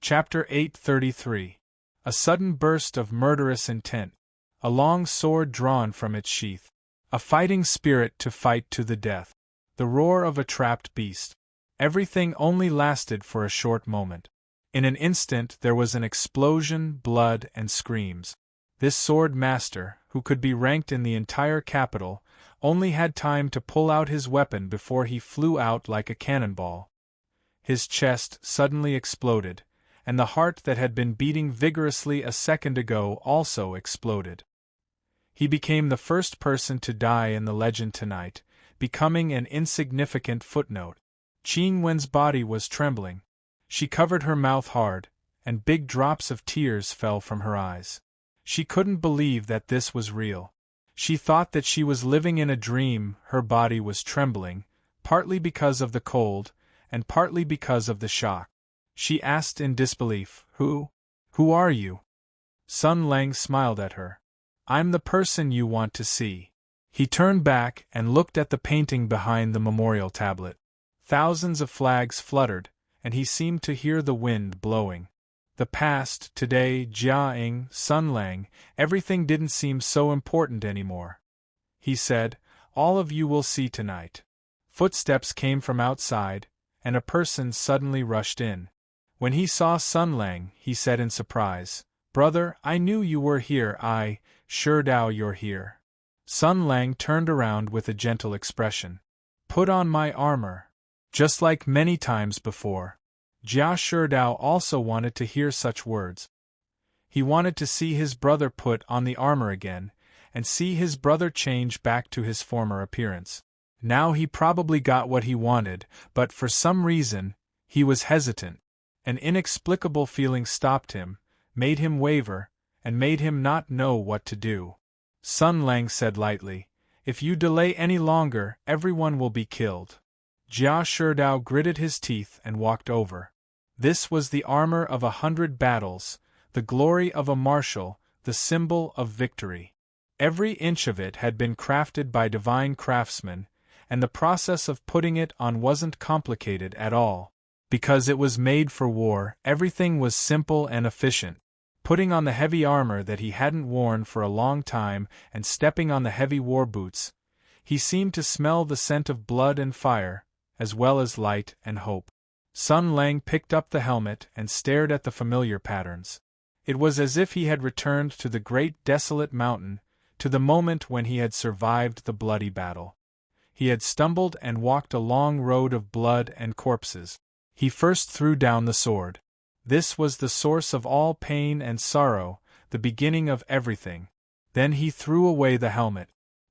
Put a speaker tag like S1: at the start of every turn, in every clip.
S1: Chapter 833. A sudden burst of murderous intent. A long sword drawn from its sheath. A fighting spirit to fight to the death. The roar of a trapped beast. Everything only lasted for a short moment. In an instant there was an explosion, blood, and screams. This sword master, who could be ranked in the entire capital, only had time to pull out his weapon before he flew out like a cannonball. His chest suddenly exploded, and the heart that had been beating vigorously a second ago also exploded. He became the first person to die in the legend tonight, becoming an insignificant footnote. Qing Wen's body was trembling. She covered her mouth hard, and big drops of tears fell from her eyes. She couldn't believe that this was real. She thought that she was living in a dream. Her body was trembling, partly because of the cold, and partly because of the shock. She asked in disbelief, Who are you? Sun Lang smiled at her. I'm the person you want to see. He turned back and looked at the painting behind the memorial tablet. Thousands of flags fluttered, and he seemed to hear the wind blowing. The past, today, Jia-ing, Sun Lang, everything didn't seem so important anymore. He said, All of you will see tonight. Footsteps came from outside, and a person suddenly rushed in. When he saw Sun Lang, he said in surprise, Brother, I knew you were here. Sure Dao you're here. Sun Lang turned around with a gentle expression. Put on my armor. Just like many times before. Jia Sherdao also wanted to hear such words. He wanted to see his brother put on the armor again, and see his brother change back to his former appearance. Now he probably got what he wanted, but for some reason, he was hesitant. An inexplicable feeling stopped him, made him waver, and made him not know what to do. Sun Lang said lightly, If you delay any longer, everyone will be killed. Jia Sherdao gritted his teeth and walked over. This was the armor of 100 battles, the glory of a marshal, the symbol of victory. Every inch of it had been crafted by divine craftsmen, and the process of putting it on wasn't complicated at all. Because it was made for war, everything was simple and efficient. Putting on the heavy armor that he hadn't worn for a long time and stepping on the heavy war boots, he seemed to smell the scent of blood and fire, as well as light and hope. Sun Lang picked up the helmet and stared at the familiar patterns. It was as if he had returned to the great desolate mountain, to the moment when he had survived the bloody battle. He had stumbled and walked a long road of blood and corpses. He first threw down the sword. This was the source of all pain and sorrow, the beginning of everything. Then he threw away the helmet.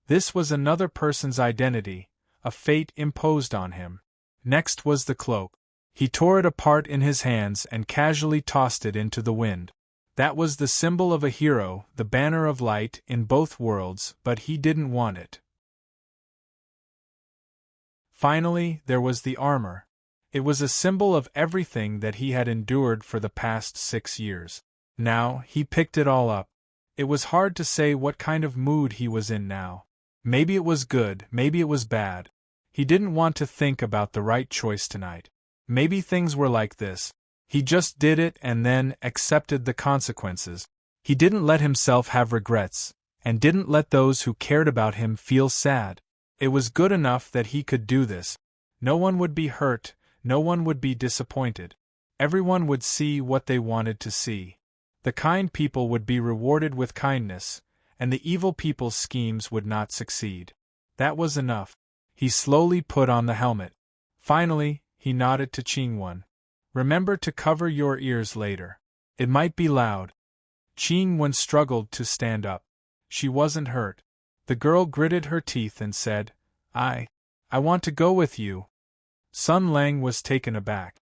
S1: This was another person's identity, a fate imposed on him. Next was the cloak. He tore it apart in his hands and casually tossed it into the wind. That was the symbol of a hero, the banner of light in both worlds, but he didn't want it. Finally, there was the armor. It was a symbol of everything that he had endured for the past 6 years. Now, he picked it all up. It was hard to say what kind of mood he was in now. Maybe it was good, maybe it was bad. He didn't want to think about the right choice tonight. Maybe things were like this. He just did it and then accepted the consequences. He didn't let himself have regrets, and didn't let those who cared about him feel sad. It was good enough that he could do this. No one would be hurt, no one would be disappointed. Everyone would see what they wanted to see. The kind people would be rewarded with kindness, and the evil people's schemes would not succeed. That was enough. He slowly put on the helmet. Finally, he nodded to Qingwen. Remember to cover your ears later. It might be loud. Qingwen struggled to stand up. She wasn't hurt. The girl gritted her teeth and said, I want to go with you. Sun Lang was taken aback.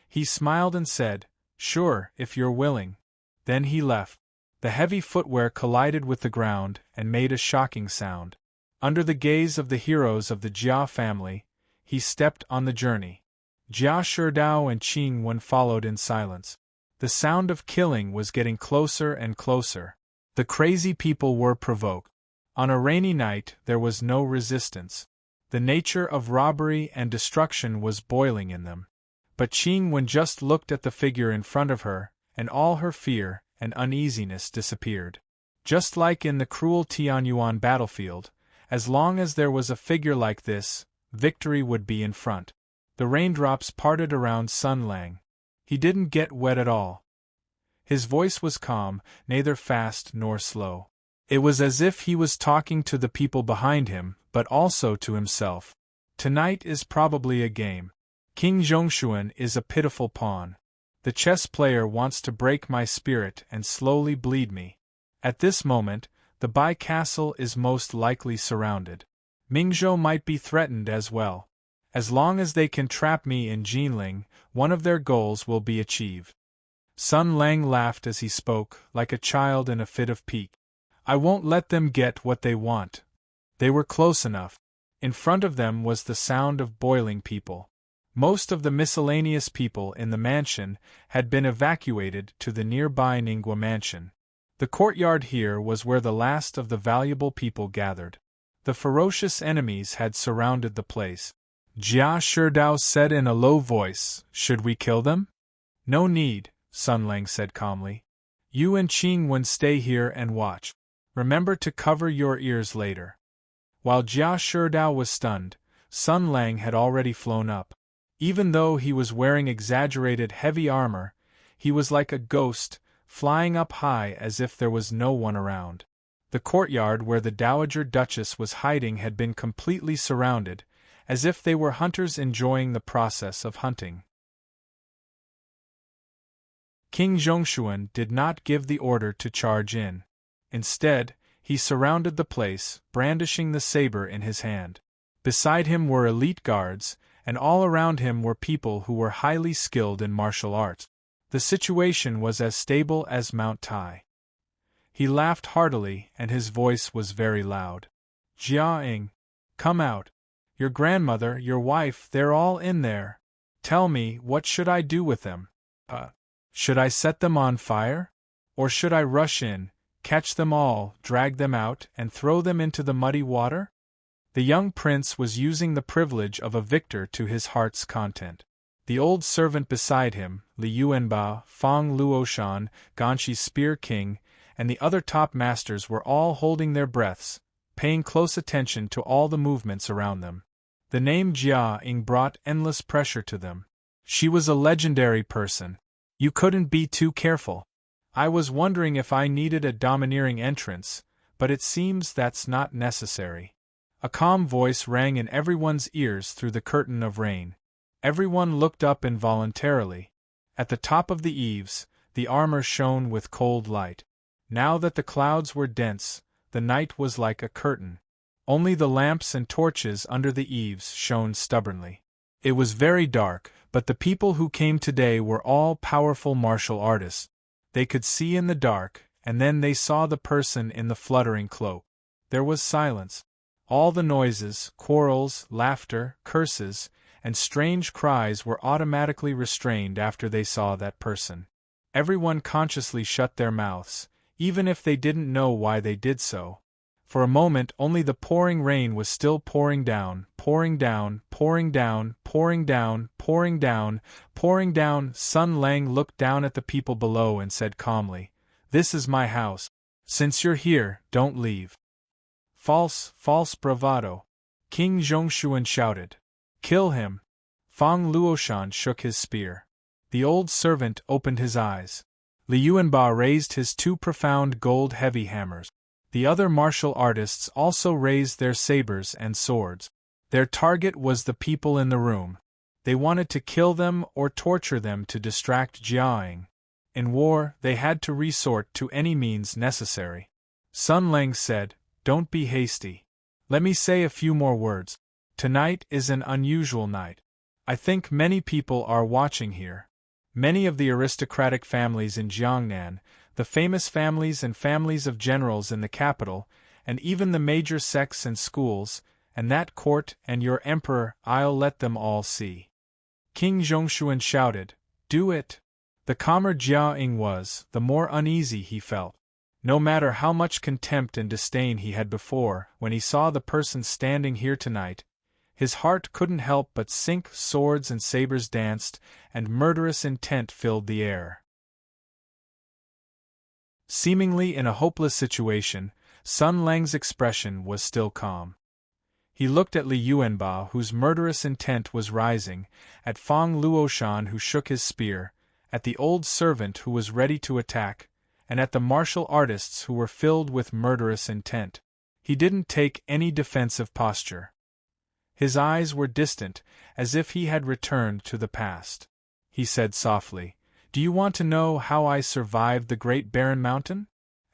S1: He smiled and said, Sure, if you're willing. Then he left. The heavy footwear collided with the ground and made a shocking sound. Under the gaze of the heroes of the Jia family, he stepped on the journey. Jia Sherdao and Qingwen followed in silence. The sound of killing was getting closer and closer. The crazy people were provoked. On a rainy night, there was no resistance. The nature of robbery and destruction was boiling in them. But Qing Wen just looked at the figure in front of her, and all her fear and uneasiness disappeared. Just like in the cruel Tianyuan battlefield, as long as there was a figure like this, victory would be in front. The raindrops parted around Sun Lang. He didn't get wet at all. His voice was calm, neither fast nor slow. It was as if he was talking to the people behind him, but also to himself. Tonight is probably a game. King Zhongshuan is a pitiful pawn. The chess player wants to break my spirit and slowly bleed me. At this moment, the Bai castle is most likely surrounded. Mingzhou might be threatened as well. As long as they can trap me in Jinling, one of their goals will be achieved. Sun Lang laughed as he spoke, like a child in a fit of pique. I won't let them get what they want. They were close enough. In front of them was the sound of boiling people. Most of the miscellaneous people in the mansion had been evacuated to the nearby Ningguo mansion. The courtyard here was where the last of the valuable people gathered. The ferocious enemies had surrounded the place. Jia Sherdao said in a low voice, "Should we kill them?" "No need," Sun Lang said calmly. "You and Qing Wen stay here and watch. Remember to cover your ears later." While Jia Sherdao was stunned, Sun Lang had already flown up. Even though he was wearing exaggerated heavy armor, he was like a ghost, flying up high as if there was no one around. The courtyard where the Dowager Duchess was hiding had been completely surrounded, as if they were hunters enjoying the process of hunting. King Zhongshuan did not give the order to charge in. Instead, he surrounded the place, brandishing the saber in his hand. Beside him were elite guards, and all around him were people who were highly skilled in martial arts. The situation was as stable as Mount Tai. He laughed heartily, and his voice was very loud. "Jia Ying, come out. Your grandmother, your wife, they're all in there. Tell me, what should I do with them? Should I set them on fire? Or should I rush in, catch them all, drag them out, and throw them into the muddy water?" The young prince was using the privilege of a victor to his heart's content. The old servant beside him, Li Yuanba, Fang Luoshan, Ganxi's Spear King, and the other top masters were all holding their breaths, paying close attention to all the movements around them. The name Jia Ying brought endless pressure to them. She was a legendary person. You couldn't be too careful. I was wondering if I needed a domineering entrance, but it seems that's not necessary. A calm voice rang in everyone's ears through the curtain of rain. Everyone looked up involuntarily. At the top of the eaves, the armor shone with cold light. Now that the clouds were dense, the night was like a curtain. Only the lamps and torches under the eaves shone stubbornly. It was very dark, but the people who came today were all powerful martial artists. They could see in the dark, and then they saw the person in the fluttering cloak. There was silence. All the noises, quarrels, laughter, curses, and strange cries were automatically restrained after they saw that person. Everyone consciously shut their mouths, even if they didn't know why they did so. For a moment only the pouring rain was still pouring down, pouring down, pouring down, pouring down, pouring down, pouring down. Sun Lang looked down at the people below and said calmly, "This is my house. Since you're here, don't leave." "False, false bravado!" King Zhongshuan shouted. "Kill him!" Fang Luoshan shook his spear. The old servant opened his eyes. Li Yuanba raised his two profound gold heavy hammers. The other martial artists also raised their sabers and swords. Their target was the people in the room. They wanted to kill them or torture them to distract Jia Ying. In war, they had to resort to any means necessary. Sun Lang said, "Don't be hasty. Let me say a few more words. Tonight is an unusual night. I think many people are watching here. Many of the aristocratic families in Jiangnan, the famous families and families of generals in the capital, and even the major sects and schools, and that court and your emperor. I'll let them all see." King Zhongshuan shouted, "Do it!" The calmer Jia Ying was, the more uneasy he felt. No matter how much contempt and disdain he had before, when he saw the person standing here tonight, His heart couldn't help but sink, swords and sabers danced, and murderous intent filled the air. Seemingly in a hopeless situation, Sun Lang's expression was still calm. He looked at Li Yuanba, whose murderous intent was rising, at Fang Luoshan, who shook his spear, at the old servant who was ready to attack, and at the martial artists who were filled with murderous intent. He didn't take any defensive posture. His eyes were distant, as if he had returned to the past. He said softly, "Do you want to know how I survived the Great Barren Mountain?"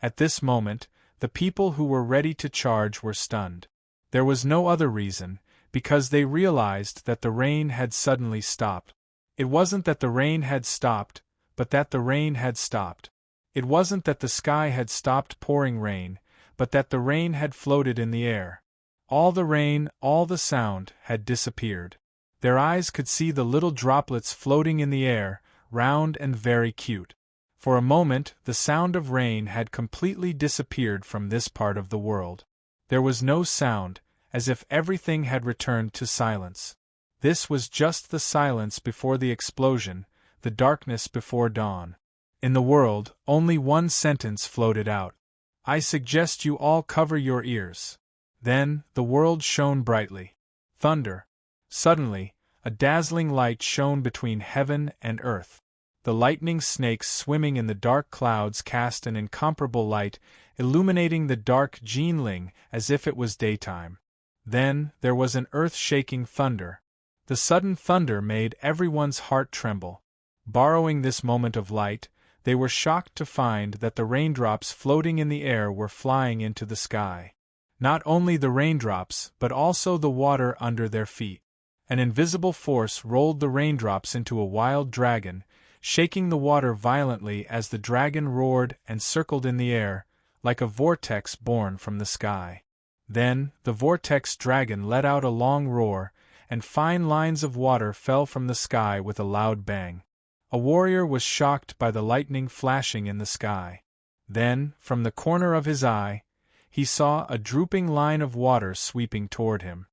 S1: At this moment, the people who were ready to charge were stunned. There was no other reason, because they realized that the rain had suddenly stopped. It wasn't that the rain had stopped, but that the rain had stopped. It wasn't that the sky had stopped pouring rain, but that the rain had floated in the air. All the rain, all the sound, had disappeared. Their eyes could see the little droplets floating in the air, round and very cute. For a moment, the sound of rain had completely disappeared from this part of the world. There was no sound, as if everything had returned to silence. This was just the silence before the explosion, the darkness before dawn. In the world, only one sentence floated out. "I suggest you all cover your ears." Then, the world shone brightly. Thunder. Suddenly, a dazzling light shone between heaven and earth. The lightning snakes swimming in the dark clouds cast an incomparable light, illuminating the dark Jinling as if it was daytime. Then, there was an earth-shaking thunder. The sudden thunder made everyone's heart tremble. Borrowing this moment of light, they were shocked to find that the raindrops floating in the air were flying into the sky. Not only the raindrops, but also the water under their feet. An invisible force rolled the raindrops into a wild dragon, shaking the water violently as the dragon roared and circled in the air, like a vortex born from the sky. Then, the vortex dragon let out a long roar, and fine lines of water fell from the sky with a loud bang. A warrior was shocked by the lightning flashing in the sky. Then, from the corner of his eye, he saw a drooping line of water sweeping toward him.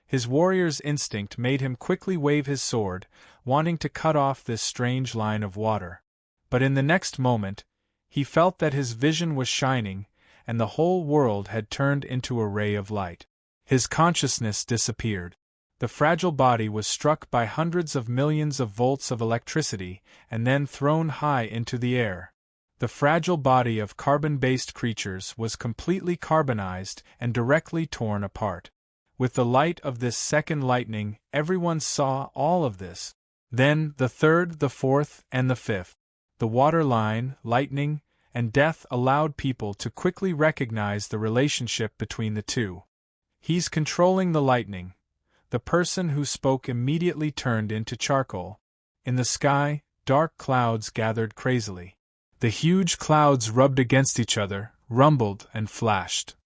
S1: His warrior's instinct made him quickly wave his sword, wanting to cut off this strange line of water. But in the next moment, he felt that his vision was shining, and the whole world had turned into a ray of light. His consciousness disappeared. The fragile body was struck by hundreds of millions of volts of electricity, and then thrown high into the air. The fragile body of carbon-based creatures was completely carbonized and directly torn apart. With the light of this second lightning, everyone saw all of this. Then, the third, the fourth, and the fifth. The water line, lightning, and death allowed people to quickly recognize the relationship between the two. "He's controlling the lightning." The person who spoke immediately turned into charcoal. In the sky, dark clouds gathered crazily. The huge clouds rubbed against each other, rumbled, and flashed.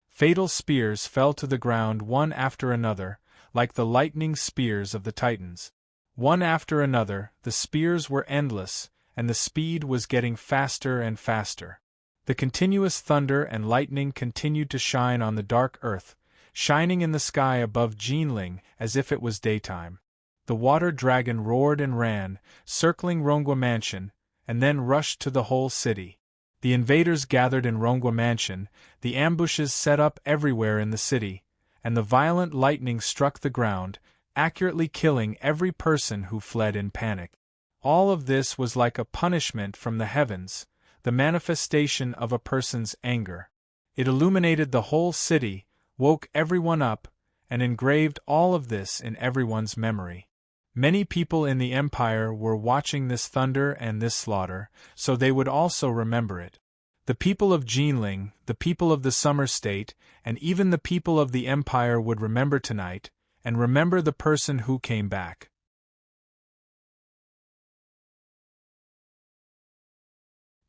S1: Fatal spears fell to the ground one after another, like the lightning spears of the Titans. One after another, the spears were endless, and the speed was getting faster and faster. The continuous thunder and lightning continued to shine on the dark earth, shining in the sky above Jinling as if it was daytime. The water dragon roared and ran, circling Rongwa Mansion, and then rushed to the whole city. The invaders gathered in Rongwa Mansion, the ambushes set up everywhere in the city, and the violent lightning struck the ground, accurately killing every person who fled in panic. All of this was like a punishment from the heavens, the manifestation of a person's anger. It illuminated the whole city, woke everyone up, and engraved all of this in everyone's memory. Many people in the empire were watching this thunder and this slaughter, so they would also remember it. The people of Jinling, the people of the Summer State, and even the people of the empire would remember tonight, and remember the person who came back.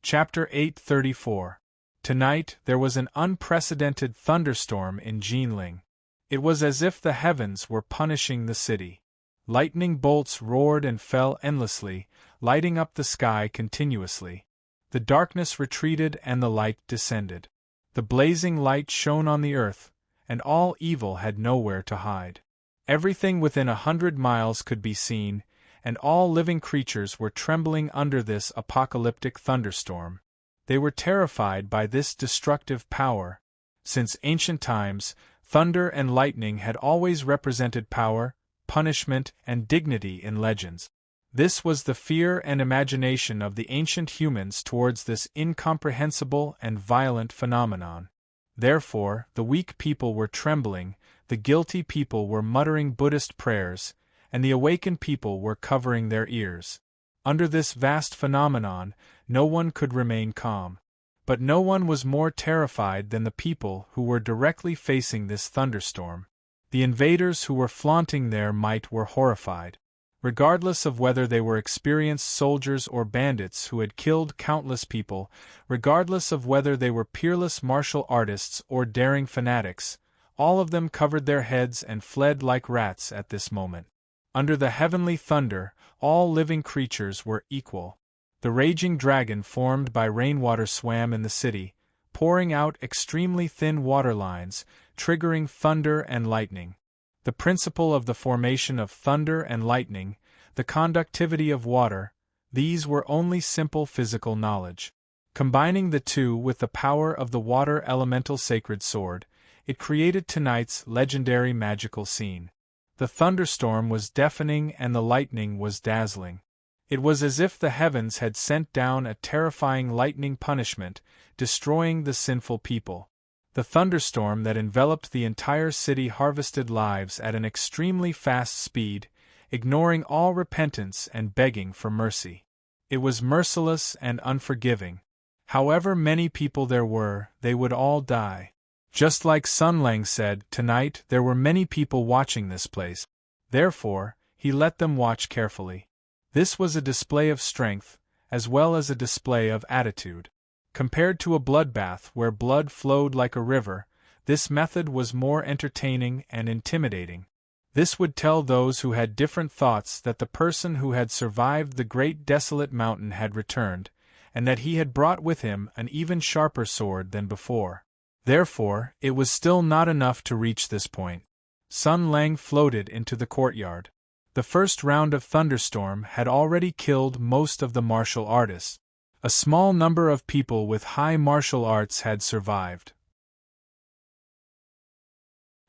S1: Chapter 834. Tonight there was an unprecedented thunderstorm in Jinling. It was as if the heavens were punishing the city. Lightning bolts roared and fell endlessly, lighting up the sky continuously. The darkness retreated and the light descended. The blazing light shone on the earth, and all evil had nowhere to hide. Everything within 100 miles could be seen, and all living creatures were trembling under this apocalyptic thunderstorm. They were terrified by this destructive power. Since ancient times, thunder and lightning had always represented power, punishment, and dignity in legends. This was the fear and imagination of the ancient humans towards this incomprehensible and violent phenomenon. Therefore, the weak people were trembling, the guilty people were muttering Buddhist prayers, and the awakened people were covering their ears. Under this vast phenomenon, no one could remain calm. But no one was more terrified than the people who were directly facing this thunderstorm. The invaders who were flaunting their might were horrified. Regardless of whether they were experienced soldiers or bandits who had killed countless people, regardless of whether they were peerless martial artists or daring fanatics, all of them covered their heads and fled like rats at this moment. Under the heavenly thunder, all living creatures were equal. The raging dragon formed by rainwater swam in the city, pouring out extremely thin water lines, triggering thunder and lightning. The principle of the formation of thunder and lightning, the conductivity of water, these were only simple physical knowledge. Combining the two with the power of the water elemental sacred sword, it created tonight's legendary magical scene. The thunderstorm was deafening and the lightning was dazzling. It was as if the heavens had sent down a terrifying lightning punishment, destroying the sinful people. The thunderstorm that enveloped the entire city harvested lives at an extremely fast speed, ignoring all repentance and begging for mercy. It was merciless and unforgiving. However many people there were, they would all die. Just like Sun Lang said, tonight there were many people watching this place. Therefore, he let them watch carefully. This was a display of strength, as well as a display of attitude. Compared to a bloodbath where blood flowed like a river, this method was more entertaining and intimidating. This would tell those who had different thoughts that the person who had survived the great desolate mountain had returned, and that he had brought with him an even sharper sword than before. Therefore, it was still not enough to reach this point. Sun Lang floated into the courtyard. The first round of thunderstorm had already killed most of the martial artists. A small number of people with high martial arts had survived.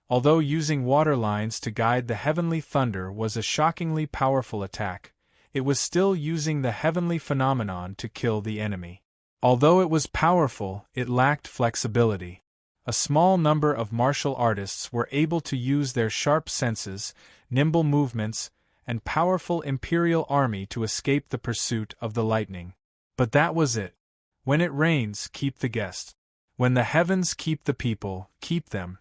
S1: Although using water lines to guide the heavenly thunder was a shockingly powerful attack, it was still using the heavenly phenomenon to kill the enemy. Although it was powerful, it lacked flexibility. A small number of martial artists were able to use their sharp senses, nimble movements, and powerful imperial army to escape the pursuit of the lightning. But that was it. When it rains, keep the guest. When the heavens keep the people, keep them.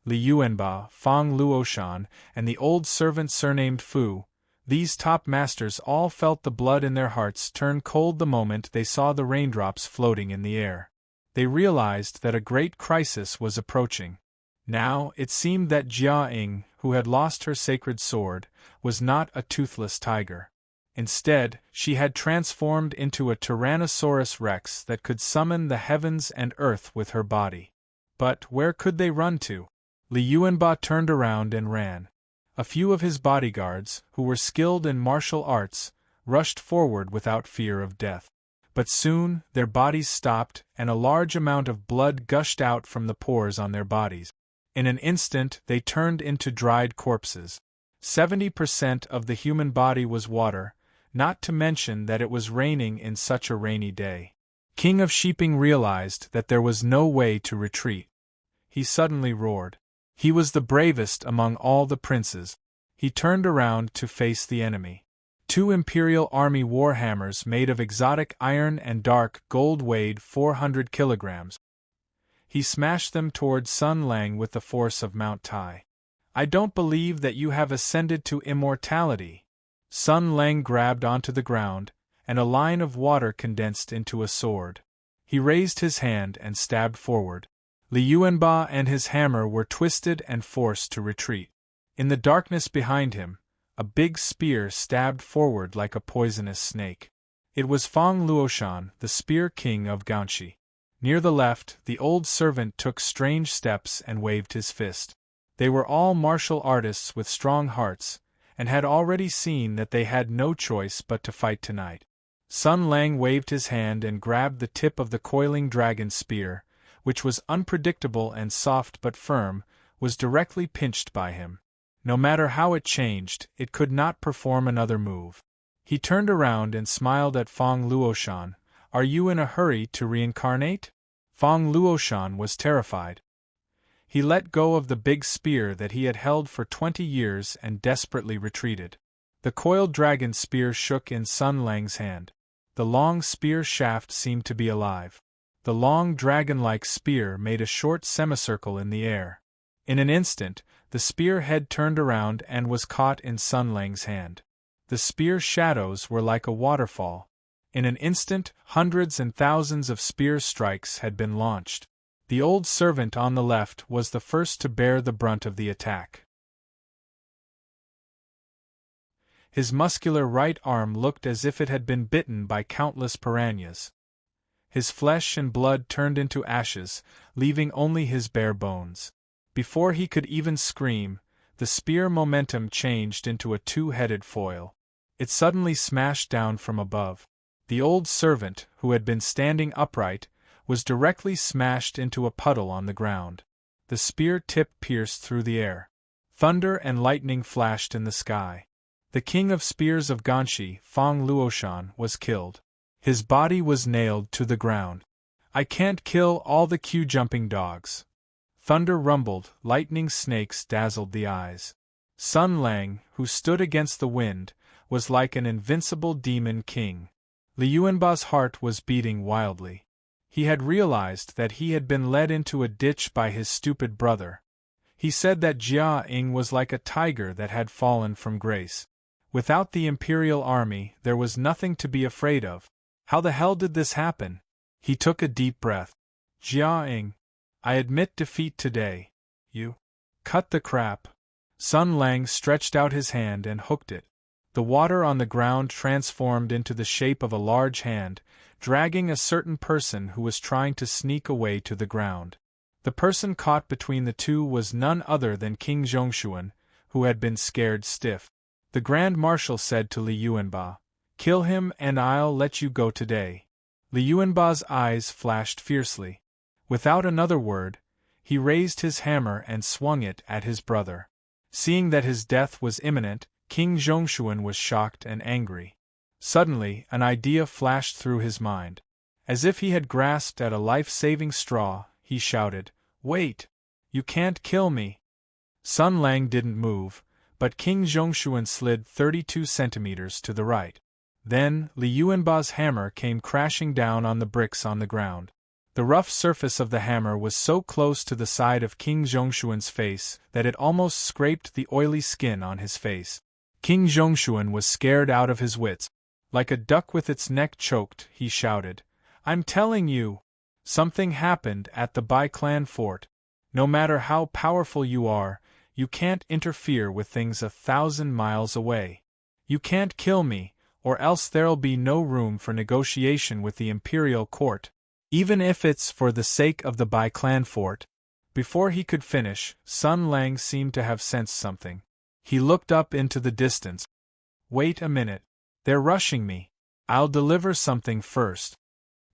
S1: Li Yuanba, Fang Luoshan, and the old servant surnamed Fu, these top masters all felt the blood in their hearts turn cold the moment they saw the raindrops floating in the air. They realized that a great crisis was approaching. Now, it seemed that Jia Ying, who had lost her sacred sword, was not a toothless tiger. Instead, she had transformed into a Tyrannosaurus Rex that could summon the heavens and earth with her body. But where could they run to? Li Yuanba turned around and ran. A few of his bodyguards, who were skilled in martial arts, rushed forward without fear of death. But soon, their bodies stopped, and a large amount of blood gushed out from the pores on their bodies. In an instant, they turned into dried corpses. 70% of the human body was water, not to mention that it was raining in such a rainy day. King of Sheeping realized that there was no way to retreat. He suddenly roared. He was the bravest among all the princes. He turned around to face the enemy. 2 Imperial Army warhammers made of exotic iron and dark gold weighed 400 kilograms. He smashed them toward Sun Lang with the force of Mount Tai. I don't believe that you have ascended to immortality. Sun Lang grabbed onto the ground, and a line of water condensed into a sword. He raised his hand and stabbed forward. Li Yuanba and his hammer were twisted and forced to retreat. In the darkness behind him, a big spear stabbed forward like a poisonous snake. It was Fang Luoshan, the spear king of Gaoxi. Near the left, the old servant took strange steps and waved his fist. They were all martial artists with strong hearts, and had already seen that they had no choice but to fight tonight. Sun Lang waved his hand and grabbed the tip of the coiling dragon spear, which was unpredictable and soft but firm, was directly pinched by him. No matter how it changed, it could not perform another move. He turned around and smiled at Fong Luoshan. "Are you in a hurry to reincarnate?" Fong Luoshan was terrified. He let go of the big spear that he had held for 20 years and desperately retreated. The coiled dragon spear shook in Sun Lang's hand. The long spear shaft seemed to be alive. The long dragon-like spear made a short semicircle in the air. In an instant, the spear head turned around and was caught in Sun Lang's hand. The spear shadows were like a waterfall. In an instant, hundreds and thousands of spear strikes had been launched. The old servant on the left was the first to bear the brunt of the attack. His muscular right arm looked as if it had been bitten by countless piranhas. His flesh and blood turned into ashes, leaving only his bare bones. Before he could even scream, the spear momentum changed into a two-headed foil. It suddenly smashed down from above. The old servant, who had been standing upright, was directly smashed into a puddle on the ground. The spear tip pierced through the air. Thunder and lightning flashed in the sky. The king of spears of Ganshi, Fong Luoshan, was killed. His body was nailed to the ground. "I can't kill all the queue-jumping dogs." Thunder rumbled, lightning snakes dazzled the eyes. Sun Lang, who stood against the wind, was like an invincible demon king. Li Yuanba's heart was beating wildly. He had realized that he had been led into a ditch by his stupid brother. He said that Jia Ying was like a tiger that had fallen from grace. Without the imperial army, there was nothing to be afraid of. How the hell did this happen? He took a deep breath. "Jia Ying, I admit defeat today. You cut the crap." Sun Lang stretched out his hand and hooked it. The water on the ground transformed into the shape of a large hand, dragging a certain person who was trying to sneak away to the ground. The person caught between the two was none other than King Zhongshuan, who had been scared stiff. The Grand Marshal said to Li Yuanba, "Kill him and I'll let you go today." Li Yuanba's eyes flashed fiercely. Without another word, he raised his hammer and swung it at his brother. Seeing that his death was imminent, King Zhongshuan was shocked and angry. Suddenly, an idea flashed through his mind. As if he had grasped at a life-saving straw, he shouted, "Wait! You can't kill me!" Sun Lang didn't move, but King Zhongshuan slid 32 centimeters to the right. Then, Li Yuanba's hammer came crashing down on the bricks on the ground. The rough surface of the hammer was so close to the side of King Zhongshuan's face that it almost scraped the oily skin on his face. King Zhongshuan was scared out of his wits. Like a duck with its neck choked, he shouted, "I'm telling you! Something happened at the Bai Clan fort. No matter how powerful you are, you can't interfere with things 1,000 miles away. You can't kill me, or else there'll be no room for negotiation with the imperial court, even if it's for the sake of the Bai Clan fort." Before he could finish, Sun Lang seemed to have sensed something. He looked up into the distance. "Wait a minute. They're rushing me. I'll deliver something first."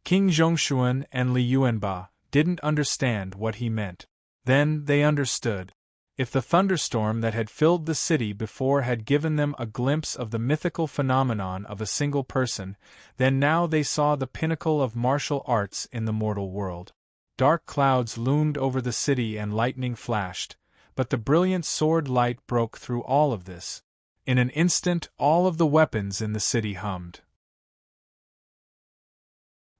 S1: King Zhongshuan and Li Yuanba didn't understand what he meant. Then they understood. If the thunderstorm that had filled the city before had given them a glimpse of the mythical phenomenon of a single person, then now they saw the pinnacle of martial arts in the mortal world. Dark clouds loomed over the city and lightning flashed, but the brilliant sword light broke through all of this. In an instant, all of the weapons in the city hummed.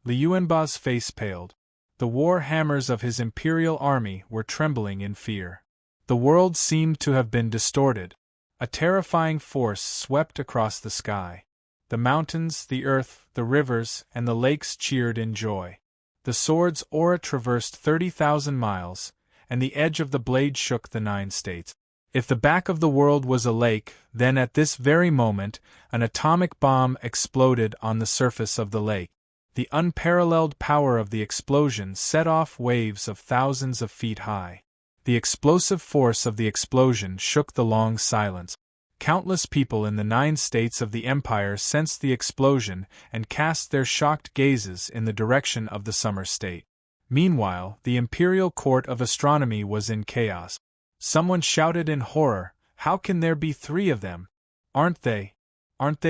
S1: Li Yuanba's face paled. The war hammers of his imperial army were trembling in fear. The world seemed to have been distorted. A terrifying force swept across the sky. The mountains, the earth, the rivers, and the lakes cheered in joy. The sword's aura traversed 30,000 miles, and the edge of the blade shook the 9 states. If the back of the world was a lake, then at this very moment, an atomic bomb exploded on the surface of the lake. The unparalleled power of the explosion set off waves of thousands of feet high. The explosive force of the explosion shook the long silence. Countless people in the 9 states of the empire sensed the explosion and cast their shocked gazes in the direction of the summer state. Meanwhile, the imperial court of astronomy was in chaos. Someone shouted in horror, "How can there be 3 of them? Aren't they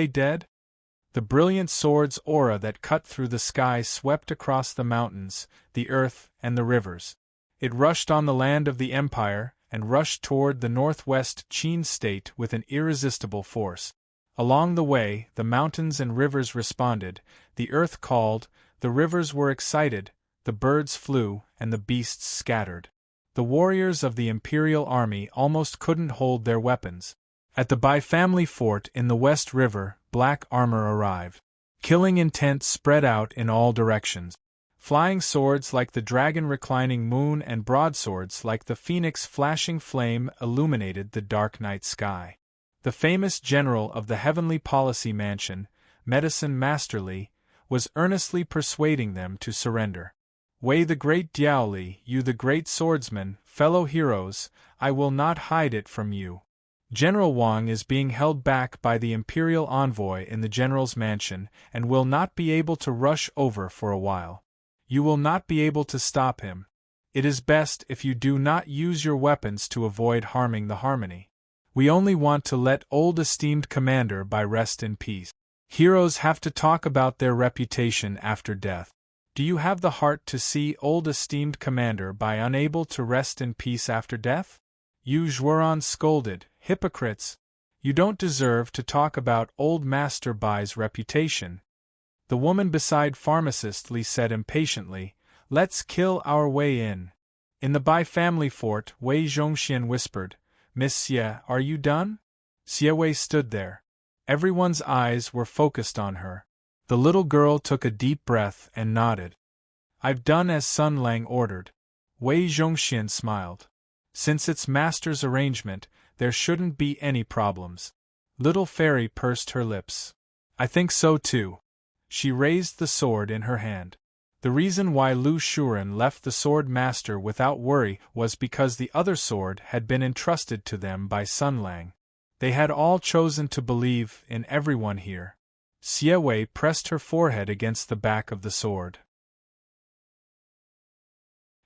S1: dead?" The brilliant sword's aura that cut through the sky swept across the mountains, the earth, and the rivers. It rushed on the land of the empire, and rushed toward the northwest Qin state with an irresistible force. Along the way, the mountains and rivers responded, the earth called, the rivers were excited, the birds flew, and the beasts scattered. The warriors of the imperial army almost couldn't hold their weapons. At the Bai family fort in the West River, black armor arrived. Killing intent spread out in all directions. Flying swords like the dragon reclining moon and broadswords like the phoenix flashing flame illuminated the dark night sky. The famous general of the Heavenly Policy Mansion, Medicine Master Li, was earnestly persuading them to surrender. "Wei the great Diaoli, you the great swordsman, fellow heroes, I will not hide it from you. General Wang is being held back by the imperial envoy in the general's mansion and will not be able to rush over for a while. You will not be able to stop him. It is best if you do not use your weapons to avoid harming the harmony. We only want to let old esteemed commander Bai rest in peace. Heroes have to talk about their reputation after death. Do you have the heart to see old esteemed commander Bai unable to rest in peace after death?" Yu Zhuoran scolded, "Hypocrites! You don't deserve to talk about old Master Bai's reputation." The woman beside Pharmacist Li said impatiently, "Let's kill our way in." In the Bai family fort, Wei Zhongxian whispered, "Miss Xie, are you done?" Xie Wei stood there. Everyone's eyes were focused on her. The little girl took a deep breath and nodded. "I've done as Sun Lang ordered." Wei Zhongxian smiled. "Since it's master's arrangement, there shouldn't be any problems." Little Fairy pursed her lips. "I think so too." She raised the sword in her hand. The reason why Lu Shuren left the sword master without worry was because the other sword had been entrusted to them by Sun Lang. They had all chosen to believe in everyone here. Xie Wei pressed her forehead against the back of the sword.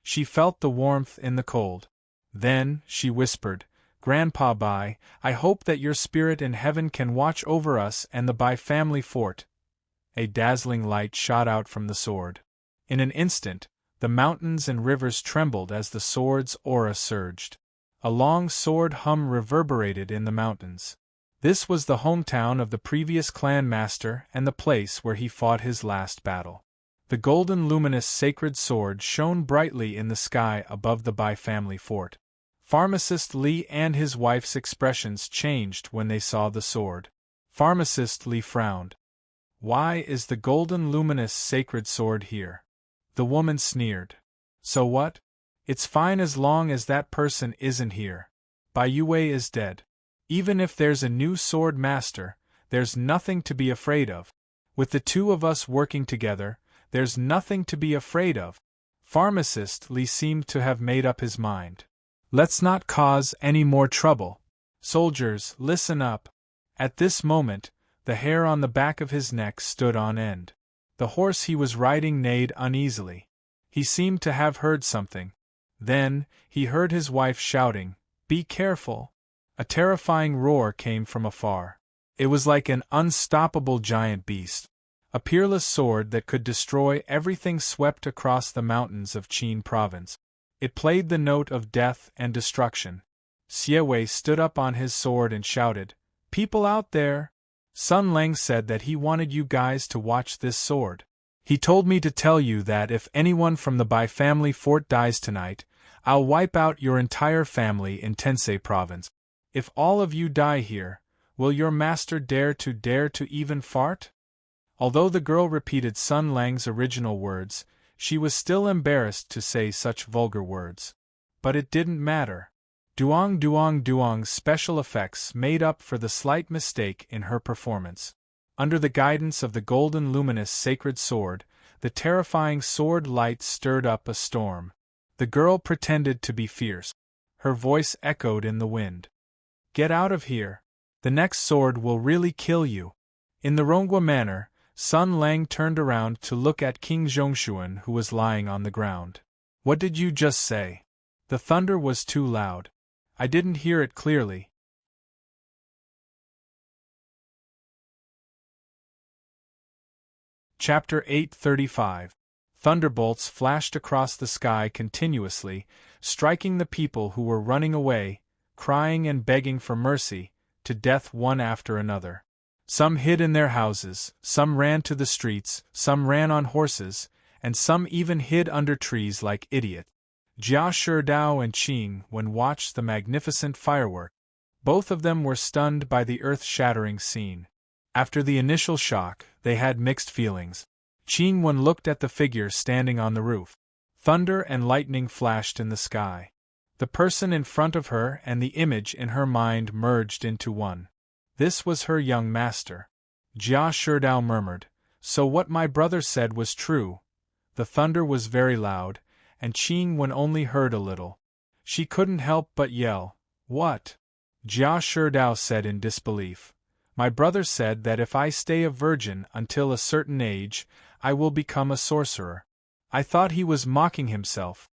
S1: She felt the warmth in the cold. Then, she whispered, "Grandpa Bai, I hope that your spirit in heaven can watch over us and the Bai family fort." A dazzling light shot out from the sword. In an instant, the mountains and rivers trembled as the sword's aura surged. A long sword hum reverberated in the mountains. This was the hometown of the previous clan master and the place where he fought his last battle. The golden luminous sacred sword shone brightly in the sky above the Bai family fort. Pharmacist Li and his wife's expressions changed when they saw the sword. Pharmacist Li frowned. "Why is the golden luminous sacred sword here?" The woman sneered. "So what? It's fine as long as that person isn't here. Bai Yue is dead. Even if there's a new sword master, there's nothing to be afraid of. With the 2 of us working together, there's nothing to be afraid of." Pharmacist Li seemed to have made up his mind. "Let's not cause any more trouble. Soldiers, listen up." At this moment, the hair on the back of his neck stood on end. The horse he was riding neighed uneasily. He seemed to have heard something. Then, he heard his wife shouting, "Be careful!" A terrifying roar came from afar. It was like an unstoppable giant beast. A peerless sword that could destroy everything swept across the mountains of Qin province. It played the note of death and destruction. Xie Wei stood up on his sword and shouted, "People out there! Sun Lang said that he wanted you guys to watch this sword. He told me to tell you that if anyone from the Bai family fort dies tonight, I'll wipe out your entire family in Tensei province. If all of you die here, will your master dare to even fart?" Although the girl repeated Sun Lang's original words, she was still embarrassed to say such vulgar words. But it didn't matter. Duong's special effects made up for the slight mistake in her performance. Under the guidance of the golden luminous sacred sword, the terrifying sword light stirred up a storm. The girl pretended to be fierce. Her voice echoed in the wind. "Get out of here. The next sword will really kill you." In the Rongwa manor, Sun Lang turned around to look at King Zhongshuan, who was lying on the ground. "What did you just say?" The thunder was too loud. "I didn't hear it clearly." Chapter 835. Thunderbolts flashed across the sky continuously, striking the people who were running away, crying and begging for mercy, to death one after another. Some hid in their houses, some ran to the streets, some ran on horses, and some even hid under trees like idiots. Jia Sherdao and Qing Wen watched the magnificent firework. Both of them were stunned by the earth-shattering scene. After the initial shock, they had mixed feelings. Qing Wen looked at the figure standing on the roof. Thunder and lightning flashed in the sky. The person in front of her and the image in her mind merged into one. This was her young master. Jia Sherdao murmured, "So what my brother said was true." The thunder was very loud, and Qing Wen only heard a little. She couldn't help but yell, "What?" Jia Sherdao said in disbelief, "My brother said that if I stay a virgin until a certain age, I will become a sorcerer." I thought he was mocking himself.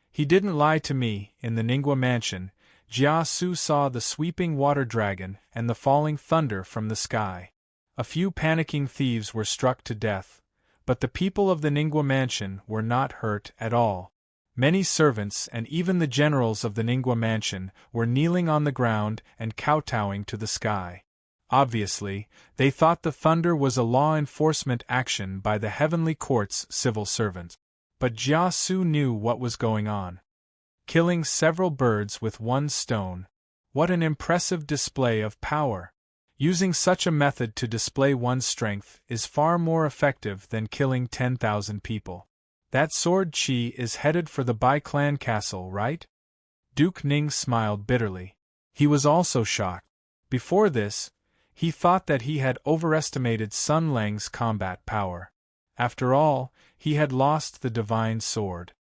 S1: He didn't lie to me. In the Ningguo mansion, Jia Su saw the sweeping water dragon and the falling thunder from the sky. A few panicking thieves were struck to death, but the people of the Ningguo mansion were not hurt at all. Many servants and even the generals of the Ningguo mansion were kneeling on the ground and kowtowing to the sky. Obviously, they thought the thunder was a law enforcement action by the heavenly court's civil servants. But Jia Su knew what was going on. Killing several birds with one stone. What an impressive display of power! Using such a method to display one's strength is far more effective than killing 10,000 people. That sword Qi is headed for the Bai clan castle, right? Duke Ning smiled bitterly. He was also shocked. Before this, he thought that he had overestimated Sun Lang's combat power. After all, he had lost the divine sword.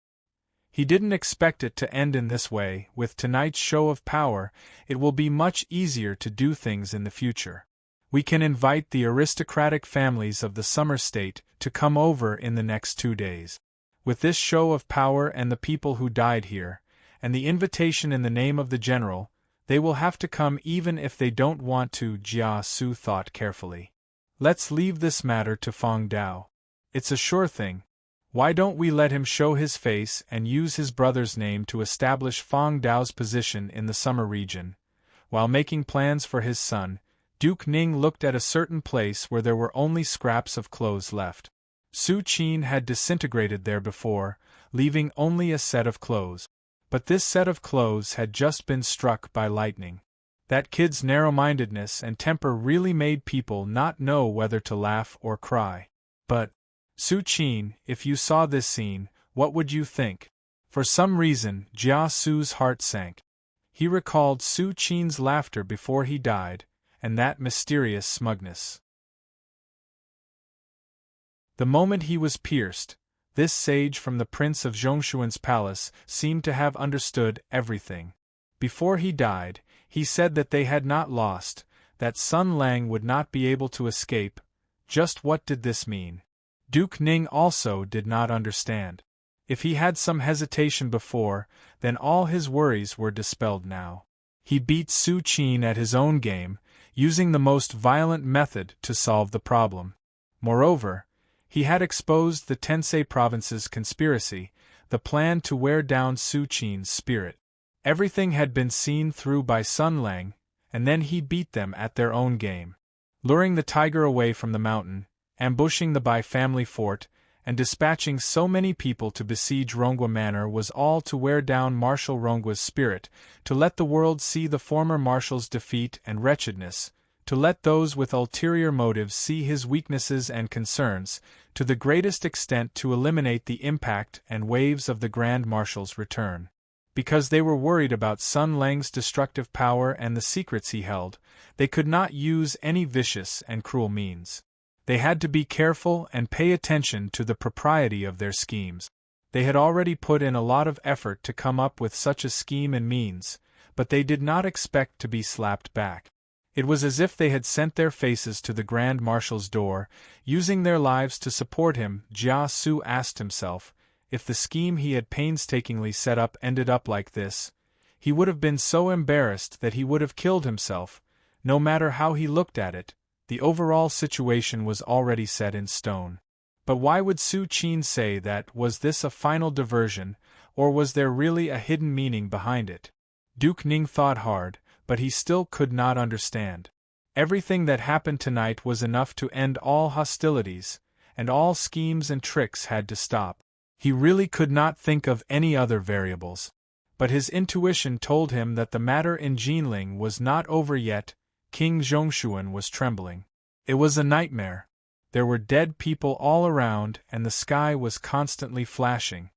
S1: He didn't expect it to end in this way. With tonight's show of power, it will be much easier to do things in the future. We can invite the aristocratic families of the Summer State to come over in the next 2 days. With this show of power and the people who died here, and the invitation in the name of the general, they will have to come even if they don't want to. Jia Su thought carefully. Let's leave this matter to Feng Dao. It's a sure thing. Why don't we let him show his face and use his brother's name to establish Feng Dao's position in the summer region? While making plans for his son, Duke Ning looked at a certain place where there were only scraps of clothes left. Su Qin had disintegrated there before, leaving only a set of clothes. But this set of clothes had just been struck by lightning. That kid's narrow-mindedness and temper really made people not know whether to laugh or cry. But, Su Qin, if you saw this scene, what would you think? For some reason, Jia Su's heart sank. He recalled Su Qin's laughter before he died, and that mysterious smugness. The moment he was pierced, this sage from the Prince of Zhongshuan's palace seemed to have understood everything. Before he died, he said that they had not lost, that Sun Lang would not be able to escape. Just what did this mean? Duke Ning also did not understand. If he had some hesitation before, then all his worries were dispelled now. He beat Su Qin at his own game, using the most violent method to solve the problem. Moreover, he had exposed the Tensei province's conspiracy, the plan to wear down Su Qin's spirit. Everything had been seen through by Sun Lang, and then he beat them at their own game. Luring the tiger away from the mountain, ambushing the Bai family fort, and dispatching so many people to besiege Rongwa Manor was all to wear down Marshal Rongwa's spirit, to let the world see the former marshal's defeat and wretchedness, to let those with ulterior motives see his weaknesses and concerns, to the greatest extent to eliminate the impact and waves of the Grand Marshal's return. Because they were worried about Sun Lang's destructive power and the secrets he held, they could not use any vicious and cruel means. They had to be careful and pay attention to the propriety of their schemes. They had already put in a lot of effort to come up with such a scheme and means, but they did not expect to be slapped back. It was as if they had sent their faces to the Grand Marshal's door, using their lives to support him. Jia Su asked himself, if the scheme he had painstakingly set up ended up like this, he would have been so embarrassed that he would have killed himself. No matter how he looked at it, the overall situation was already set in stone. But why would Su Qin say that? Was this a final diversion, or was there really a hidden meaning behind it? Duke Ning thought hard, but he still could not understand. Everything that happened tonight was enough to end all hostilities, and all schemes and tricks had to stop. He really could not think of any other variables. But his intuition told him that the matter in Jinling was not over yet. King Zhongshuan was trembling. It was a nightmare. There were dead people all around, and the sky was constantly flashing.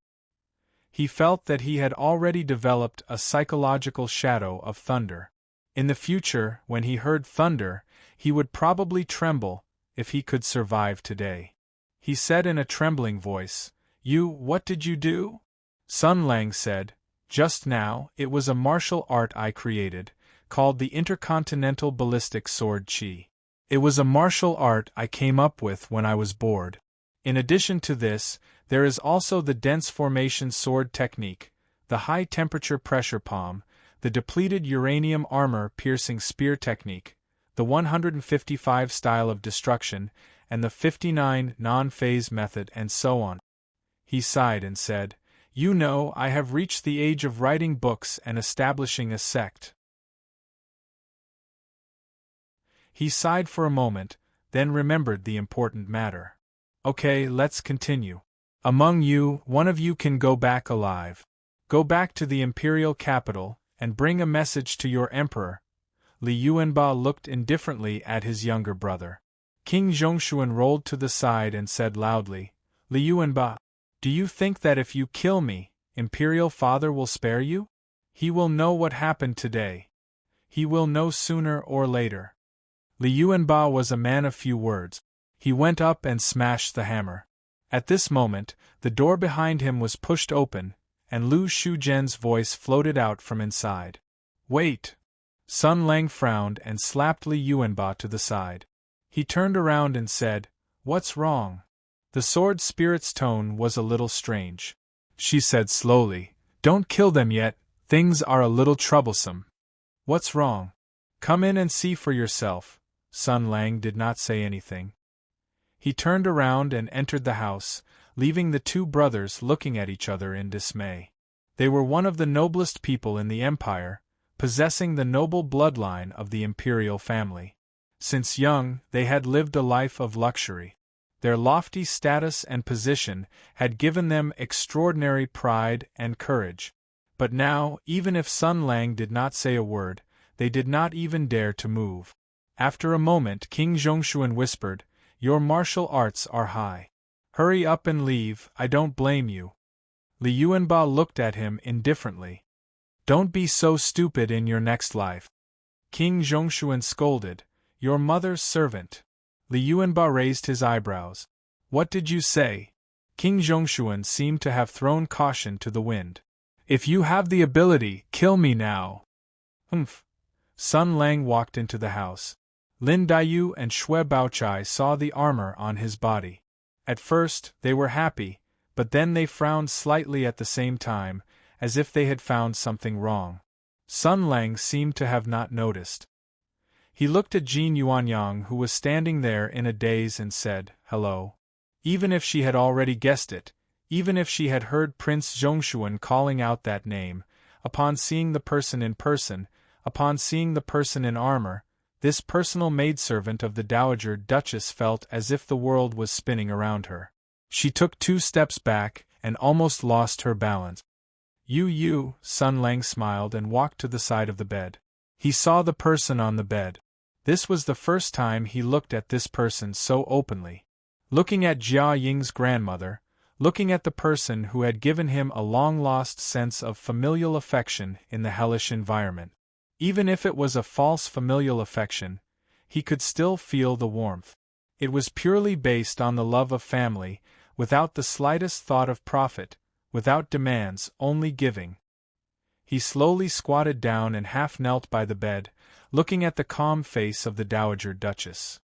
S1: He felt that he had already developed a psychological shadow of thunder. In the future, when he heard thunder, he would probably tremble, if he could survive today. He said in a trembling voice, What did you do?" Sun Lang said, "Just now, it was a martial art I created, called the Intercontinental Ballistic Sword Qi. It was a martial art I came up with when I was bored. In addition to this, there is also the dense formation sword technique, the high-temperature pressure palm, the depleted uranium armor-piercing spear technique, the 155 style of destruction, and the 59 non-phase method, and so on." He sighed and said, I have reached the age of writing books and establishing a sect." He sighed for a moment, then remembered the important matter. "Okay, let's continue. Among you, one of you can go back alive. Go back to the imperial capital, and bring a message to your emperor." Li Yuanba looked indifferently at his younger brother. King Zhongshuan rolled to the side and said loudly, "Li Yuanba, do you think that if you kill me, Imperial Father will spare you? He will know what happened today. He will know sooner or later." Li Yuanba was a man of few words. He went up and smashed the hammer. At this moment, the door behind him was pushed open, and Lu Shujian's voice floated out from inside. "Wait!" Sun Lang frowned and slapped Li Yuanba to the side. He turned around and said, "What's wrong?" The sword spirit's tone was a little strange. She said slowly, "Don't kill them yet, things are a little troublesome." "What's wrong? Come in and see for yourself." Sun Lang did not say anything. He turned around and entered the house, leaving the two brothers looking at each other in dismay. They were one of the noblest people in the empire, possessing the noble bloodline of the imperial family. Since young, they had lived a life of luxury. Their lofty status and position had given them extraordinary pride and courage. But now, even if Sun Lang did not say a word, they did not even dare to move. After a moment, King Zhongshuan whispered, "Your martial arts are high. Hurry up and leave, I don't blame you." Li Yuanba looked at him indifferently. "Don't be so stupid in your next life." King Zhongshuan scolded, "Your mother's servant." Li Yuanba raised his eyebrows. "What did you say?" King Zhongshuan seemed to have thrown caution to the wind. "If you have the ability, kill me now." "Humph." Sun Lang walked into the house. Lin Daiyu and Shui Baochai saw the armor on his body. At first, they were happy, but then they frowned slightly at the same time, as if they had found something wrong. Sun Lang seemed to have not noticed. He looked at Jin Yuanyang, who was standing there in a daze, and said, "Hello." Even if she had already guessed it, even if she had heard Prince Zhongshuan calling out that name, upon seeing the person in person, upon seeing the person in armor, this personal maidservant of the Dowager Duchess felt as if the world was spinning around her. She took 2 steps back, and almost lost her balance. You, Sun Lang smiled and walked to the side of the bed. He saw the person on the bed. This was the first time he looked at this person so openly. Looking at Jia Ying's grandmother, looking at the person who had given him a long-lost sense of familial affection in the hellish environment. Even if it was a false familial affection, he could still feel the warmth. It was purely based on the love of family, without the slightest thought of profit, without demands, only giving. He slowly squatted down and half knelt by the bed, looking at the calm face of the Dowager Duchess.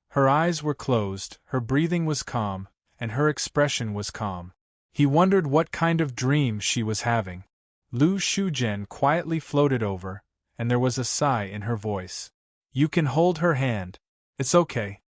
S1: Her eyes were closed, her breathing was calm, and her expression was calm. He wondered what kind of dream she was having. Lu Shujian quietly floated over, and there was a sigh in her voice. You can hold her hand. It's okay.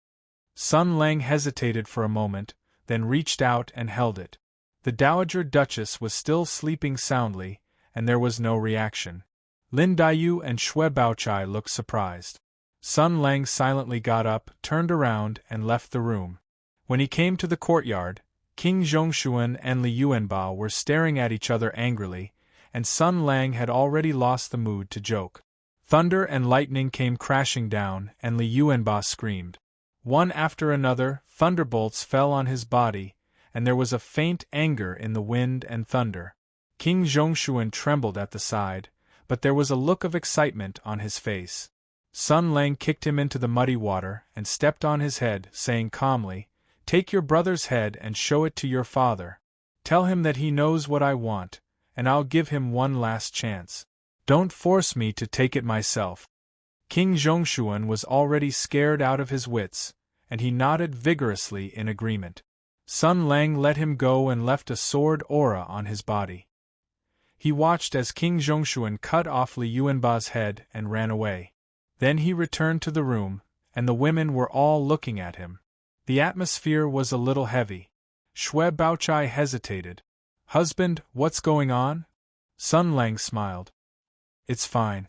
S1: Sun Lang hesitated for a moment, then reached out and held it. The Dowager Duchess was still sleeping soundly, and there was no reaction. Lin Daiyu and Shui Baochai looked surprised. Sun Lang silently got up, turned around, and left the room. When he came to the courtyard, King Zhongshuan and Li Yuanbao were staring at each other angrily, and Sun Lang had already lost the mood to joke. Thunder and lightning came crashing down, and Li Yuanbao screamed. One after another, thunderbolts fell on his body, and there was a faint anger in the wind and thunder. King Zhongshuan trembled at the side, but there was a look of excitement on his face. Sun Lang kicked him into the muddy water and stepped on his head, saying calmly, Take your brother's head and show it to your father. Tell him that he knows what I want, and I'll give him one last chance. Don't force me to take it myself. King Zhongshuan was already scared out of his wits, and he nodded vigorously in agreement. Sun Lang let him go and left a sword aura on his body. He watched as King Zhongshuan cut off Li Yuanba's head and ran away. Then he returned to the room, and the women were all looking at him. The atmosphere was a little heavy. Shui Baochai hesitated. Husband, what's going on? Sun Lang smiled. It's fine.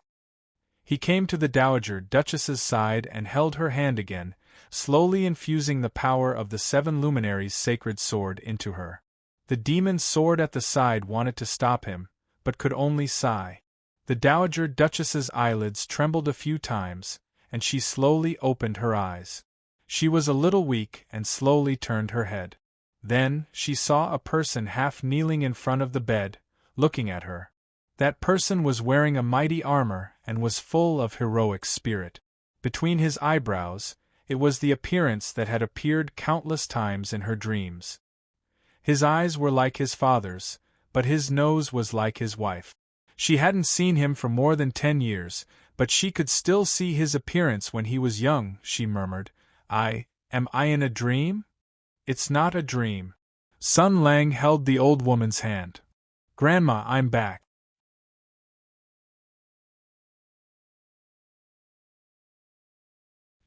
S1: He came to the Dowager Duchess's side and held her hand again, slowly infusing the power of the 7 luminaries' sacred sword into her. The demon's sword at the side wanted to stop him, but could only sigh. The Dowager Duchess's eyelids trembled a few times, and she slowly opened her eyes. She was a little weak and slowly turned her head. Then, she saw a person half kneeling in front of the bed, looking at her. That person was wearing a mighty armor and was full of heroic spirit. Between his eyebrows, it was the appearance that had appeared countless times in her dreams. His eyes were like his father's, but his nose was like his wife. She hadn't seen him for more than 10 years, but she could still see his appearance when he was young, she murmured. Am I in a dream? It's not a dream. Sun Lang held the old woman's hand. Grandma, I'm back.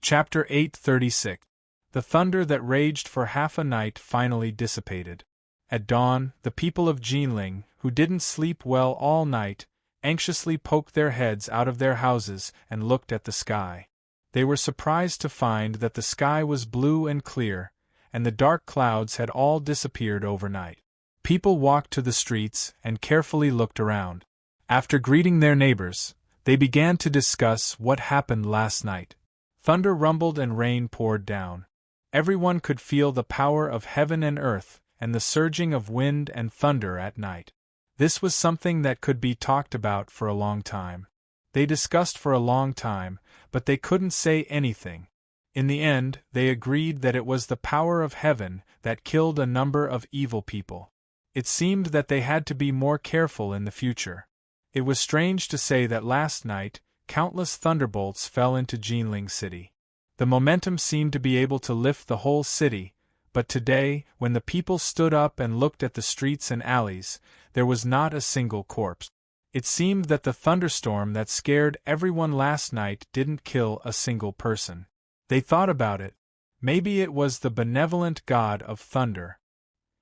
S1: Chapter 836. The thunder that raged for half a night finally dissipated. At dawn, the people of Jinling, who didn't sleep well all night, anxiously poked their heads out of their houses and looked at the sky. They were surprised to find that the sky was blue and clear, and the dark clouds had all disappeared overnight. People walked to the streets and carefully looked around. After greeting their neighbors, they began to discuss what happened last night. Thunder rumbled and rain poured down. Everyone could feel the power of heaven and earth, and the surging of wind and thunder at night. This was something that could be talked about for a long time. They discussed for a long time, but they couldn't say anything. In the end, they agreed that it was the power of heaven that killed a number of evil people. It seemed that they had to be more careful in the future. It was strange to say that last night, countless thunderbolts fell into Jinling City. The momentum seemed to be able to lift the whole city, but today, when the people stood up and looked at the streets and alleys, there was not a single corpse. It seemed that the thunderstorm that scared everyone last night didn't kill a single person. They thought about it. Maybe it was the benevolent god of thunder.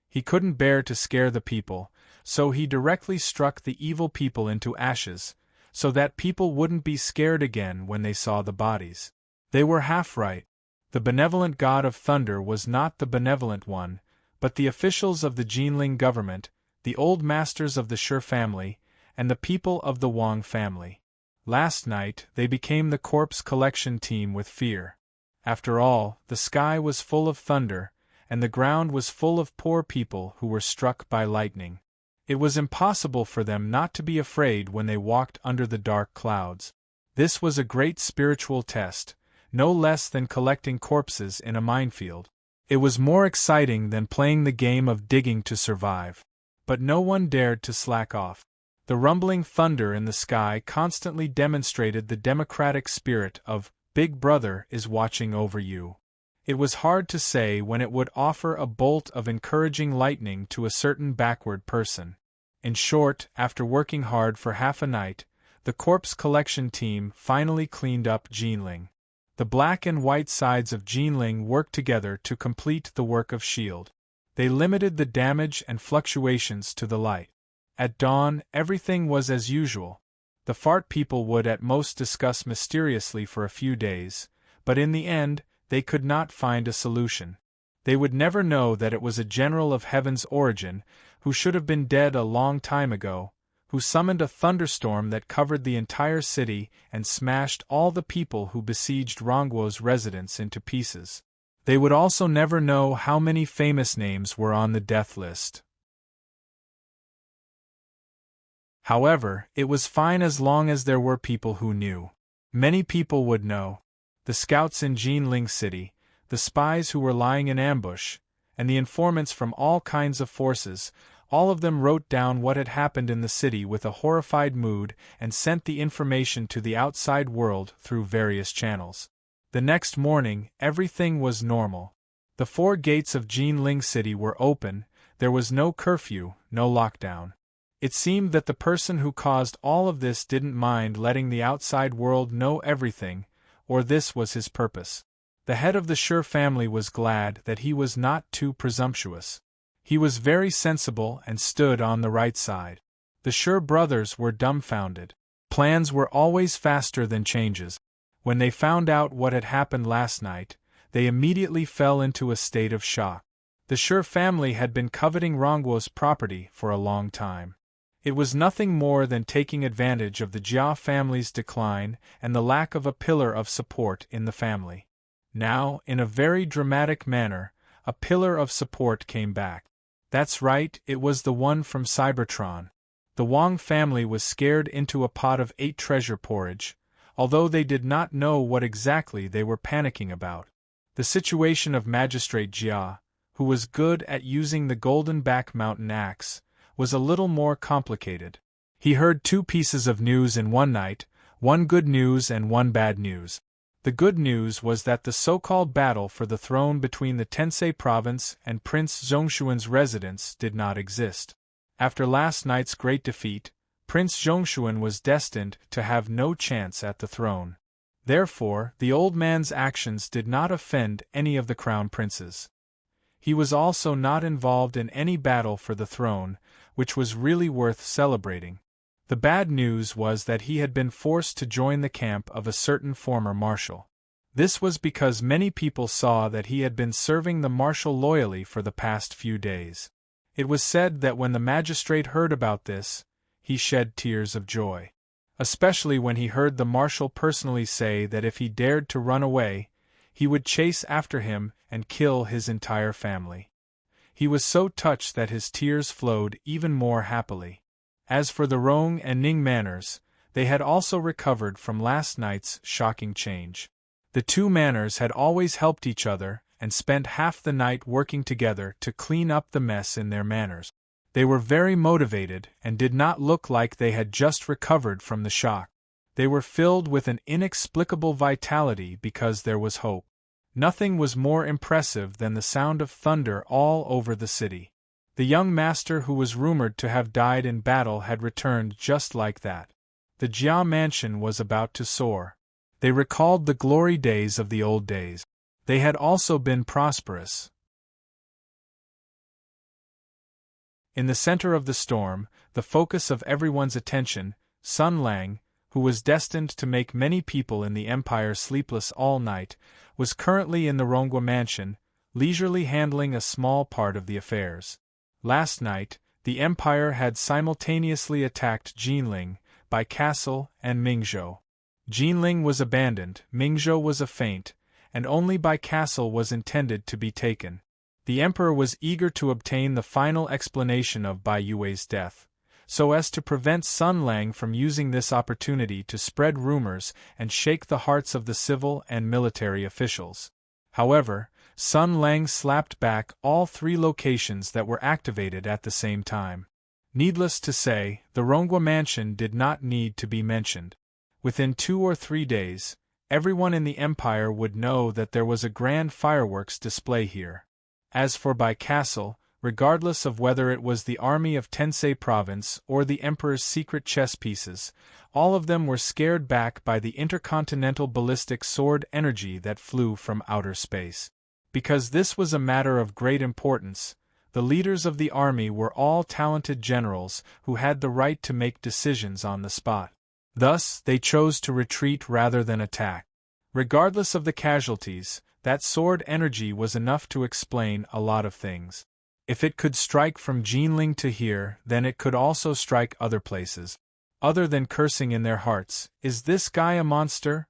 S1: He couldn't bear to scare the people, so he directly struck the evil people into ashes, so that people wouldn't be scared again when they saw the bodies. They were half right. The benevolent god of thunder was not the benevolent one, but the officials of the Jinling government, the old masters of the Shi family, and the people of the Wang family. Last night, they became the corpse collection team with fear. After all, the sky was full of thunder, and the ground was full of poor people who were struck by lightning. It was impossible for them not to be afraid when they walked under the dark clouds. This was a great spiritual test. no less than collecting corpses in a minefield. It was more exciting than playing the game of digging to survive. But no one dared to slack off. The rumbling thunder in the sky constantly demonstrated the democratic spirit of Big Brother is watching over you. It was hard to say when it would offer a bolt of encouraging lightning to a certain backward person. In short, after working hard for half a night, the corpse collection team finally cleaned up Jinling. The black and white sides of Jinling worked together to complete the work of S.H.I.E.L.D. They limited the damage and fluctuations to the light. At dawn, everything was as usual. The fart people would at most discuss mysteriously for a few days, but in the end, they could not find a solution. They would never know that it was a general of heaven's origin, who should have been dead a long time ago, who summoned a thunderstorm that covered the entire city and smashed all the people who besieged Rongwo's residence into pieces. They would also never know how many famous names were on the death list. However, it was fine as long as there were people who knew. Many people would know. The scouts in Jinling City, the spies who were lying in ambush, and the informants from all kinds of forces, all of them wrote down what had happened in the city with a horrified mood and sent the information to the outside world through various channels. The next morning, everything was normal. The 4 gates of Jinling City were open, there was no curfew, no lockdown. It seemed that the person who caused all of this didn't mind letting the outside world know everything, or this was his purpose. The head of the Schur family was glad that he was not too presumptuous. He was very sensible and stood on the right side. The Schur brothers were dumbfounded. Plans were always faster than changes. When they found out what had happened last night, they immediately fell into a state of shock. The Schur family had been coveting Rongwo's property for a long time. It was nothing more than taking advantage of the Jia family's decline and the lack of a pillar of support in the family. Now, in a very dramatic manner, a pillar of support came back. That's right, it was the one from Cybertron. The Wang family was scared into a pot of 8 treasure porridge, although they did not know what exactly they were panicking about. The situation of Magistrate Jia, who was good at using the golden back mountain axe, was a little more complicated. He heard 2 pieces of news in one night, one good news and one bad news. The good news was that the so-called battle for the throne between the Tensei province and Prince Zhongshuan's residence did not exist. After last night's great defeat, Prince Zhongshuan was destined to have no chance at the throne. Therefore, the old man's actions did not offend any of the crown princes. He was also not involved in any battle for the throne, which was really worth celebrating. The bad news was that he had been forced to join the camp of a certain former marshal. This was because many people saw that he had been serving the marshal loyally for the past few days. It was said that when the magistrate heard about this, he shed tears of joy. Especially when he heard the marshal personally say that if he dared to run away, he would chase after him and kill his entire family. He was so touched that his tears flowed even more happily. As for the Rong and Ning manors, they had also recovered from last night's shocking change. The 2 manors had always helped each other and spent half the night working together to clean up the mess in their manors. They were very motivated and did not look like they had just recovered from the shock. They were filled with an inexplicable vitality because there was hope. Nothing was more impressive than the sound of thunder all over the city. The young master who was rumored to have died in battle had returned just like that. The Jia mansion was about to soar. They recalled the glory days of the old days. They had also been prosperous. In the center of the storm, the focus of everyone's attention, Sun Lang, who was destined to make many people in the empire sleepless all night, was currently in the Rongwa mansion, leisurely handling a small part of the affairs. Last night, the empire had simultaneously attacked Jinling, by castle and Mingzhou. Jinling was abandoned, Mingzhou was a feint, and only by castle was intended to be taken. The emperor was eager to obtain the final explanation of Bai Yue's death, so as to prevent Sun Lang from using this opportunity to spread rumors and shake the hearts of the civil and military officials. However, Sun Lang slapped back all 3 locations that were activated at the same time. Needless to say, the Rongwa mansion did not need to be mentioned. Within 2 or 3 days, everyone in the empire would know that there was a grand fireworks display here. As for Bai Castle, regardless of whether it was the army of Tensei province or the emperor's secret chess pieces, all of them were scared back by the intercontinental ballistic sword energy that flew from outer space. Because this was a matter of great importance, the leaders of the army were all talented generals who had the right to make decisions on the spot. Thus, they chose to retreat rather than attack. Regardless of the casualties, that sword energy was enough to explain a lot of things. If it could strike from Jinling to here, then it could also strike other places. Other than cursing in their hearts, "Is this guy a monster?"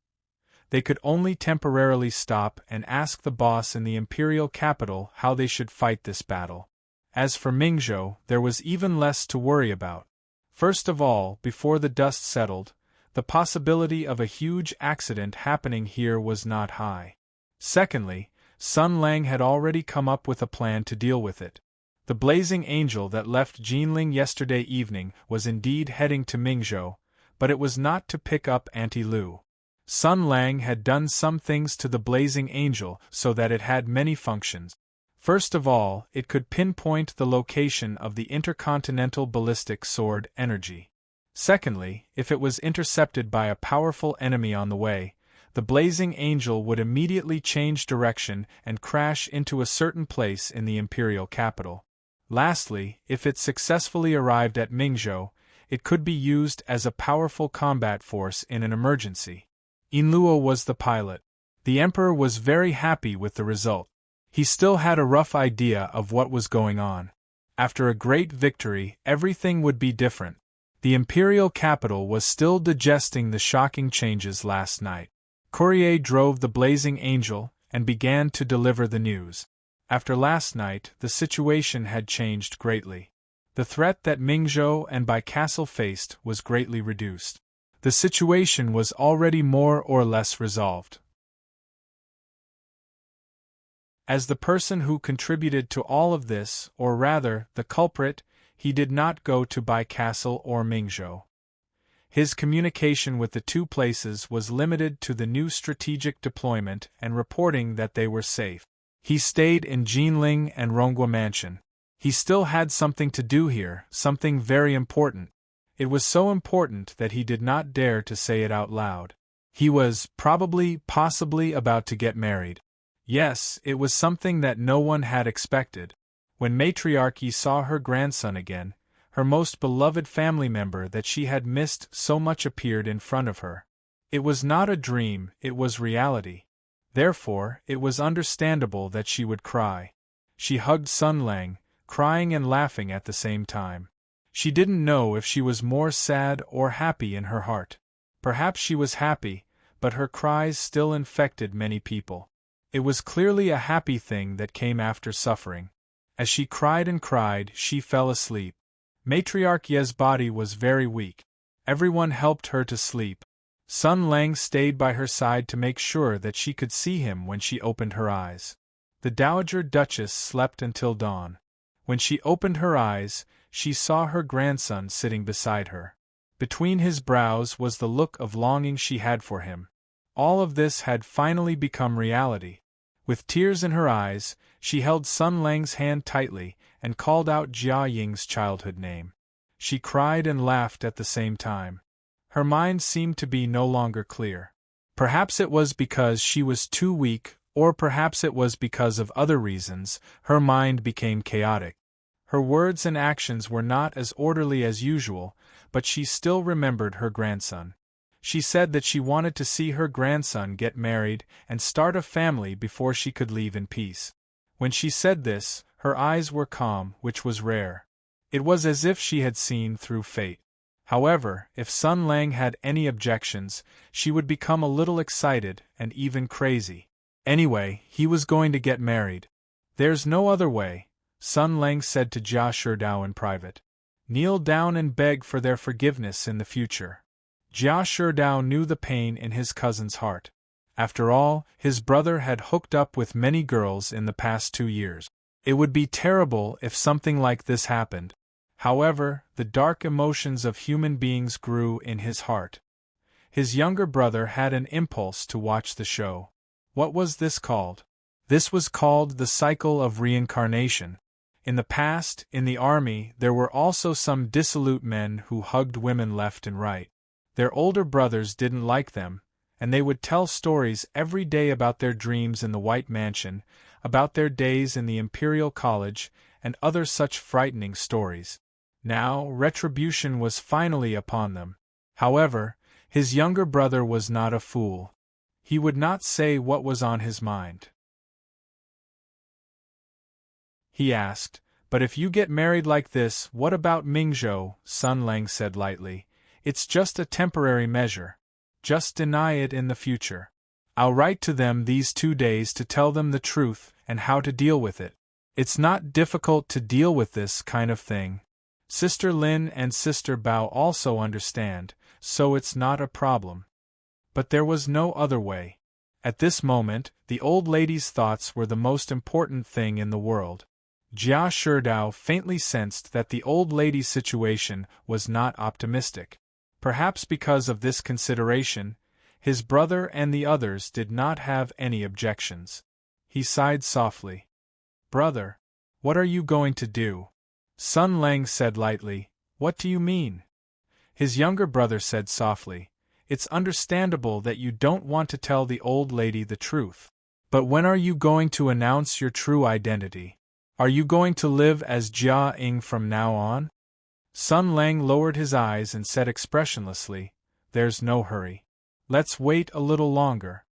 S1: they could only temporarily stop and ask the boss in the imperial capital how they should fight this battle. As for Mingzhou, there was even less to worry about. First of all, before the dust settled, the possibility of a huge accident happening here was not high. Secondly, Sun Lang had already come up with a plan to deal with it. The blazing angel that left Jinling yesterday evening was indeed heading to Mingzhou, but it was not to pick up Auntie Lu. Sun Lang had done some things to the blazing angel so that it had many functions. First of all, it could pinpoint the location of the intercontinental ballistic sword energy. Secondly, if it was intercepted by a powerful enemy on the way, the blazing angel would immediately change direction and crash into a certain place in the imperial capital. Lastly, if it successfully arrived at Mingzhou, it could be used as a powerful combat force in an emergency. Inluo was the pilot. The emperor was very happy with the result. He still had a rough idea of what was going on. After a great victory, everything would be different. The imperial capital was still digesting the shocking changes last night. Courier drove the blazing angel and began to deliver the news. After last night, the situation had changed greatly. The threat that Mingzhou and Bai Castle faced was greatly reduced. The situation was already more or less resolved. As the person who contributed to all of this, or rather, the culprit, he did not go to Bai Castle or Mingzhou. His communication with the 2 places was limited to the new strategic deployment and reporting that they were safe. He stayed in Jinling and Rongwa Mansion. He still had something to do here, something very important. It was so important that he did not dare to say it out loud. He was, possibly about to get married. Yes, it was something that no one had expected. When Matriarchy saw her grandson again, her most beloved family member that she had missed so much appeared in front of her. It was not a dream, it was reality. Therefore, it was understandable that she would cry. She hugged Sun Lang, crying and laughing at the same time. She didn't know if she was more sad or happy in her heart. Perhaps she was happy, but her cries still infected many people. It was clearly a happy thing that came after suffering. As she cried and cried, she fell asleep. Matriarch Ye's body was very weak. Everyone helped her to sleep. Sun Lang stayed by her side to make sure that she could see him when she opened her eyes. The Dowager Duchess slept until dawn. When she opened her eyes, she saw her grandson sitting beside her. Between his brows was the look of longing she had for him. All of this had finally become reality. With tears in her eyes, she held Sun Lang's hand tightly and called out Jia Ying's childhood name. She cried and laughed at the same time. Her mind seemed to be no longer clear. Perhaps it was because she was too weak, or perhaps it was because of other reasons, her mind became chaotic. Her words and actions were not as orderly as usual, but she still remembered her grandson. She said that she wanted to see her grandson get married and start a family before she could leave in peace. When she said this, her eyes were calm, which was rare. It was as if she had seen through fate. However, if Sun Lang had any objections, she would become a little excited and even crazy. Anyway, he was going to get married. There's no other way, Sun Lang said to Jia Sherdao in private. kneel down and beg for their forgiveness in the future. Jia Sherdao knew the pain in his cousin's heart. After all, his brother had hooked up with many girls in the past 2 years. It would be terrible if something like this happened. However, the dark emotions of human beings grew in his heart. His younger brother had an impulse to watch the show. What was this called? This was called the cycle of reincarnation. In the past, in the army, there were also some dissolute men who hugged women left and right. Their older brothers didn't like them, and they would tell stories every day about their dreams in the White Mansion, about their days in the Imperial College, and other such frightening stories. Now, retribution was finally upon them. However, his younger brother was not a fool. He would not say what was on his mind. He asked, "But if you get married like this, what about Mingzhou?" Sun Lang said lightly. "It's just a temporary measure. Just deny it in the future. I'll write to them these 2 days to tell them the truth and how to deal with it. It's not difficult to deal with this kind of thing. Sister Lin and Sister Bao also understand, so it's not a problem." But there was no other way. At this moment, the old lady's thoughts were the most important thing in the world. Jia Sherdao faintly sensed that the old lady's situation was not optimistic. Perhaps because of this consideration, his brother and the others did not have any objections. He sighed softly. "Brother, what are you going to do?" Sun Lang said lightly, "What do you mean?" His younger brother said softly, "It's understandable that you don't want to tell the old lady the truth. But when are you going to announce your true identity? Are you going to live as Jia Ying from now on?" Sun Lang lowered his eyes and said expressionlessly, "There's no hurry. Let's wait a little longer."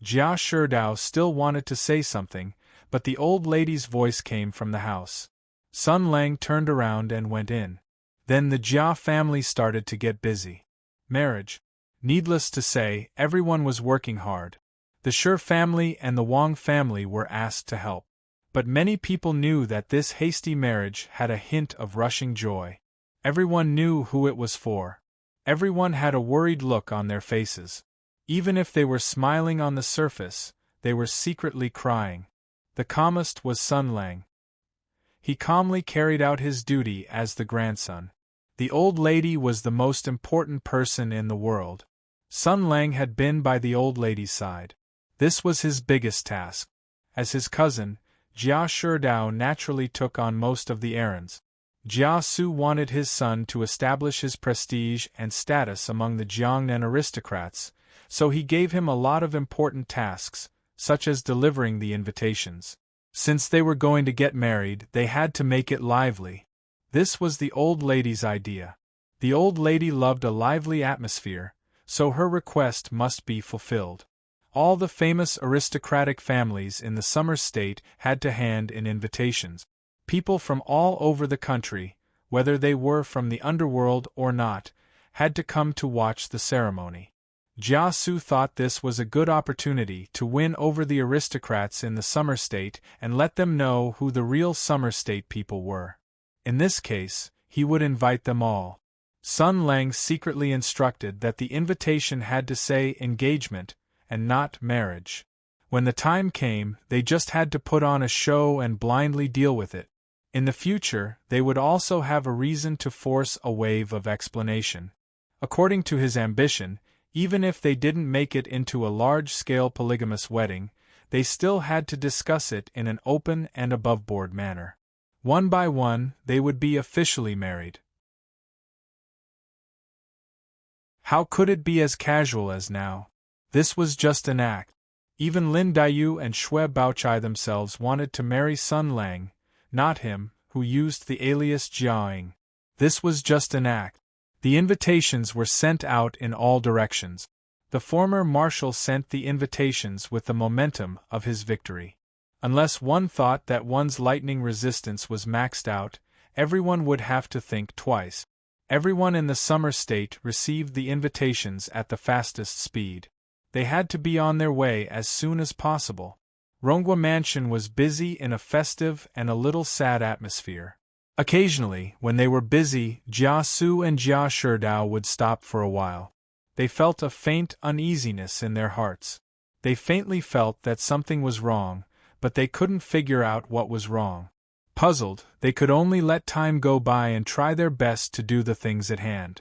S1: Jia Sherdao still wanted to say something, but the old lady's voice came from the house. Sun Lang turned around and went in. Then the Jia family started to get busy. Marriage. Needless to say, everyone was working hard. The Shi family and the Wang family were asked to help. But many people knew that this hasty marriage had a hint of rushing joy. Everyone knew who it was for. Everyone had a worried look on their faces. Even if they were smiling on the surface, they were secretly crying. The calmest was Sun Lang. He calmly carried out his duty as the grandson. The old lady was the most important person in the world. Sun Lang had been by the old lady's side. This was his biggest task. As his cousin, Jia Sherdao naturally took on most of the errands. Jia Su wanted his son to establish his prestige and status among the Jiangnan aristocrats, so he gave him a lot of important tasks, such as delivering the invitations. Since they were going to get married, they had to make it lively. This was the old lady's idea. The old lady loved a lively atmosphere, so her request must be fulfilled. All the famous aristocratic families in the Summer State had to hand in invitations. People from all over the country, whether they were from the underworld or not, had to come to watch the ceremony. Jia Su thought this was a good opportunity to win over the aristocrats in the Summer State and let them know who the real Summer State people were. In this case, he would invite them all. Sun Lang secretly instructed that the invitation had to say engagement, and not marriage. When the time came, they just had to put on a show and blindly deal with it. In the future, they would also have a reason to force a wave of explanation. According to his ambition, even if they didn't make it into a large-scale polygamous wedding, they still had to discuss it in an open and above-board manner. One by one, they would be officially married. How could it be as casual as now? This was just an act. Even Lin Daiyu and Xue Baochai themselves wanted to marry Sun Lang, not him, who used the alias Jiaoying. This was just an act. The invitations were sent out in all directions. The former marshal sent the invitations with the momentum of his victory. Unless one thought that one's lightning resistance was maxed out, everyone would have to think twice. Everyone in the Summer State received the invitations at the fastest speed. They had to be on their way as soon as possible. Ronghua Mansion was busy in a festive and a little sad atmosphere. Occasionally, when they were busy, Jia Su and Jia Sherdao would stop for a while. They felt a faint uneasiness in their hearts. They faintly felt that something was wrong, but they couldn't figure out what was wrong. Puzzled, they could only let time go by and try their best to do the things at hand.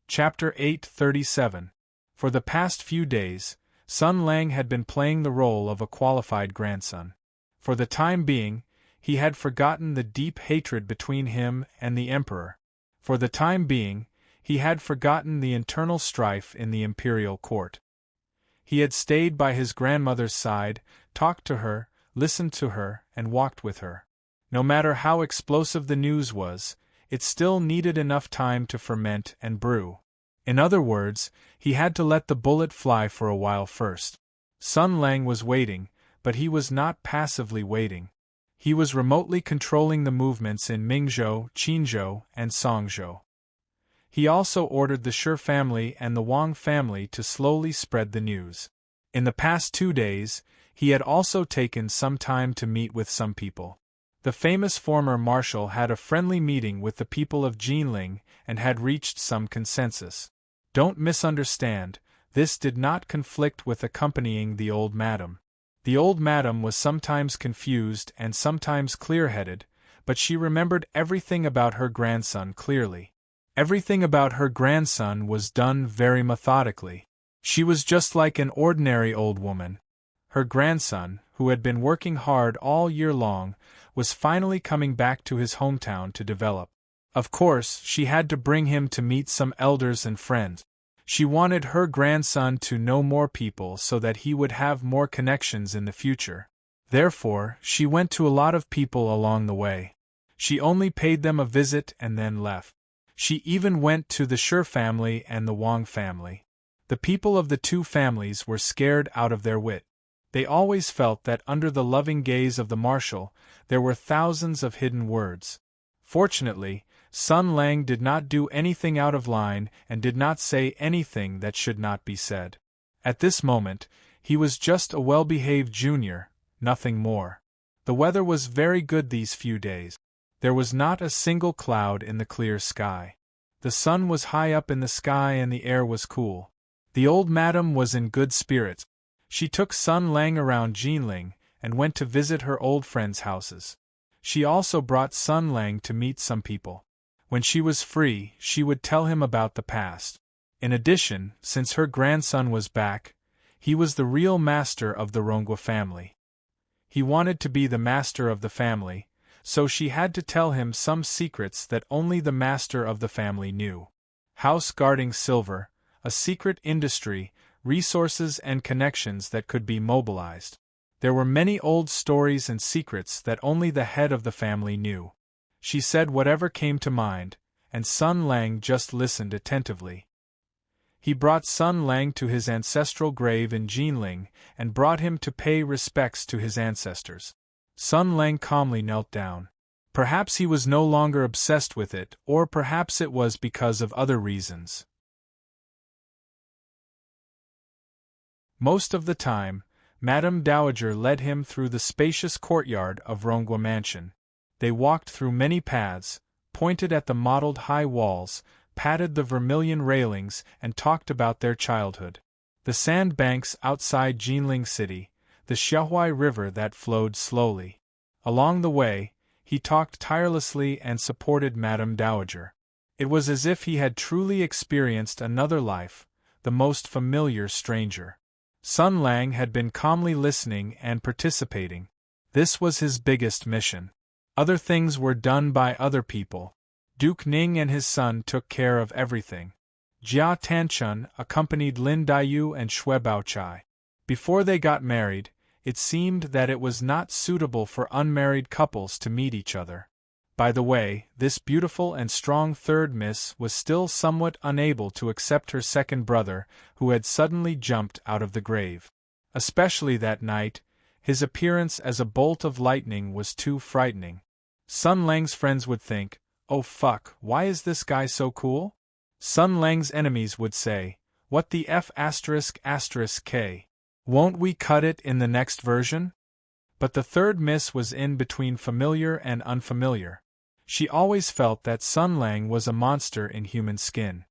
S1: Chapter 837. For the past few days, Sun Lang had been playing the role of a qualified grandson. For the time being, he had forgotten the deep hatred between him and the Emperor. For the time being, he had forgotten the internal strife in the imperial court. He had stayed by his grandmother's side, talked to her, listened to her, and walked with her. No matter how explosive the news was, it still needed enough time to ferment and brew. In other words, he had to let the bullet fly for a while first. Sun Lang was waiting, but he was not passively waiting. He was remotely controlling the movements in Mingzhou, Qinzhou, and Songzhou. He also ordered the Shi family and the Wang family to slowly spread the news. In the past 2 days, he had also taken some time to meet with some people. The famous former marshal had a friendly meeting with the people of Jinling and had reached some consensus. Don't misunderstand, this did not conflict with accompanying the old madam. The old madam was sometimes confused and sometimes clear-headed, but she remembered everything about her grandson clearly. Everything about her grandson was done very methodically. She was just like an ordinary old woman. Her grandson, who had been working hard all year long, was finally coming back to his hometown to develop. Of course, she had to bring him to meet some elders and friends. She wanted her grandson to know more people so that he would have more connections in the future. Therefore, she went to a lot of people along the way. She only paid them a visit and then left. She even went to the Shi family and the Wang family. The people of the two families were scared out of their wit. They always felt that under the loving gaze of the marshal, there were thousands of hidden words. Fortunately, Sun Lang did not do anything out of line and did not say anything that should not be said. At this moment, he was just a well-behaved junior, nothing more. The weather was very good these few days. There was not a single cloud in the clear sky. The sun was high up in the sky and the air was cool. The old madam was in good spirits. She took Sun Lang around Jinling and went to visit her old friends' houses. She also brought Sun Lang to meet some people. When she was free, she would tell him about the past. In addition, since her grandson was back, he was the real master of the Rongua family. He wanted to be the master of the family, so she had to tell him some secrets that only the master of the family knew. House guarding silver, a secret industry, resources and connections that could be mobilized. There were many old stories and secrets that only the head of the family knew. She said whatever came to mind, and Sun Lang just listened attentively. He brought Sun Lang to his ancestral grave in Jinling and brought him to pay respects to his ancestors. Sun Lang calmly knelt down. Perhaps he was no longer obsessed with it, or perhaps it was because of other reasons. Most of the time, Madame Dowager led him through the spacious courtyard of Rongua Mansion. They walked through many paths, pointed at the mottled high walls, patted the vermilion railings, and talked about their childhood. The sand banks outside Jinling City, the Xiaohui River that flowed slowly. Along the way, he talked tirelessly and supported Madame Dowager. It was as if he had truly experienced another life, the most familiar stranger. Sun Lang had been calmly listening and participating. This was his biggest mission. Other things were done by other people. Duke Ning and his son took care of everything. Jia Tanchun accompanied Lin Daiyu and Xue Baochai. Before they got married, it seemed that it was not suitable for unmarried couples to meet each other. By the way, this beautiful and strong third miss was still somewhat unable to accept her second brother, who had suddenly jumped out of the grave. Especially that night, his appearance as a bolt of lightning was too frightening. Sun Lang's friends would think, "Oh fuck, why is this guy so cool?" Sun Lang's enemies would say, "What the F***k?" Won't we cut it in the next version? But the third miss was in between familiar and unfamiliar. She always felt that Sun Lang was a monster in human skin.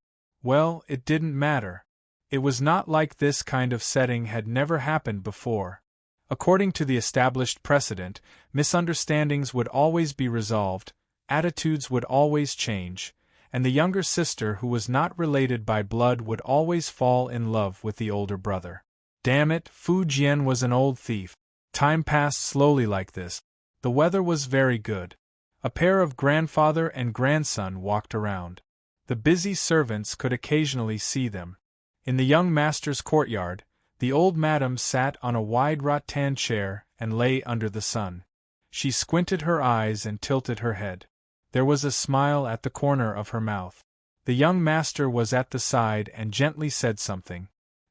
S1: Well, it didn't matter. It was not like this kind of setting had never happened before. According to the established precedent, misunderstandings would always be resolved, attitudes would always change, and the younger sister who was not related by blood would always fall in love with the older brother. Damn it, Fu Jian was an old thief. Time passed slowly like this. The weather was very good. A pair of grandfather and grandson walked around. The busy servants could occasionally see them. In the young master's courtyard, the old madam sat on a wide rattan chair and lay under the sun. She squinted her eyes and tilted her head. There was a smile at the corner of her mouth. The young master was at the side and gently said something.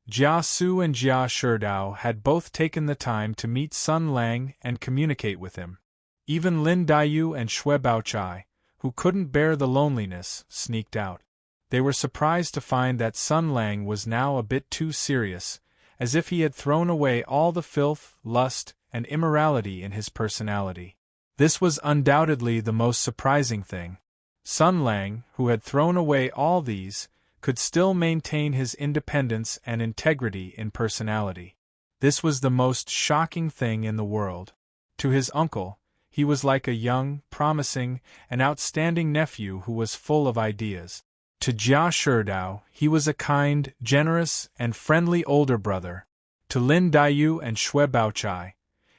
S1: Jia Su and Jia Sherdao had both taken the time to meet Sun Lang and communicate with him. Even Lin Daiyu and Xue Baochai, who couldn't bear the loneliness, sneaked out. They were surprised to find that Sun Lang was now a bit too serious, as if he had thrown away all the filth, lust, and immorality in his personality. This was undoubtedly the most surprising thing. Sun Lang, who had thrown away all these, could still maintain his independence and integrity in personality. This was the most shocking thing in the world. To his uncle, he was like a young, promising, and outstanding nephew who was full of ideas. To Jia Sherdao, he was a kind, generous, and friendly older brother. To Lin Daiyu and Xue Baochai,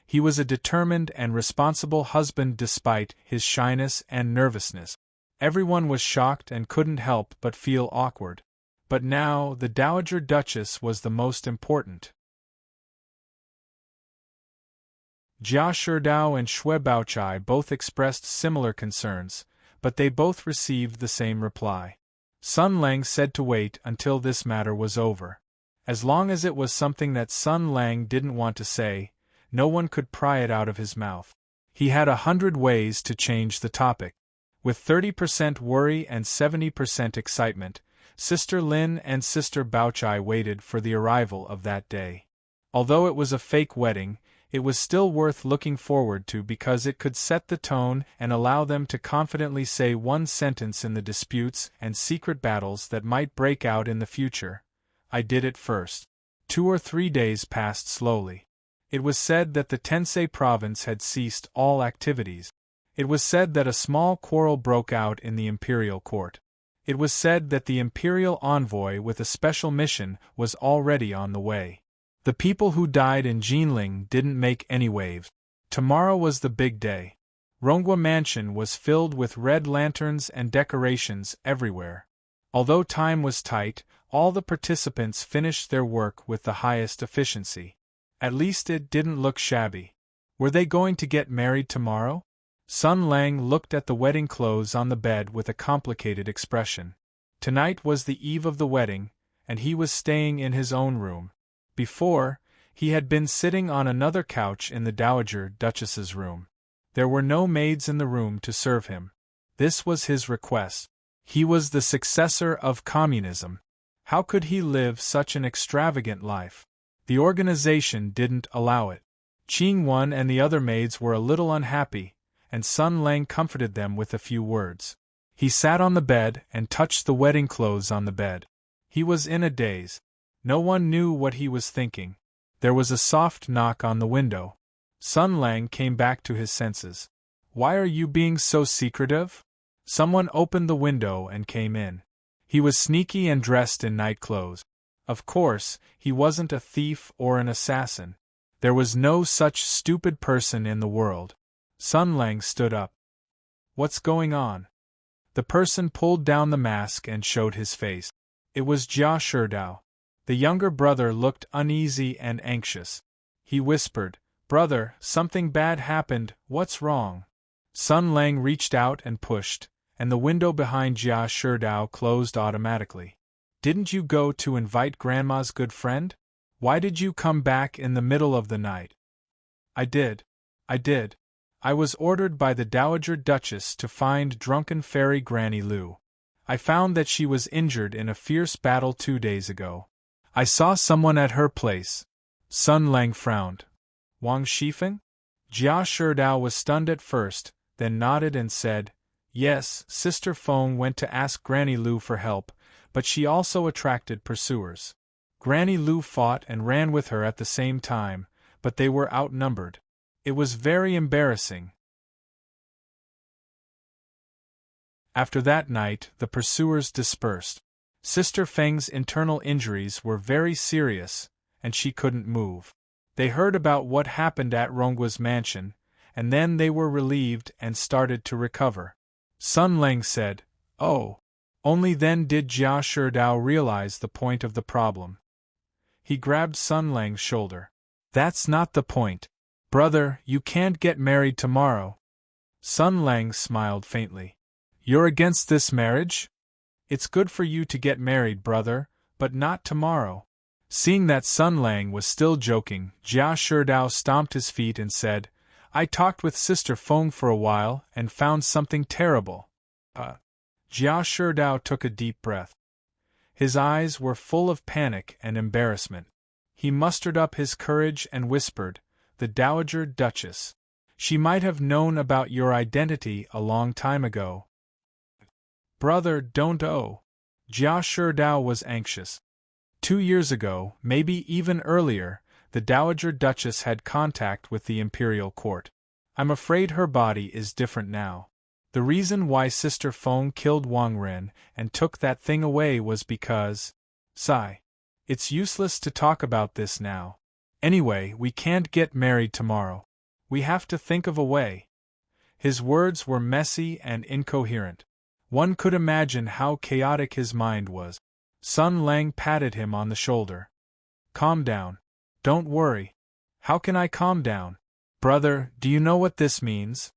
S1: he was a determined and responsible husband despite his shyness and nervousness. Everyone was shocked and couldn't help but feel awkward. But now the Dowager Duchess was the most important. Jia Sherdao and Xue Baochai both expressed similar concerns, but they both received the same reply. Sun Lang said to wait until this matter was over. As long as it was something that Sun Lang didn't want to say, no one could pry it out of his mouth. He had 100 ways to change the topic. With 30% worry and 70% excitement, Sister Lin and Sister Baochai waited for the arrival of that day. Although it was a fake wedding, it was still worth looking forward to because it could set the tone and allow them to confidently say one sentence in the disputes and secret battles that might break out in the future. I did it first. 2 or 3 days passed slowly. It was said that the Tensei province had ceased all activities. It was said that a small quarrel broke out in the imperial court. It was said that the imperial envoy with a special mission was already on the way. The people who died in Jinling didn't make any waves. Tomorrow was the big day. Ronghua Mansion was filled with red lanterns and decorations everywhere. Although time was tight, all the participants finished their work with the highest efficiency. At least it didn't look shabby. Were they going to get married tomorrow? Sun Lang looked at the wedding clothes on the bed with a complicated expression. Tonight was the eve of the wedding, and he was staying in his own room. Before, he had been sitting on another couch in the Dowager Duchess's room. There were no maids in the room to serve him. This was his request. He was the successor of communism. How could he live such an extravagant life? The organization didn't allow it. Qing Wen and the other maids were a little unhappy, and Sun Lang comforted them with a few words. He sat on the bed and touched the wedding clothes on the bed. He was in a daze. No one knew what he was thinking. There was a soft knock on the window. Sun Lang came back to his senses. Why are you being so secretive? Someone opened the window and came in. He was sneaky and dressed in night clothes. Of course, he wasn't a thief or an assassin. There was no such stupid person in the world. Sun Lang stood up. What's going on? The person pulled down the mask and showed his face. It was Jia Sherdao. The younger brother looked uneasy and anxious. He whispered, "Brother, something bad happened, what's wrong?" Sun Lang reached out and pushed, and the window behind Jia Sherdao closed automatically. Didn't you go to invite Grandma's good friend? Why did you come back in the middle of the night? I did. I was ordered by the Dowager Duchess to find drunken fairy Granny Lu. I found that she was injured in a fierce battle 2 days ago. I saw someone at her place. Sun Lang frowned. Wang Shifeng? Jia Sherdao was stunned at first, then nodded and said, yes, Sister Feng went to ask Granny Lu for help, but she also attracted pursuers. Granny Lu fought and ran with her at the same time, but they were outnumbered. It was very embarrassing. After that night, the pursuers dispersed. Sister Feng's internal injuries were very serious, and she couldn't move. They heard about what happened at Ronggua's mansion, and then they were relieved and started to recover. Sun Lang said, oh. Only then did Jia Sherdao realize the point of the problem. He grabbed Sun Lang's shoulder. That's not the point. Brother, you can't get married tomorrow. Sun Lang smiled faintly. You're against this marriage? It's good for you to get married, brother, but not tomorrow. Seeing that Sun Lang was still joking, Jia Sherdao stomped his feet and said, I talked with Sister Feng for a while and found something terrible. Jia Sherdao took a deep breath. His eyes were full of panic and embarrassment. He mustered up his courage and whispered, the Dowager Duchess. She might have known about your identity a long time ago. Brother, don't Jia Sherdao was anxious. 2 years ago, maybe even earlier, the Dowager Duchess had contact with the imperial court. I'm afraid her body is different now. The reason why Sister Feng killed Wang Ren and took that thing away was because… Sigh. It's useless to talk about this now. Anyway, we can't get married tomorrow. We have to think of a way. His words were messy and incoherent. One could imagine how chaotic his mind was. Sun Lang patted him on the shoulder. Calm down. Don't worry. How can I calm down? Brother, do you know what this means?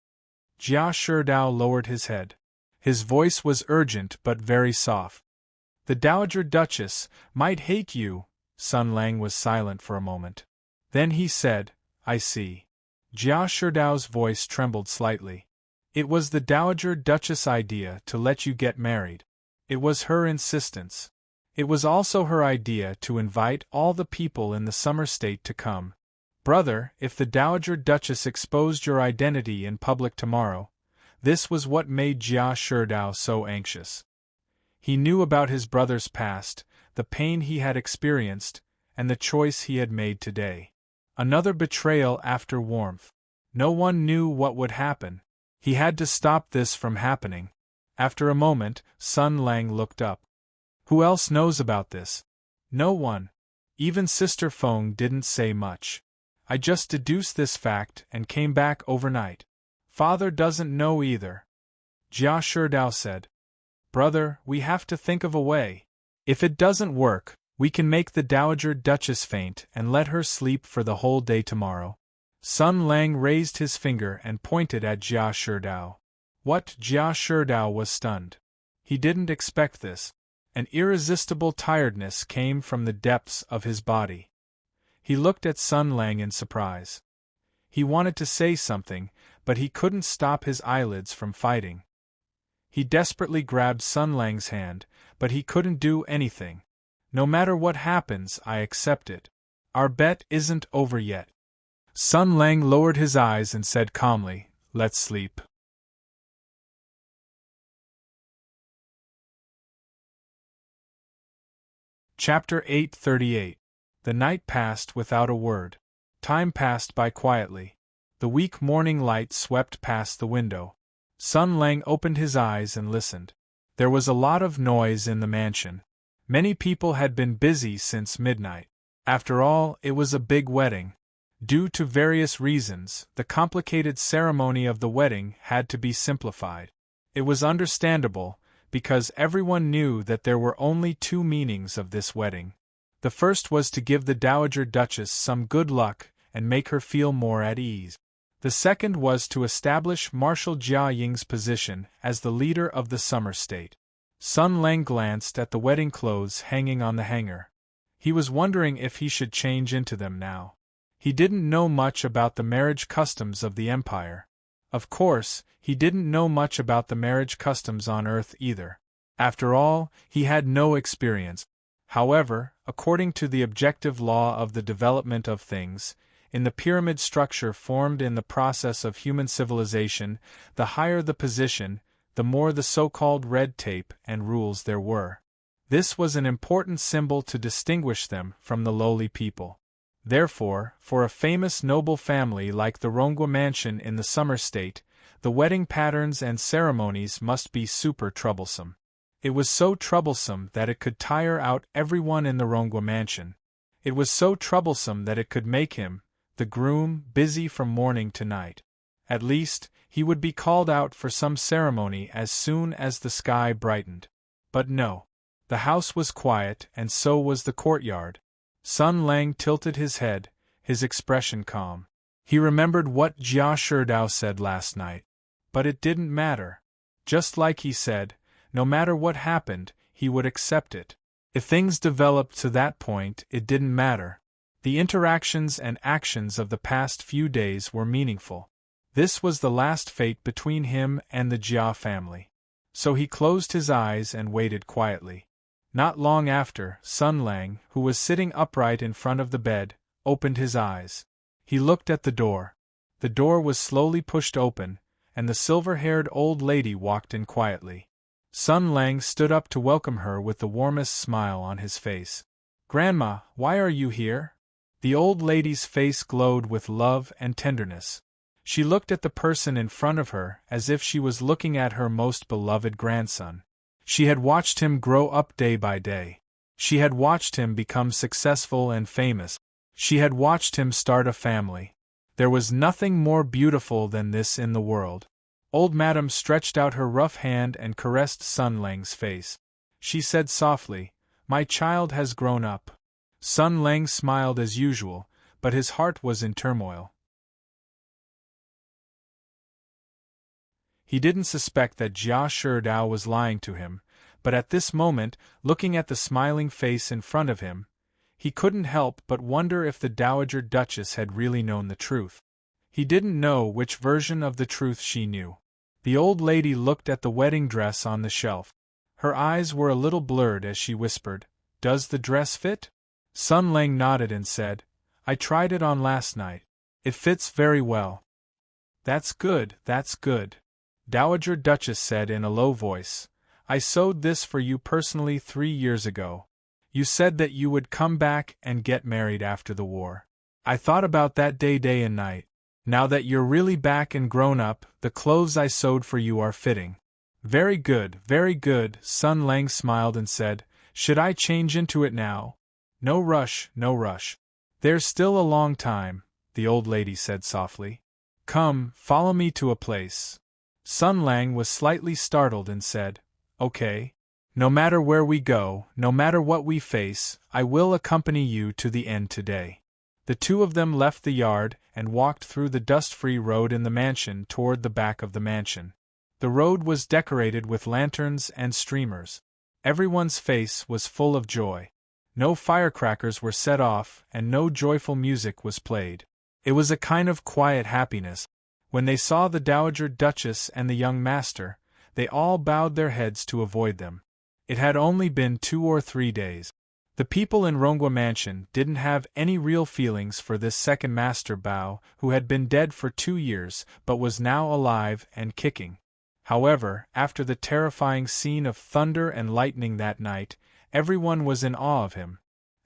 S1: Jia Sherdao lowered his head. His voice was urgent but very soft. The Dowager Duchess might hate you. Sun Lang was silent for a moment. Then he said, I see. Jia Sherdao's voice trembled slightly. It was the Dowager Duchess' idea to let you get married. It was her insistence. It was also her idea to invite all the people in the summer state to come. Brother, if the Dowager Duchess exposed your identity in public tomorrow, this was what made Jia Sherdao so anxious. He knew about his brother's past, the pain he had experienced, and the choice he had made today. Another betrayal after warmth. No one knew what would happen. He had to stop this from happening. After a moment, Sun Lang looked up. Who else knows about this? No one. Even Sister Feng didn't say much. I just deduced this fact and came back overnight. Father doesn't know either. Jia Sherdao said. Brother, we have to think of a way. If it doesn't work, we can make the Dowager Duchess faint and let her sleep for the whole day tomorrow. Sun Lang raised his finger and pointed at Jia Sherdao. What? Jia Sherdao was stunned. He didn't expect this. An irresistible tiredness came from the depths of his body. He looked at Sun Lang in surprise. He wanted to say something, but he couldn't stop his eyelids from fighting. He desperately grabbed Sun Lang's hand, but he couldn't do anything. No matter what happens, I accept it. Our bet isn't over yet. Sun Lang lowered his eyes and said calmly, let's sleep. Chapter 838. The night passed without a word. Time passed by quietly. The weak morning light swept past the window. Sun Lang opened his eyes and listened. There was a lot of noise in the mansion. Many people had been busy since midnight. After all, it was a big wedding. Due to various reasons, the complicated ceremony of the wedding had to be simplified. It was understandable, because everyone knew that there were only two meanings of this wedding. The first was to give the Dowager Duchess some good luck and make her feel more at ease. The second was to establish Marshal Jia Ying's position as the leader of the summer state. Sun Lang glanced at the wedding clothes hanging on the hanger. He was wondering if he should change into them now. He didn't know much about the marriage customs of the empire. Of course, he didn't know much about the marriage customs on Earth either. After all, he had no experience. However, according to the objective law of the development of things, in the pyramid structure formed in the process of human civilization, the higher the position, the more the so-called red tape and rules there were. This was an important symbol to distinguish them from the lowly people. Therefore, for a famous noble family like the Rongwa mansion in the Summer State, the wedding patterns and ceremonies must be super troublesome. It was so troublesome that it could tire out everyone in the Rongwa mansion. It was so troublesome that it could make him, the groom, busy from morning to night. At least, he would be called out for some ceremony as soon as the sky brightened. But no. The house was quiet, and so was the courtyard. Sun Lang tilted his head, his expression calm. He remembered what Jia Sherdao said last night. But it didn't matter. Just like he said, no matter what happened, he would accept it. If things developed to that point, it didn't matter. The interactions and actions of the past few days were meaningful. This was the last fate between him and the Jia family. So he closed his eyes and waited quietly. Not long after, Sun Lang, who was sitting upright in front of the bed, opened his eyes. He looked at the door. The door was slowly pushed open, and the silver-haired old lady walked in quietly. Sun Lang stood up to welcome her with the warmest smile on his face. "Grandma, why are you here?" The old lady's face glowed with love and tenderness. She looked at the person in front of her as if she was looking at her most beloved grandson. She had watched him grow up day by day. She had watched him become successful and famous. She had watched him start a family. There was nothing more beautiful than this in the world. Old Madam stretched out her rough hand and caressed Sun Lang's face. She said softly, "My child has grown up." Sun Lang smiled as usual, but his heart was in turmoil. He didn't suspect that Jia Sherdao was lying to him, but at this moment, looking at the smiling face in front of him, he couldn't help but wonder if the Dowager Duchess had really known the truth. He didn't know which version of the truth she knew. The old lady looked at the wedding dress on the shelf. Her eyes were a little blurred as she whispered, "Does the dress fit?" Sun Lang nodded and said, "I tried it on last night. It fits very well." That's good," Dowager Duchess said in a low voice. "I sewed this for you personally 3 years ago. You said that you would come back and get married after the war. I thought about that day and night. Now that you're really back and grown up, the clothes I sewed for you are fitting." Very good, Sun Lang smiled and said, "Should I change into it now?" No rush. "There's still a long time," the old lady said softly. "Come, follow me to a place." Sun Lang was slightly startled and said, "Okay. No matter where we go, no matter what we face, I will accompany you to the end today." The two of them left the yard and walked through the dust-free road in the mansion toward the back of the mansion. The road was decorated with lanterns and streamers. Everyone's face was full of joy. No firecrackers were set off and no joyful music was played. It was a kind of quiet happiness. When they saw the Dowager Duchess and the young master, they all bowed their heads to avoid them. It had only been 2 or 3 days. The people in Rongwa Mansion didn't have any real feelings for this second master Bao, who had been dead for 2 years but was now alive and kicking. However, after the terrifying scene of thunder and lightning that night, everyone was in awe of him.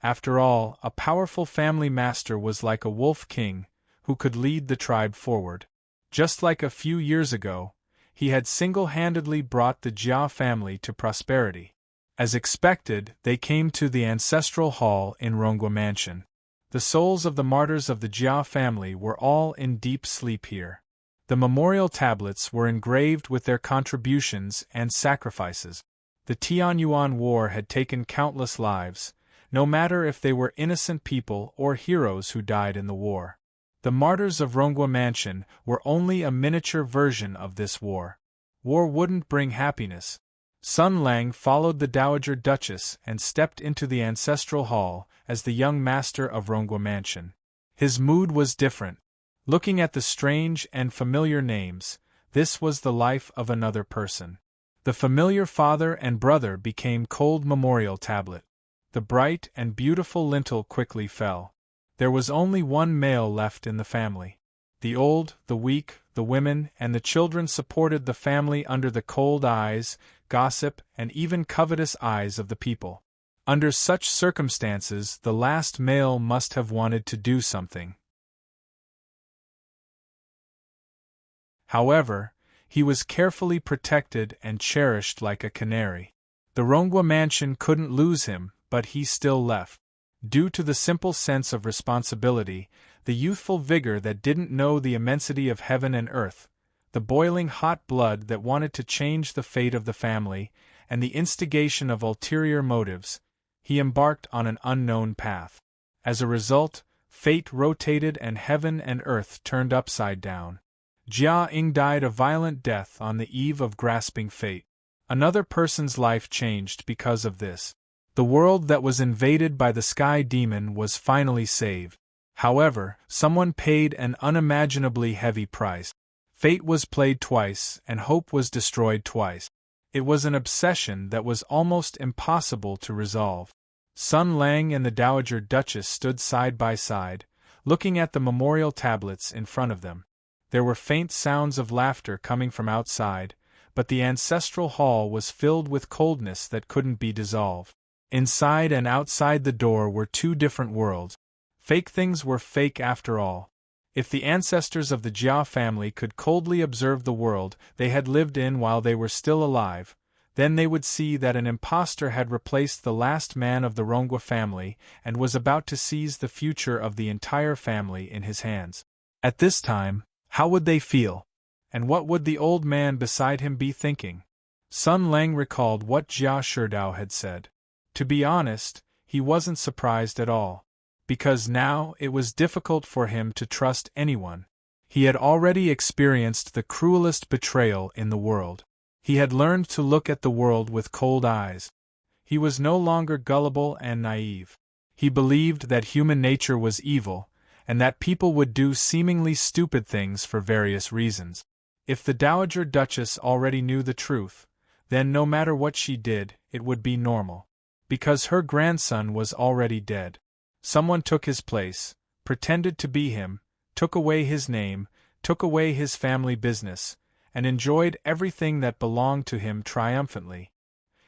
S1: After all, a powerful family master was like a wolf king, who could lead the tribe forward. Just like a few years ago, he had single-handedly brought the Jia family to prosperity. As expected, they came to the ancestral hall in Rongwa Mansion. The souls of the martyrs of the Jia family were all in deep sleep here. The memorial tablets were engraved with their contributions and sacrifices. The Tianyuan War had taken countless lives, no matter if they were innocent people or heroes who died in the war. The martyrs of Rongwa Mansion were only a miniature version of this war. War wouldn't bring happiness. Sun Lang followed the Dowager Duchess and stepped into the ancestral hall as the young master of Rongwa Mansion. His mood was different. Looking at the strange and familiar names, this was the life of another person. The familiar father and brother became cold memorial tablet. The bright and beautiful lintel quickly fell. There was only one male left in the family. The old, the weak, the women, and the children supported the family under the cold eyes, gossip, and even covetous eyes of the people. Under such circumstances, the last male must have wanted to do something. However, he was carefully protected and cherished like a canary. The Rongwa mansion couldn't lose him, but he still left. Due to the simple sense of responsibility, the youthful vigor that didn't know the immensity of heaven and earth, the boiling hot blood that wanted to change the fate of the family, and the instigation of ulterior motives, he embarked on an unknown path. As a result, fate rotated and heaven and earth turned upside down. Jia Ying died a violent death on the eve of grasping fate. Another person's life changed because of this. The world that was invaded by the sky demon was finally saved. However, someone paid an unimaginably heavy price. Fate was played twice, and hope was destroyed twice. It was an obsession that was almost impossible to resolve. Sun Lang and the Dowager Duchess stood side by side, looking at the memorial tablets in front of them. There were faint sounds of laughter coming from outside, but the ancestral hall was filled with coldness that couldn't be dissolved. Inside and outside the door were two different worlds. Fake things were fake after all. If the ancestors of the Jia family could coldly observe the world they had lived in while they were still alive, then they would see that an impostor had replaced the last man of the Rongwa family and was about to seize the future of the entire family in his hands. At this time, how would they feel? And what would the old man beside him be thinking? Sun Lang recalled what Jia Sherdao had said. To be honest, he wasn't surprised at all. Because now it was difficult for him to trust anyone. He had already experienced the cruelest betrayal in the world. He had learned to look at the world with cold eyes. He was no longer gullible and naive. He believed that human nature was evil, and that people would do seemingly stupid things for various reasons. If the Dowager Duchess already knew the truth, then no matter what she did, it would be normal. Because her grandson was already dead. Someone took his place, pretended to be him, took away his name, took away his family business, and enjoyed everything that belonged to him triumphantly.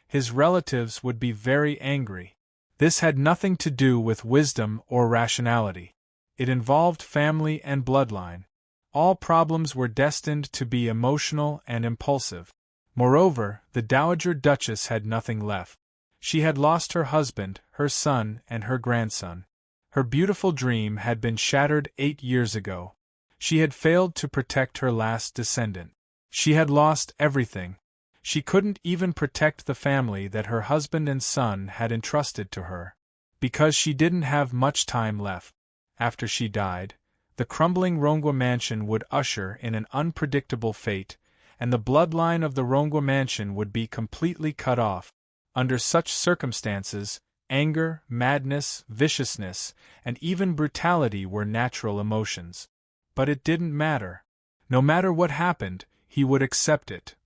S1: His relatives would be very angry. This had nothing to do with wisdom or rationality. It involved family and bloodline. All problems were destined to be emotional and impulsive. Moreover, the Dowager Duchess had nothing left. She had lost her husband, her son, and her grandson. Her beautiful dream had been shattered 8 years ago. She had failed to protect her last descendant. She had lost everything. She couldn't even protect the family that her husband and son had entrusted to her. Because she didn't have much time left. After she died, the crumbling Rongwa mansion would usher in an unpredictable fate, and the bloodline of the Rongwa mansion would be completely cut off. Under such circumstances, anger, madness, viciousness, and even brutality were natural emotions. But it didn't matter. No matter what happened, he would accept it.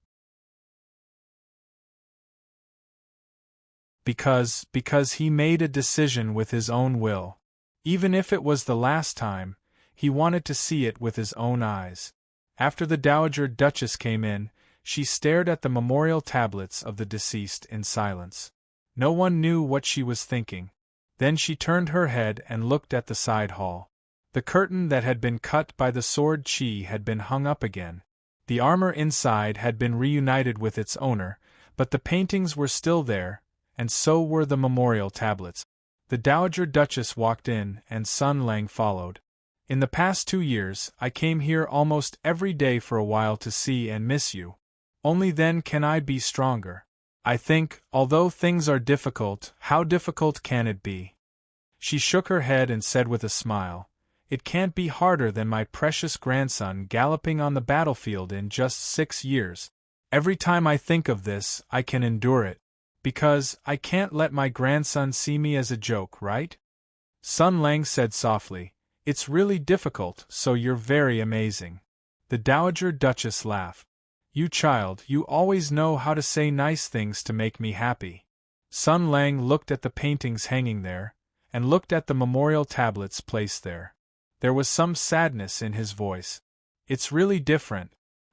S1: Because he made a decision with his own will. Even if it was the last time, he wanted to see it with his own eyes. After the Dowager Duchess came in, she stared at the memorial tablets of the deceased in silence. No one knew what she was thinking. Then she turned her head and looked at the side hall. The curtain that had been cut by the sword Qi had been hung up again. The armor inside had been reunited with its owner, but the paintings were still there, and so were the memorial tablets. The Dowager Duchess walked in, and Sun Lang followed. In the past 2 years, I came here almost every day for a while to see and miss you. Only then can I be stronger. I think, although things are difficult, how difficult can it be? She shook her head and said with a smile, "It can't be harder than my precious grandson galloping on the battlefield in just 6 years. Every time I think of this, I can endure it. Because I can't let my grandson see me as a joke, right?" Sun Lang said softly, "It's really difficult, so you're very amazing." The Dowager Duchess laughed. "You child, you always know how to say nice things to make me happy." Sun Lang looked at the paintings hanging there, and looked at the memorial tablets placed there. There was some sadness in his voice. It's really different.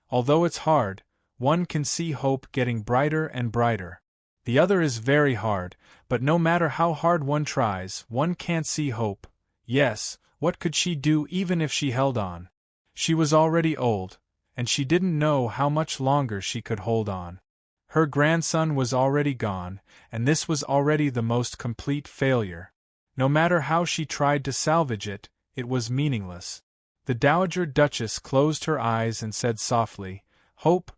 S1: Although it's hard, one can see hope getting brighter and brighter. The other is very hard, but no matter how hard one tries, one can't see hope. Yes, what could she do even if she held on? She was already old, and she didn't know how much longer she could hold on. Her grandson was already gone, and this was already the most complete failure. No matter how she tried to salvage it, it was meaningless. The Dowager Duchess closed her eyes and said softly, "Hope,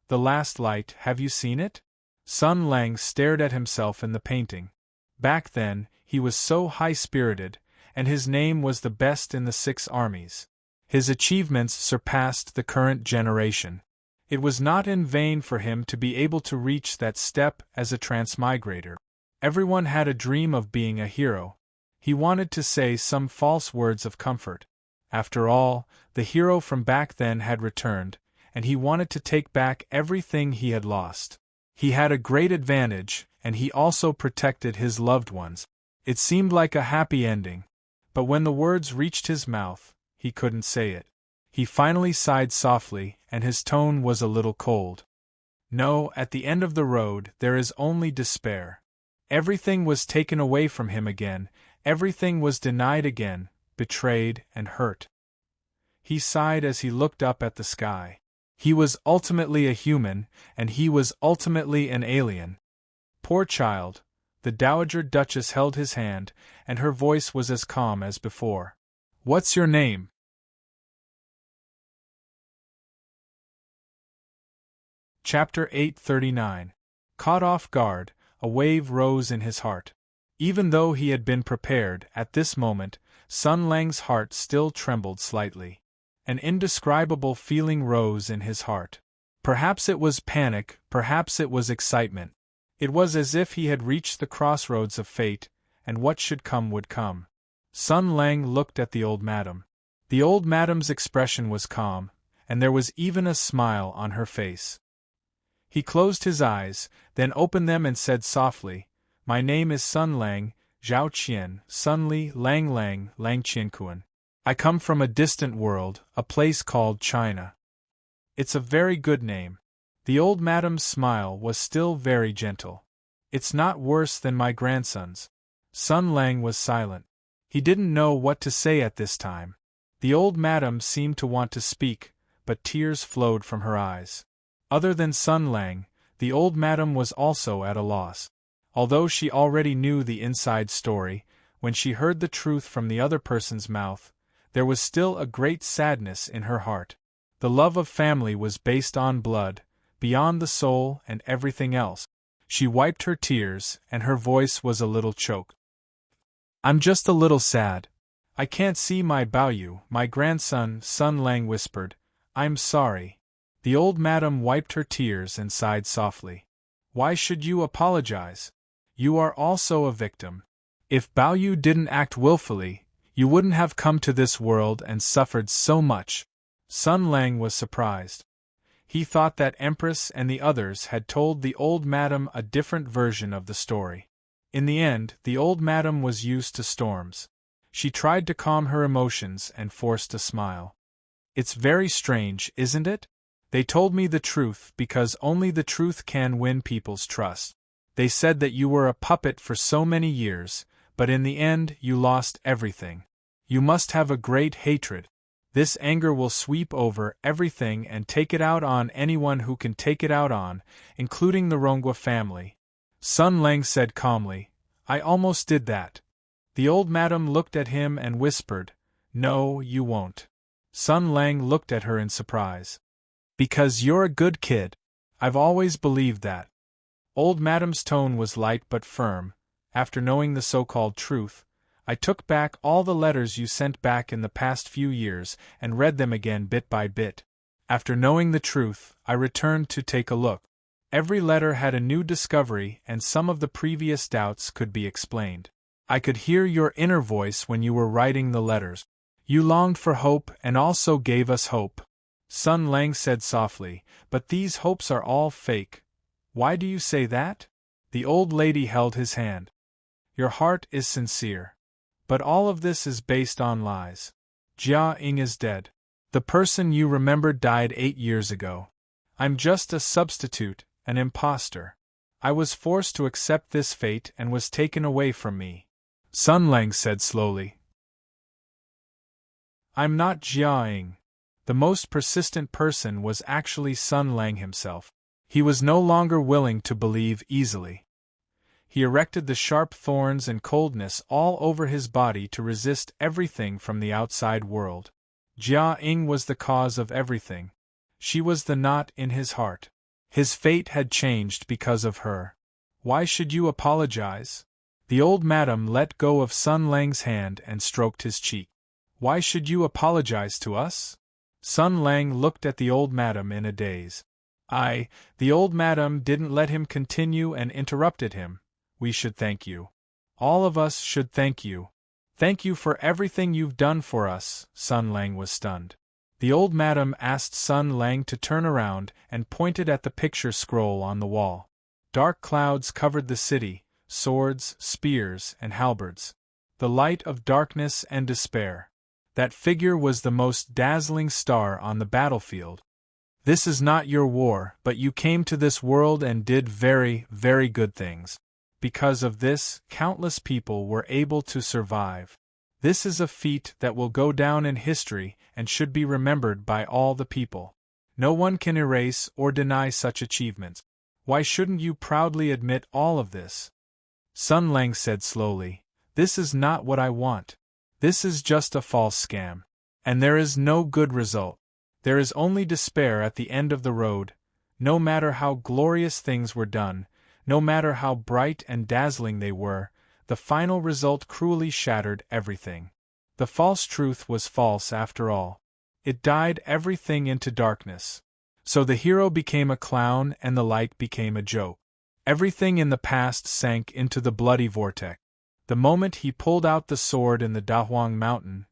S1: the last light, have you seen it?" Sun Lang stared at himself in the painting. Back then, he was so high-spirited, and his name was the best in the 6 armies. His achievements surpassed the current generation. It was not in vain for him to be able to reach that step as a transmigrator. Everyone had a dream of being a hero. He wanted to say some false words of comfort. After all, the hero from back then had returned, and he wanted to take back everything he had lost. He had a great advantage, and he also protected his loved ones. It seemed like a happy ending. But when the words reached his mouth, he couldn't say it. He finally sighed softly, and his tone was a little cold. No, at the end of the road there is only despair. Everything was taken away from him again, everything was denied again, betrayed and hurt. He sighed as he looked up at the sky. He was ultimately a human, and he was ultimately an alien. Poor child. The Dowager Duchess held his hand, and her voice was as calm as before. "What's your name?" Chapter 839. Caught off guard, a wave rose in his heart. Even though he had been prepared, at this moment, Sun Lang's heart still trembled slightly. An indescribable feeling rose in his heart. Perhaps it was panic, perhaps it was excitement. It was as if he had reached the crossroads of fate, and what should come would come. Sun Lang looked at the old madam. The old madam's expression was calm, and there was even a smile on her face. He closed his eyes, then opened them and said softly, "My name is Sun Lang, Zhao Qian, Sun Li Lang Lang, Lang Qiankuan. I come from a distant world, a place called China. It's a very good name." The old madam's smile was still very gentle. "It's not worse than my grandson's." Sun Lang was silent. He didn't know what to say at this time. The old madam seemed to want to speak, but tears flowed from her eyes. Other than Sun Lang, the old madam was also at a loss. Although she already knew the inside story, when she heard the truth from the other person's mouth, there was still a great sadness in her heart. The love of family was based on blood, beyond the soul and everything else. She wiped her tears, and her voice was a little choked. "I'm just a little sad. I can't see my Baoyu, my grandson," Sun Lang whispered. "I'm sorry." The old madam wiped her tears and sighed softly. "Why should you apologize? You are also a victim. If Baoyu didn't act willfully, you wouldn't have come to this world and suffered so much." Sun Lang was surprised. He thought that Empress and the others had told the old madam a different version of the story. In the end, the old madam was used to storms. She tried to calm her emotions and forced a smile. "It's very strange, isn't it? They told me the truth because only the truth can win people's trust. They said that you were a puppet for so many years, but in the end you lost everything. You must have a great hatred. This anger will sweep over everything and take it out on anyone who can take it out on, including the Rongwa family." Sun Lang said calmly, "I almost did that." The old madam looked at him and whispered, "No, you won't." Sun Lang looked at her in surprise. "Because you're a good kid. I've always believed that." Old madam's tone was light but firm. "After knowing the so-called truth, I took back all the letters you sent back in the past few years and read them again bit by bit. After knowing the truth, I returned to take a look. Every letter had a new discovery and some of the previous doubts could be explained. I could hear your inner voice when you were writing the letters. You longed for hope and also gave us hope." Sun Lang said softly, "But these hopes are all fake." "Why do you say that?" The old lady held his hand. Your heart is sincere. But all of this is based on lies. Jia Ying is dead. The person you remember died 8 years ago. I'm just a substitute, an imposter. I was forced to accept this fate and was taken away from me. Sun Lang said slowly. I'm not Jia Ying. The most persistent person was actually Sun Lang himself. He was no longer willing to believe easily. He erected the sharp thorns and coldness all over his body to resist everything from the outside world. Jia Ying was the cause of everything. She was the knot in his heart. His fate had changed because of her. Why should you apologize? The old madam let go of Sun Lang's hand and stroked his cheek. Why should you apologize to us? Sun Lang looked at the old madam in a daze. The old madam didn't let him continue and interrupted him. We should thank you. All of us should thank you. Thank you for everything you've done for us. Sun Lang was stunned. The old madam asked Sun Lang to turn around and pointed at the picture scroll on the wall. Dark clouds covered the city, swords, spears, and halberds. The light of darkness and despair. That figure was the most dazzling star on the battlefield. This is not your war, but you came to this world and did very, very good things. Because of this, countless people were able to survive. This is a feat that will go down in history and should be remembered by all the people. No one can erase or deny such achievements. Why shouldn't you proudly admit all of this? Sun Lang said slowly, This is not what I want. This is just a false scam. And there is no good result. There is only despair at the end of the road. No matter how glorious things were done, no matter how bright and dazzling they were, the final result cruelly shattered everything. The false truth was false after all. It dyed everything into darkness. So the hero became a clown and the light became a joke. Everything in the past sank into the bloody vortex. The moment he pulled out the sword in the Dahuang Mountain,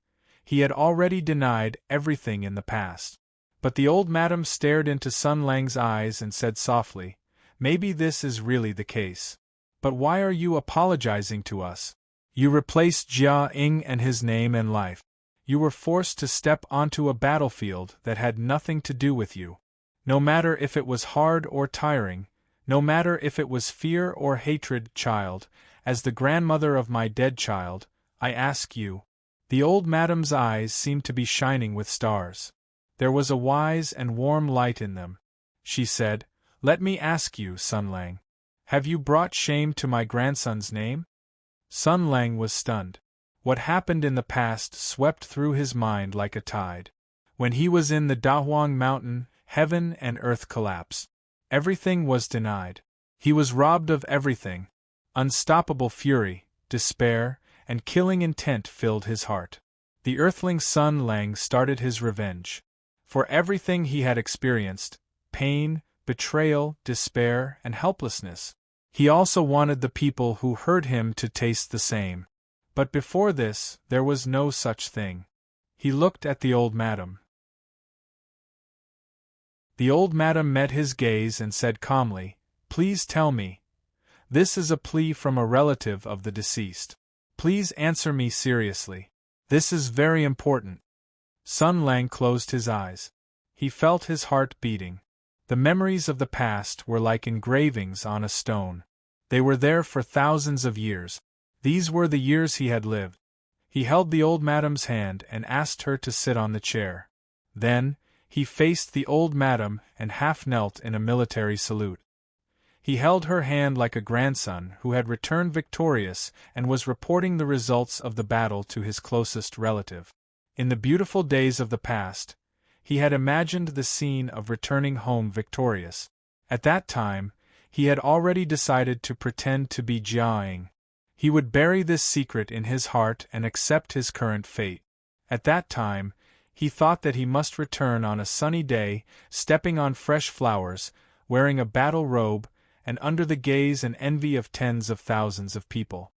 S1: he had already denied everything in the past. But the old madam stared into Sun Lang's eyes and said softly, Maybe this is really the case. But why are you apologizing to us? You replaced Jia Ying and his name and life. You were forced to step onto a battlefield that had nothing to do with you. No matter if it was hard or tiring, no matter if it was fear or hatred, child, as the grandmother of my dead child, I ask you. The old madam's eyes seemed to be shining with stars. There was a wise and warm light in them. She said, Let me ask you, Sun Lang. Have you brought shame to my grandson's name? Sun Lang was stunned. What happened in the past swept through his mind like a tide. When he was in the Dahuang Mountain, heaven and earth collapsed. Everything was denied. He was robbed of everything. Unstoppable fury, despair, and killing intent filled his heart. The earthling Sun Lang started his revenge. For everything he had experienced, pain, betrayal, despair, and helplessness. He also wanted the people who heard him to taste the same. But before this, there was no such thing. He looked at the old madam. The old madam met his gaze and said calmly, Please tell me. This is a plea from a relative of the deceased. Please answer me seriously. This is very important. Sun Lang closed his eyes. He felt his heart beating. The memories of the past were like engravings on a stone. They were there for thousands of years. These were the years he had lived. He held the old madam's hand and asked her to sit on the chair. Then, he faced the old madam and half knelt in a military salute. He held her hand like a grandson who had returned victorious and was reporting the results of the battle to his closest relative. In the beautiful days of the past, he had imagined the scene of returning home victorious. At that time, he had already decided to pretend to be Jia Ying. He would bury this secret in his heart and accept his current fate. At that time, he thought that he must return on a sunny day, stepping on fresh flowers, wearing a battle robe, and under the gaze and envy of tens of thousands of people.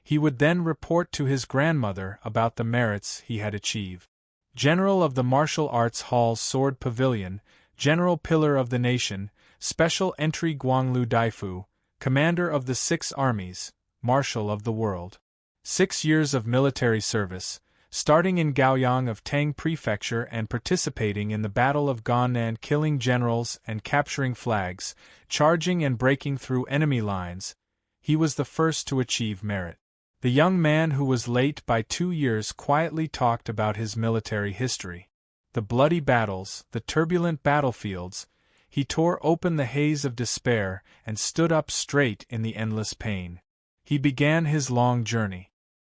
S1: He would then report to his grandmother about the merits he had achieved. General of the Martial Arts Hall Sword Pavilion, General Pillar of the Nation, Special Entry Guanglu Daifu, commander of the 6 armies, marshal of the world. 6 years of military service, starting in Gaoyang of Tang Prefecture and participating in the Battle of Gannan, killing generals and capturing flags, charging and breaking through enemy lines. He was the first to achieve merit. The young man who was late by 2 years quietly talked about his military history. The bloody battles, the turbulent battlefields. He tore open the haze of despair and stood up straight in the endless pain. He began his long journey.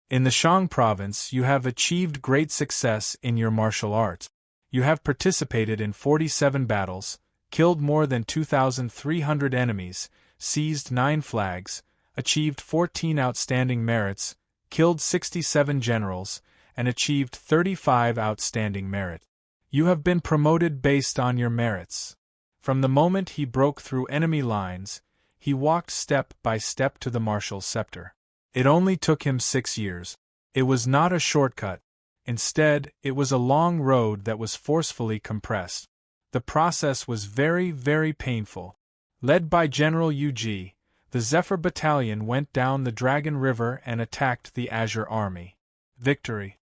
S1: In the Shang province, you have achieved great success in your martial arts. You have participated in 47 battles, killed more than 2,300 enemies, seized 9 flags, achieved 14 outstanding merits, killed 67 generals, and achieved 35 outstanding merit. You have been promoted based on your merits. From the moment he broke through enemy lines, he walked step by step to the marshal's scepter. It only took him 6 years. It was not a shortcut. Instead, it was a long road that was forcefully compressed. The process was very, very painful. Led by General Yu, the Zephyr Battalion went down the Dragon River and attacked the Azure Army. Victory.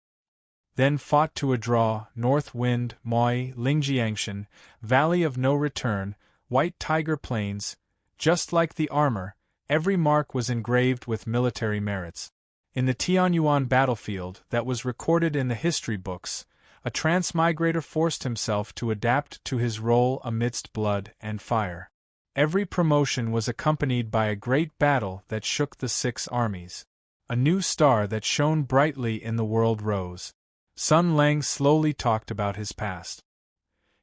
S1: Then fought to a draw, North Wind, Moi, Lingjiangshan, Valley of No Return, White Tiger Plains. Just like the armor, every mark was engraved with military merits. In the Tianyuan battlefield that was recorded in the history books, a transmigrator forced himself to adapt to his role amidst blood and fire. Every promotion was accompanied by a great battle that shook the 6 armies. A new star that shone brightly in the world rose. Sun Lang slowly talked about his past.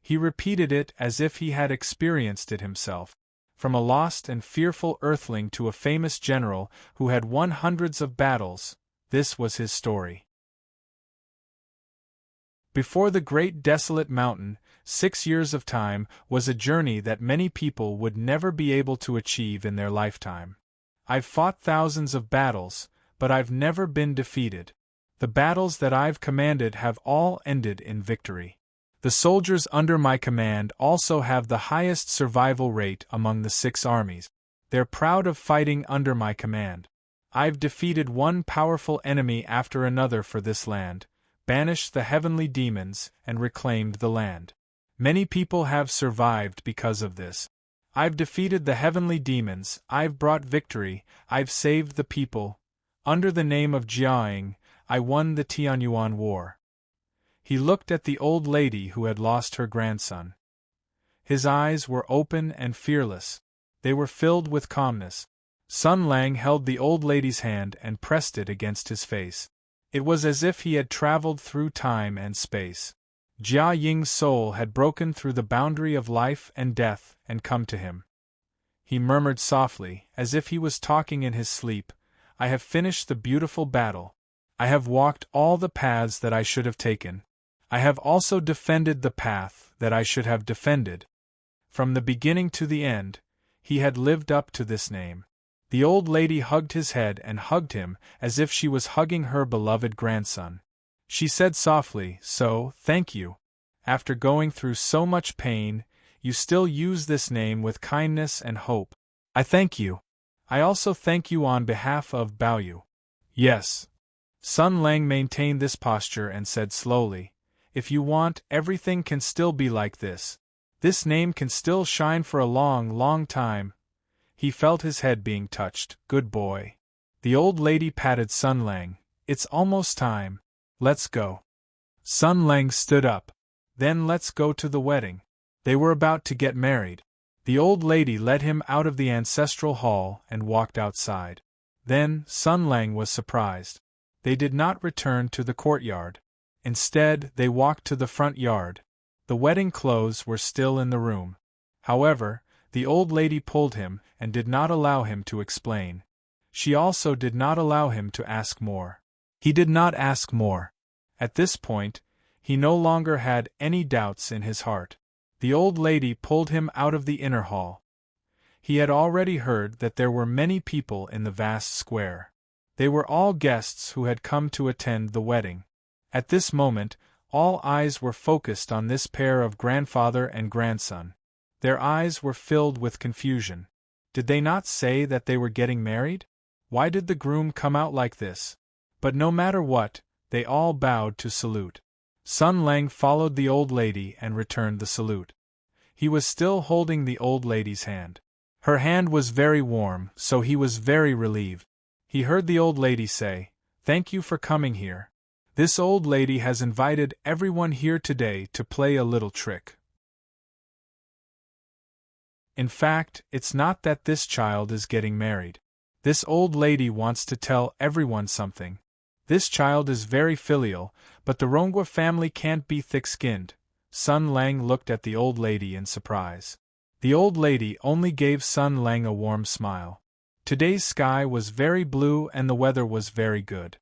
S1: He repeated it as if he had experienced it himself. From a lost and fearful earthling to a famous general who had won hundreds of battles, this was his story. Before the great desolate mountain, 6 years of time was a journey that many people would never be able to achieve in their lifetime. I've fought thousands of battles, but I've never been defeated. The battles that I've commanded have all ended in victory. The soldiers under my command also have the highest survival rate among the 6 armies. They're proud of fighting under my command. I've defeated one powerful enemy after another for this land, banished the heavenly demons, and reclaimed the land. Many people have survived because of this. I've defeated the heavenly demons, I've brought victory, I've saved the people. Under the name of Jiaing, I won the Tianyuan War. He looked at the old lady who had lost her grandson. His eyes were open and fearless. They were filled with calmness. Sun Lang held the old lady's hand and pressed it against his face. It was as if he had traveled through time and space. Jia Ying's soul had broken through the boundary of life and death and come to him. He murmured softly, as if he was talking in his sleep, "I have finished the beautiful battle. I have walked all the paths that I should have taken. I have also defended the path that I should have defended." From the beginning to the end, he had lived up to this name. The old lady hugged his head and hugged him as if she was hugging her beloved grandson. She said softly, "So, thank you. After going through so much pain, you still use this name with kindness and hope. I thank you. I also thank you on behalf of Baoyu." "Yes." Sun Lang maintained this posture and said slowly, "If you want, everything can still be like this. This name can still shine for a long, long time." He felt his head being touched. "Good boy." The old lady patted Sun Lang. "It's almost time. Let's go." Sun Lang stood up. "Then let's go to the wedding." They were about to get married. The old lady led him out of the ancestral hall and walked outside. Then, Sun Lang was surprised. They did not return to the courtyard. Instead, they walked to the front yard. The wedding clothes were still in the room. However, the old lady pulled him and did not allow him to explain. She also did not allow him to ask more. He did not ask more. At this point, he no longer had any doubts in his heart. The old lady pulled him out of the inner hall. He had already heard that there were many people in the vast square. They were all guests who had come to attend the wedding. At this moment, all eyes were focused on this pair of grandfather and grandson. Their eyes were filled with confusion. Did they not say that they were getting married? Why did the groom come out like this? But no matter what, they all bowed to salute. Sun Lang followed the old lady and returned the salute. He was still holding the old lady's hand. Her hand was very warm, so he was very relieved. He heard the old lady say, "Thank you for coming here. This old lady has invited everyone here today to play a little trick. In fact, it's not that this child is getting married. This old lady wants to tell everyone something. This child is very filial, but the Rongwa family can't be thick-skinned." Sun Lang looked at the old lady in surprise. The old lady only gave Sun Lang a warm smile. Today's sky was very blue and the weather was very good.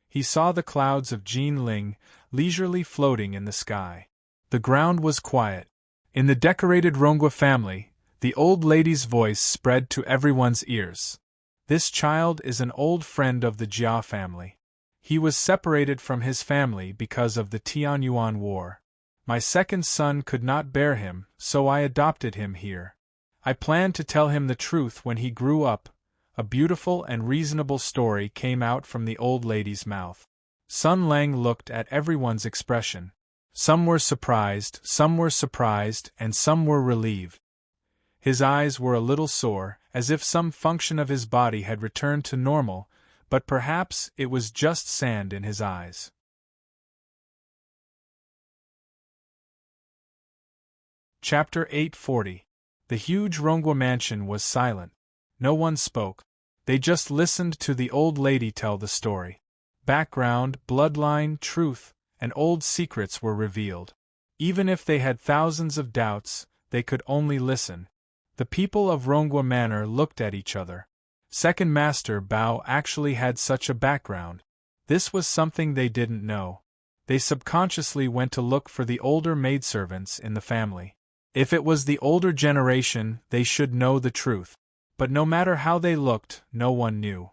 S1: He saw the clouds of Jinling leisurely floating in the sky. The ground was quiet. In the decorated Rongwa family, the old lady's voice spread to everyone's ears. This child is an old friend of the Jia family. He was separated from his family because of the Tianyuan War. My second son could not bear him, so I adopted him here. I planned to tell him the truth when he grew up. A beautiful and reasonable story came out from the old lady's mouth. Sun Lang looked at everyone's expression. Some were surprised, and some were relieved. His eyes were a little sore, as if some function of his body had returned to normal, but perhaps it was just sand in his eyes. Chapter 840. The huge Rongwa mansion was silent. No one spoke. They just listened to the old lady tell the story. Background, bloodline, truth, and old secrets were revealed. Even if they had thousands of doubts, they could only listen. The people of Rongwa Manor looked at each other. Second Master Bao actually had such a background. This was something they didn't know. They subconsciously went to look for the older maidservants in the family. If it was the older generation, they should know the truth. But no matter how they looked, no one knew.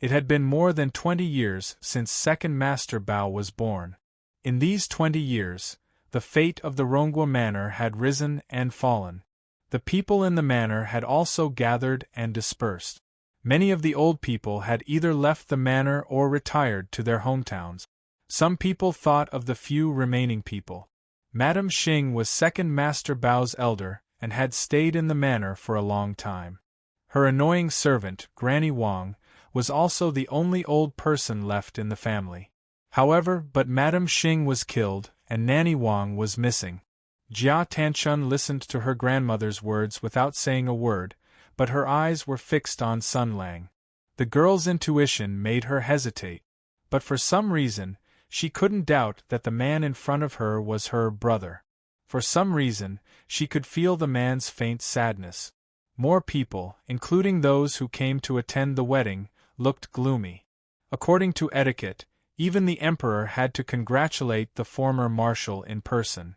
S1: It had been more than 20 years since Second Master Bao was born. In these 20 years, the fate of the Rongwa Manor had risen and fallen. The people in the manor had also gathered and dispersed. Many of the old people had either left the manor or retired to their hometowns. Some people thought of the few remaining people. Madame Xing was Second Master Bao's elder and had stayed in the manor for a long time. Her annoying servant, Granny Wang, was also the only old person left in the family. However, but Madame Xing was killed, and Nanny Wang was missing. Jia Tanchun listened to her grandmother's words without saying a word, but her eyes were fixed on Sun Lang. The girl's intuition made her hesitate, but for some reason, she couldn't doubt that the man in front of her was her brother. For some reason, she could feel the man's faint sadness. More people, including those who came to attend the wedding, looked gloomy. According to etiquette, even the emperor had to congratulate the former marshal in person.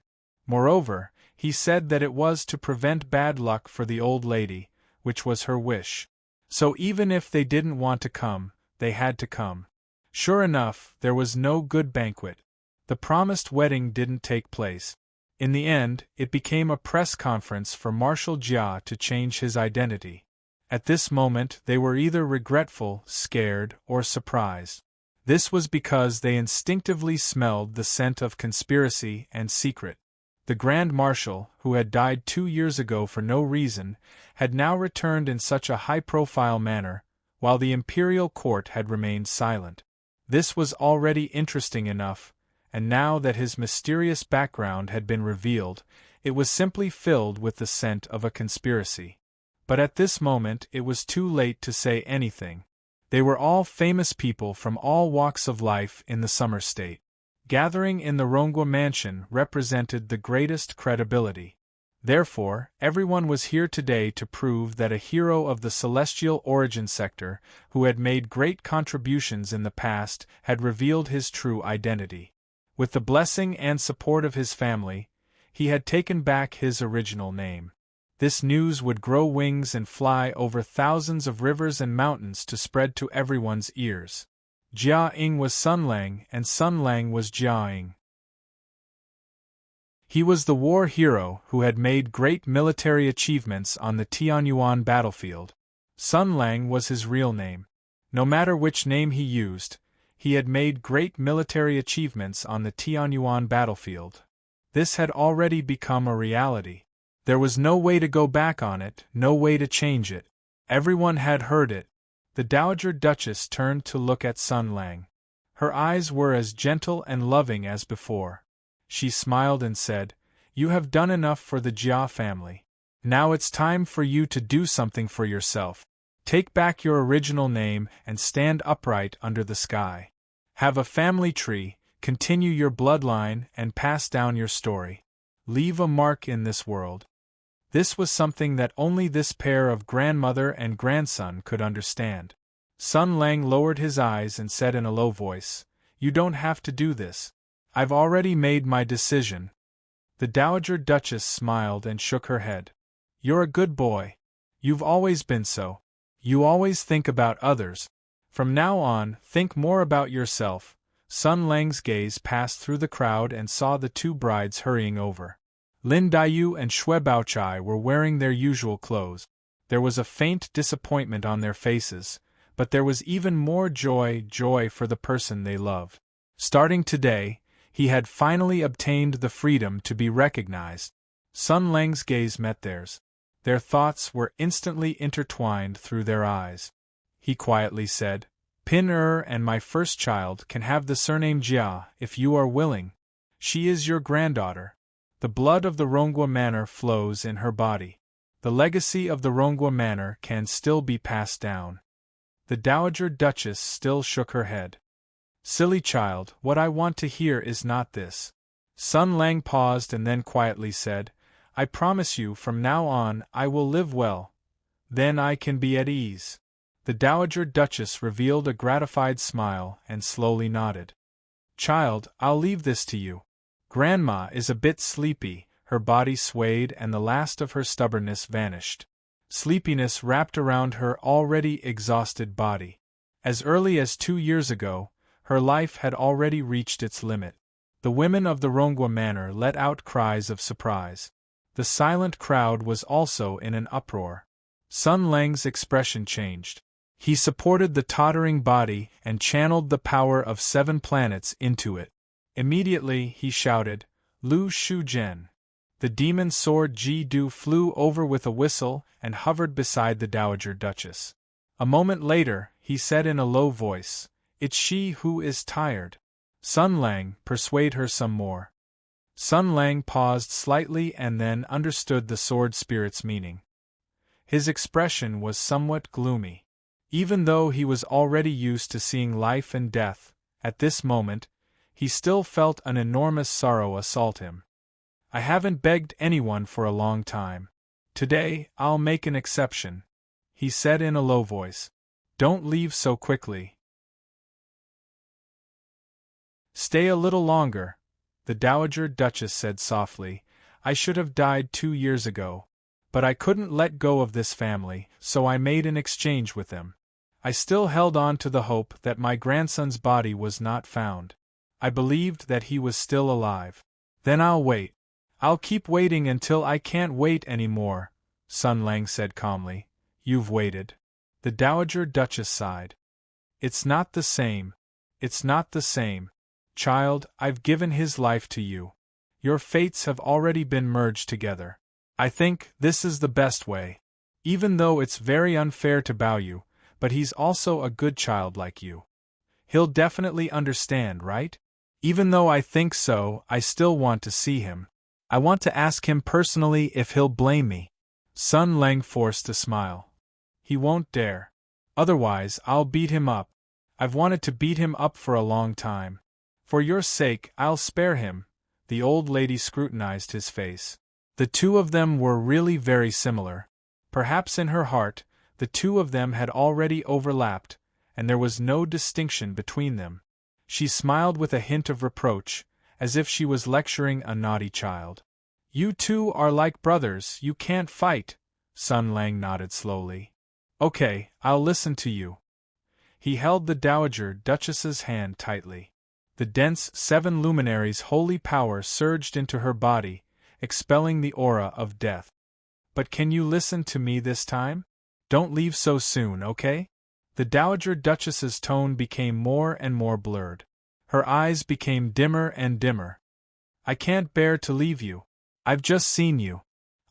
S1: Moreover, he said that it was to prevent bad luck for the old lady, which was her wish. So even if they didn't want to come, they had to come. Sure enough, there was no good banquet. The promised wedding didn't take place. In the end, it became a press conference for Marshal Jia to change his identity. At this moment, they were either regretful, scared, or surprised. This was because they instinctively smelled the scent of conspiracy and secret. The Grand Marshal, who had died 2 years ago for no reason, had now returned in such a high-profile manner, while the imperial court had remained silent. This was already interesting enough, and now that his mysterious background had been revealed, it was simply filled with the scent of a conspiracy. But at this moment it was too late to say anything. They were all famous people from all walks of life in the Summer State. Gathering in the Rongwa mansion represented the greatest credibility. Therefore, everyone was here today to prove that a hero of the celestial origin sector, who had made great contributions in the past, had revealed his true identity. With the blessing and support of his family, he had taken back his original name. This news would grow wings and fly over thousands of rivers and mountains to spread to everyone's ears. Jia Ying was Sun Lang, and Sun Lang was Jia Ying. He was the war hero who had made great military achievements on the Tianyuan battlefield. Sun Lang was his real name. No matter which name he used, he had made great military achievements on the Tianyuan battlefield. This had already become a reality. There was no way to go back on it, no way to change it. Everyone had heard it. The Dowager Duchess turned to look at Sun Lang. Her eyes were as gentle and loving as before. She smiled and said, "You have done enough for the Jia family. Now it's time for you to do something for yourself. Take back your original name and stand upright under the sky. Have a family tree, continue your bloodline, and pass down your story. Leave a mark in this world." This was something that only this pair of grandmother and grandson could understand. Sun Lang lowered his eyes and said in a low voice, "You don't have to do this. I've already made my decision." The Dowager Duchess smiled and shook her head. "You're a good boy. You've always been so. You always think about others. From now on, think more about yourself." Sun Lang's gaze passed through the crowd and saw the two brides hurrying over. Lin Daiyu and Xue Baochai were wearing their usual clothes. There was a faint disappointment on their faces, but there was even more joy for the person they loved. Starting today, he had finally obtained the freedom to be recognized. Sun Lang's gaze met theirs. Their thoughts were instantly intertwined through their eyes. He quietly said, "Pin and my first child can have the surname Jia if you are willing. She is your granddaughter. The blood of the Rongua manor flows in her body. The legacy of the Rongua manor can still be passed down." The Dowager Duchess still shook her head. "Silly child, what I want to hear is not this." Sun Lang paused and then quietly said, "I promise you from now on I will live well. Then I can be at ease." The Dowager Duchess revealed a gratified smile and slowly nodded. "Child, I'll leave this to you. Grandma is a bit sleepy." Her body swayed and the last of her stubbornness vanished. Sleepiness wrapped around her already exhausted body. As early as 2 years ago, her life had already reached its limit. The women of the Rongua manor let out cries of surprise. The silent crowd was also in an uproar. Sun Lang's expression changed. He supported the tottering body and channeled the power of 7 planets into it. Immediately he shouted, "Lu Shu Zhen." The demon sword Ji Du flew over with a whistle and hovered beside the Dowager Duchess. A moment later, he said in a low voice, "It's she who is tired. Sun Lang, persuade her some more." Sun Lang paused slightly and then understood the sword spirit's meaning. His expression was somewhat gloomy. Even though he was already used to seeing life and death, at this moment, he still felt an enormous sorrow assault him. "I haven't begged anyone for a long time. Today, I'll make an exception," he said in a low voice. "Don't leave so quickly. Stay a little longer," the Dowager Duchess said softly. "I should have died 2 years ago. But I couldn't let go of this family, so I made an exchange with them. I still held on to the hope that my grandson's body was not found. I believed that he was still alive. Then I'll wait. I'll keep waiting until I can't wait anymore," Sun Lang said calmly. "You've waited." The Dowager Duchess sighed. "It's not the same. It's not the same. Child, I've given his life to you. Your fates have already been merged together. I think this is the best way. Even though it's very unfair to Baoyu, but he's also a good child like you. He'll definitely understand, right? Even though I think so, I still want to see him. I want to ask him personally if he'll blame me." Sun Lang forced a smile. "He won't dare. Otherwise, I'll beat him up. I've wanted to beat him up for a long time. For your sake, I'll spare him." The old lady scrutinized his face. The two of them were really very similar. Perhaps in her heart, the two of them had already overlapped, and there was no distinction between them. She smiled with a hint of reproach, as if she was lecturing a naughty child. "You two are like brothers, you can't fight." Sun Lang nodded slowly. "Okay, I'll listen to you." He held the Dowager Duchess's hand tightly. The dense 7 luminaries' holy power surged into her body, expelling the aura of death. But can you listen to me this time? Don't leave so soon, okay? The Dowager Duchess's tone became more and more blurred. Her eyes became dimmer and dimmer. I can't bear to leave you. I've just seen you.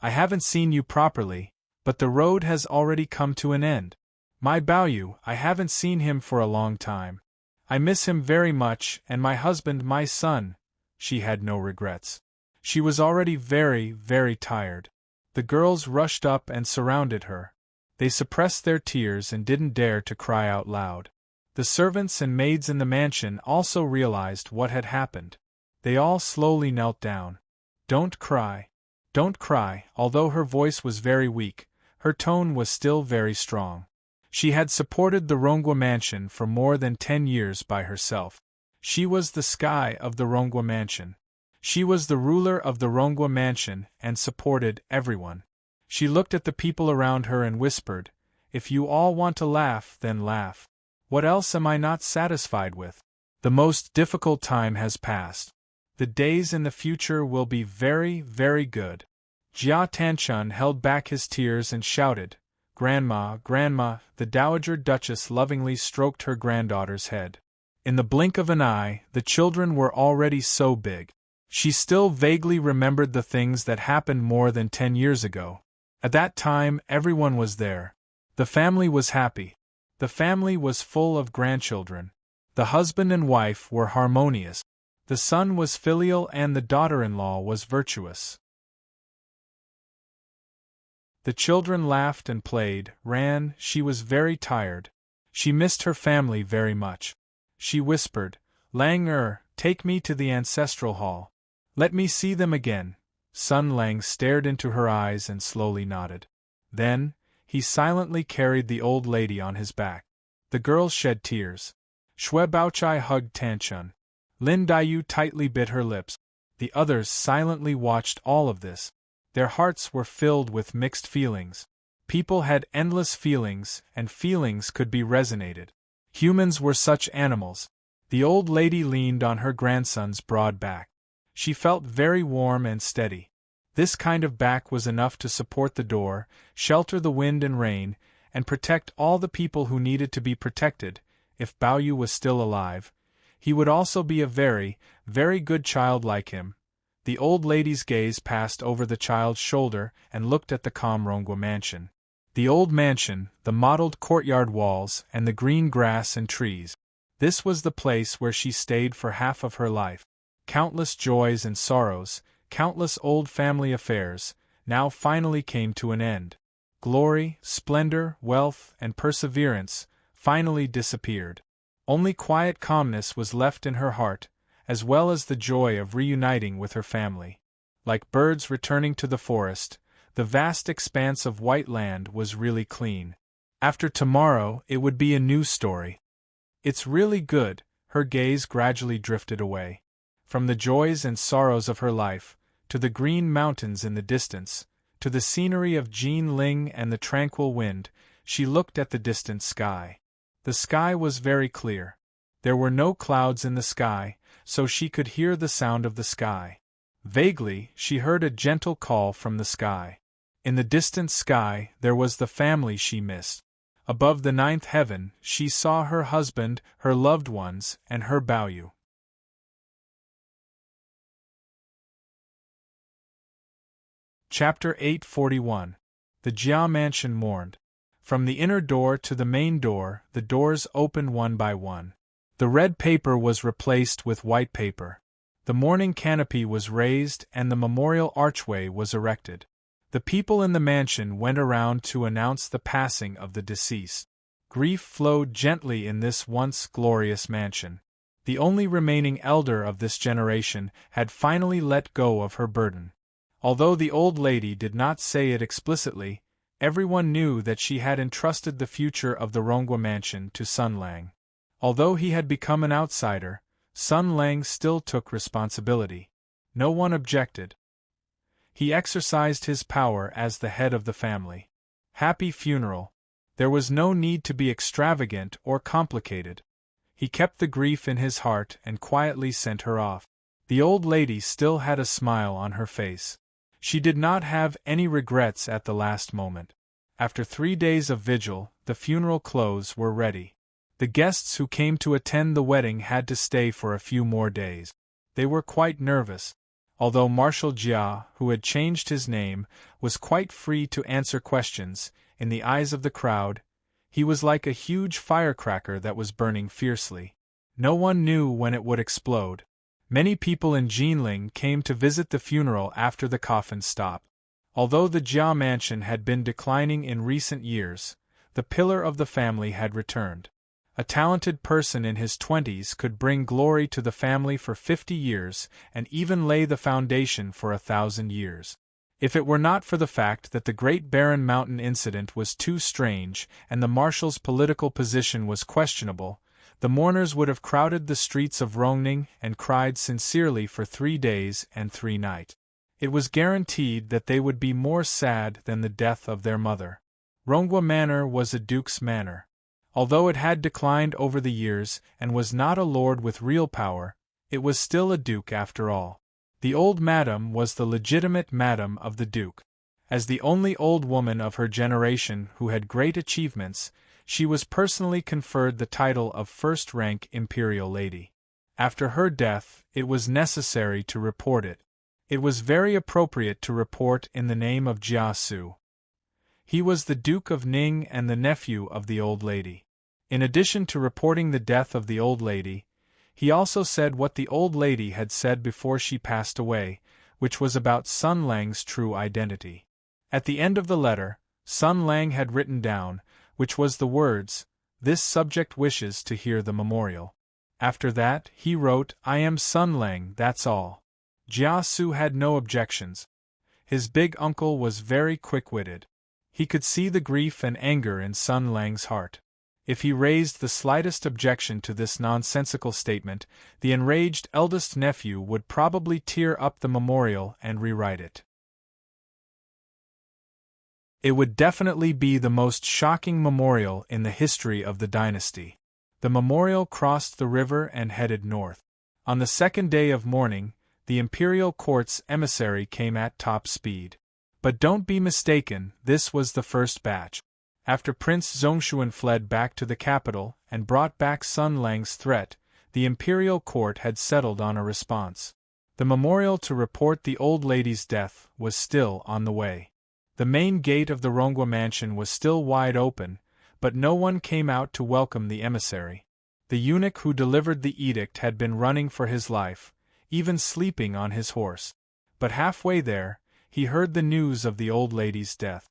S1: I haven't seen you properly, but the road has already come to an end. My Baoyu, I haven't seen him for a long time. I miss him very much, and my husband, my son. She had no regrets. She was already very, very tired. The girls rushed up and surrounded her. They suppressed their tears and didn't dare to cry out loud. The servants and maids in the mansion also realized what had happened. They all slowly knelt down. Don't cry. Don't cry. Although her voice was very weak, her tone was still very strong. She had supported the Rongwa mansion for more than 10 years by herself. She was the sky of the Rongwa mansion. She was the ruler of the Rongwa mansion and supported everyone. She looked at the people around her and whispered, "If you all want to laugh, then laugh. What else am I not satisfied with? The most difficult time has passed. The days in the future will be very, very good." Jia Tanchun held back his tears and shouted, "Grandma, Grandma!" The Dowager Duchess lovingly stroked her granddaughter's head. In the blink of an eye, the children were already so big. She still vaguely remembered the things that happened more than 10 years ago. At that time, everyone was there. The family was happy. The family was full of grandchildren. The husband and wife were harmonious. The son was filial and the daughter-in-law was virtuous. The children laughed and played, ran. She was very tired. She missed her family very much. She whispered, "Lang take me to the ancestral hall. Let me see them again." Sun Lang stared into her eyes and slowly nodded. Then, he silently carried the old lady on his back. The girls shed tears. Xue Baochai hugged Tanchun. Lin Daiyu tightly bit her lips. The others silently watched all of this. Their hearts were filled with mixed feelings. People had endless feelings, and feelings could be resonated. Humans were such animals. The old lady leaned on her grandson's broad back. She felt very warm and steady. This kind of back was enough to support the door, shelter the wind and rain, and protect all the people who needed to be protected. If Baoyu was still alive, he would also be a very, very good child like him. The old lady's gaze passed over the child's shoulder and looked at the calm Rongwa mansion. The old mansion, the mottled courtyard walls, and the green grass and trees. This was the place where she stayed for half of her life. Countless joys and sorrows, countless old family affairs, now finally came to an end. Glory, splendor, wealth, and perseverance finally disappeared. Only quiet calmness was left in her heart, as well as the joy of reuniting with her family. Like birds returning to the forest, the vast expanse of white land was really clean. After tomorrow, it would be a new story. It's really good. Her gaze gradually drifted away. From the joys and sorrows of her life, to the green mountains in the distance, to the scenery of Jinling and the tranquil wind, she looked at the distant sky. The sky was very clear. There were no clouds in the sky, so she could hear the sound of the sky. Vaguely, she heard a gentle call from the sky. In the distant sky, there was the family she missed. Above the 9th heaven, she saw her husband, her loved ones, and her Baoyu. Chapter 841. The Jia Mansion mourned. From the inner door to the main door, the doors opened one by one. The red paper was replaced with white paper. The mourning canopy was raised and the memorial archway was erected. The people in the mansion went around to announce the passing of the deceased. Grief flowed gently in this once glorious mansion. The only remaining elder of this generation had finally let go of her burden. Although the old lady did not say it explicitly, everyone knew that she had entrusted the future of the Rongwa mansion to Sun Lang. Although he had become an outsider, Sun Lang still took responsibility. No one objected. He exercised his power as the head of the family. Happy funeral. There was no need to be extravagant or complicated. He kept the grief in his heart and quietly sent her off. The old lady still had a smile on her face. She did not have any regrets at the last moment. After 3 days of vigil, the funeral clothes were ready. The guests who came to attend the wedding had to stay for a few more days. They were quite nervous. Although Marshal Jia, who had changed his name, was quite free to answer questions, in the eyes of the crowd, he was like a huge firecracker that was burning fiercely. No one knew when it would explode. Many people in Jinling came to visit the funeral after the coffin stopped. Although the Jia mansion had been declining in recent years, the pillar of the family had returned. A talented person in his 20s could bring glory to the family for 50 years and even lay the foundation for 1,000 years. If it were not for the fact that the Great Barren Mountain incident was too strange and the marshal's political position was questionable, the mourners would have crowded the streets of Rongning and cried sincerely for 3 days and 3 nights. It was guaranteed that they would be more sad than the death of their mother. Ronghua Manor was a duke's manor. Although it had declined over the years and was not a lord with real power, it was still a duke after all. The old madam was the legitimate madam of the duke. As the only old woman of her generation who had great achievements, she was personally conferred the title of first-rank imperial lady. After her death, it was necessary to report it. It was very appropriate to report in the name of Jia Su. He was the Duke of Ning and the nephew of the old lady. In addition to reporting the death of the old lady, he also said what the old lady had said before she passed away, which was about Sun Lang's true identity. At the end of the letter, Sun Lang had written down, which was the words, "This subject wishes to hear the memorial." After that, he wrote, "I am Sun Lang, that's all." Jia Su had no objections. His big uncle was very quick-witted. He could see the grief and anger in Sun Lang's heart. If he raised the slightest objection to this nonsensical statement, the enraged eldest nephew would probably tear up the memorial and rewrite it. It would definitely be the most shocking memorial in the history of the dynasty. The memorial crossed the river and headed north. On the second day of mourning, the imperial court's emissary came at top speed. But don't be mistaken, this was the first batch. After Prince Zongshuan fled back to the capital and brought back Sun Lang's threat, the imperial court had settled on a response. The memorial to report the old lady's death was still on the way. The main gate of the Ronghua mansion was still wide open, but no one came out to welcome the emissary. The eunuch who delivered the edict had been running for his life, even sleeping on his horse. But halfway there, he heard the news of the old lady's death.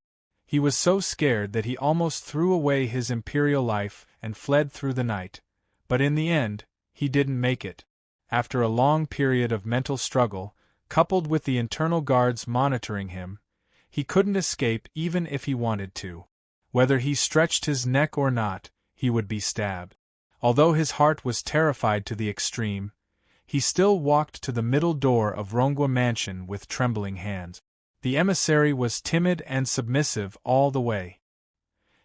S1: He was so scared that he almost threw away his imperial life and fled through the night, but in the end, he didn't make it. After a long period of mental struggle, coupled with the internal guards monitoring him, he couldn't escape even if he wanted to. Whether he stretched his neck or not, he would be stabbed. Although his heart was terrified to the extreme, he still walked to the middle door of Ronghua mansion with trembling hands. The emissary was timid and submissive all the way.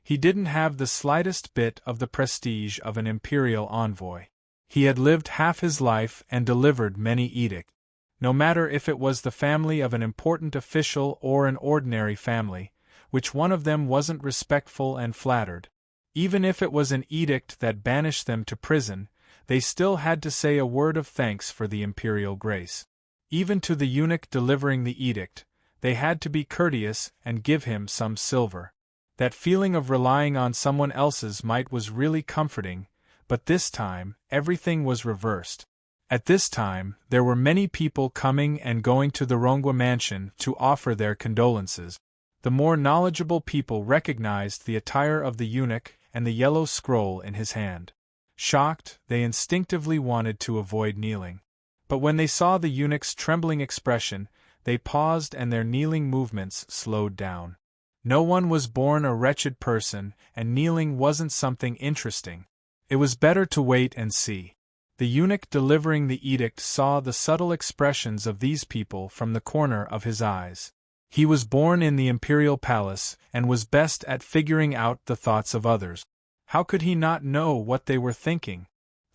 S1: He didn't have the slightest bit of the prestige of an imperial envoy. He had lived half his life and delivered many edicts. No matter if it was the family of an important official or an ordinary family, which one of them wasn't respectful and flattered. Even if it was an edict that banished them to prison, they still had to say a word of thanks for the imperial grace. Even to the eunuch delivering the edict, they had to be courteous and give him some silver. That feeling of relying on someone else's might was really comforting, but this time, everything was reversed. At this time, there were many people coming and going to the Ronghua mansion to offer their condolences. The more knowledgeable people recognized the attire of the eunuch and the yellow scroll in his hand. Shocked, they instinctively wanted to avoid kneeling. But when they saw the eunuch's trembling expression, they paused and their kneeling movements slowed down. No one was born a wretched person, and kneeling wasn't something interesting. It was better to wait and see. The eunuch delivering the edict saw the subtle expressions of these people from the corner of his eyes. He was born in the imperial palace and was best at figuring out the thoughts of others. How could he not know what they were thinking?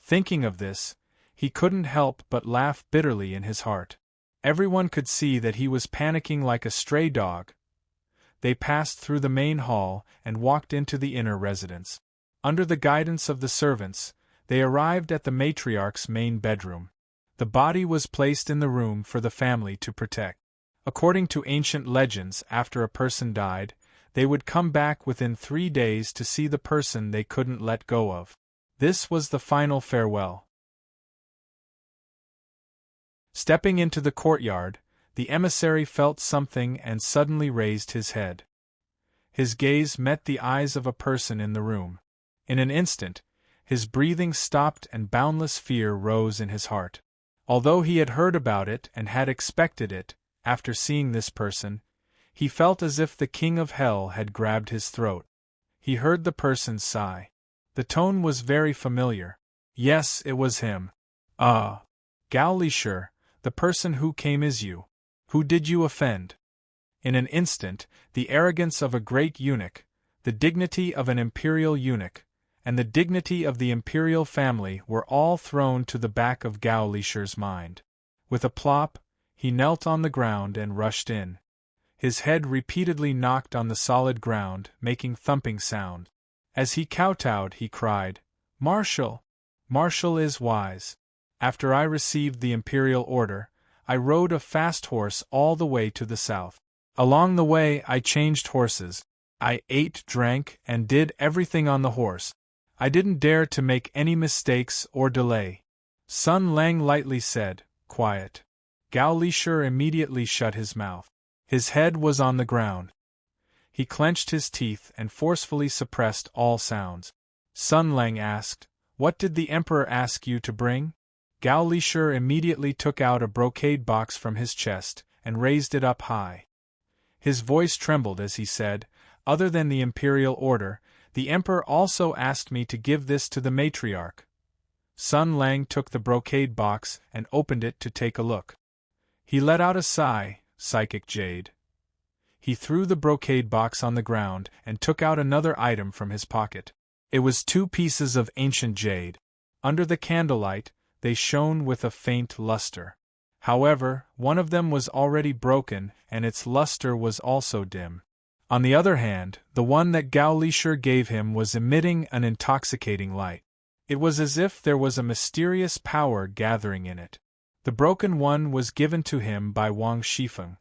S1: Thinking of this, he couldn't help but laugh bitterly in his heart. Everyone could see that he was panicking like a stray dog. They passed through the main hall and walked into the inner residence. Under the guidance of the servants, they arrived at the matriarch's main bedroom. The body was placed in the room for the family to protect. According to ancient legends, after a person died, they would come back within 3 days to see the person they couldn't let go of. This was the final farewell. Stepping into the courtyard, the emissary felt something and suddenly raised his head. His gaze met the eyes of a person in the room. In an instant, his breathing stopped and boundless fear rose in his heart. Although he had heard about it and had expected it, after seeing this person, he felt as if the king of hell had grabbed his throat. He heard the person's sigh. The tone was very familiar. Yes, it was him. Gauleisure, the person who came is you. Who did you offend? In an instant, the arrogance of a great eunuch, the dignity of an imperial eunuch, and the dignity of the imperial family were all thrown to the back of Gauleisure's mind. With a plop, he knelt on the ground and rushed in. His head repeatedly knocked on the solid ground, making thumping sound. As he kowtowed, he cried, "Marshal! Marshal is wise. After I received the imperial order, I rode a fast horse all the way to the south. Along the way I changed horses. I ate, drank, and did everything on the horse. I didn't dare to make any mistakes or delay." Sun Lang lightly said, "Quiet." Gauleisure immediately shut his mouth. His head was on the ground. He clenched his teeth and forcefully suppressed all sounds. Sun Lang asked, "What did the emperor ask you to bring?" Gauleisure immediately took out a brocade box from his chest and raised it up high. His voice trembled as he said, "Other than the imperial order, the emperor also asked me to give this to the matriarch." Sun Lang took the brocade box and opened it to take a look. He let out a sigh, "Psychic jade." He threw the brocade box on the ground and took out another item from his pocket. It was 2 pieces of ancient jade. Under the candlelight, they shone with a faint luster. However, one of them was already broken and its luster was also dim. On the other hand, the one that Gauleisure gave him was emitting an intoxicating light. It was as if there was a mysterious power gathering in it. The broken one was given to him by Wang Shifeng.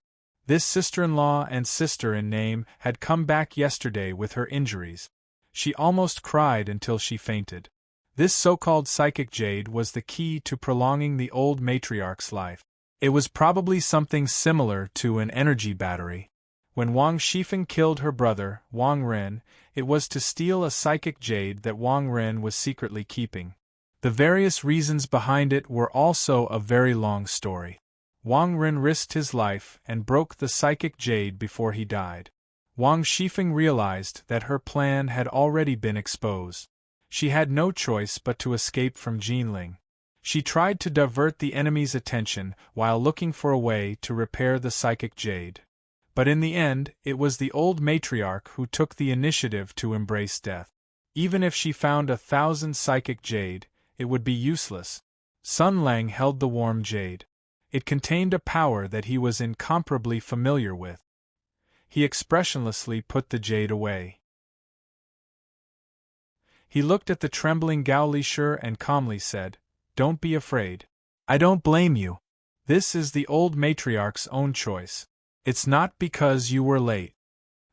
S1: This sister-in-law and sister in name had come back yesterday with her injuries. She almost cried until she fainted. This so-called psychic jade was the key to prolonging the old matriarch's life. It was probably something similar to an energy battery. When Wang Shifeng killed her brother, Wang Ren, it was to steal a psychic jade that Wang Ren was secretly keeping. The various reasons behind it were also a very long story. Wang Ren risked his life and broke the psychic jade before he died. Wang Shifeng realized that her plan had already been exposed. She had no choice but to escape from Jinling. She tried to divert the enemy's attention while looking for a way to repair the psychic jade. But in the end, it was the old matriarch who took the initiative to embrace death. Even if she found 1,000 psychic jade, it would be useless. Sun Lang held the warm jade. It contained a power that he was incomparably familiar with. He expressionlessly put the jade away. He looked at the trembling Gauleisure and calmly said, "Don't be afraid. I don't blame you. This is the old matriarch's own choice. It's not because you were late."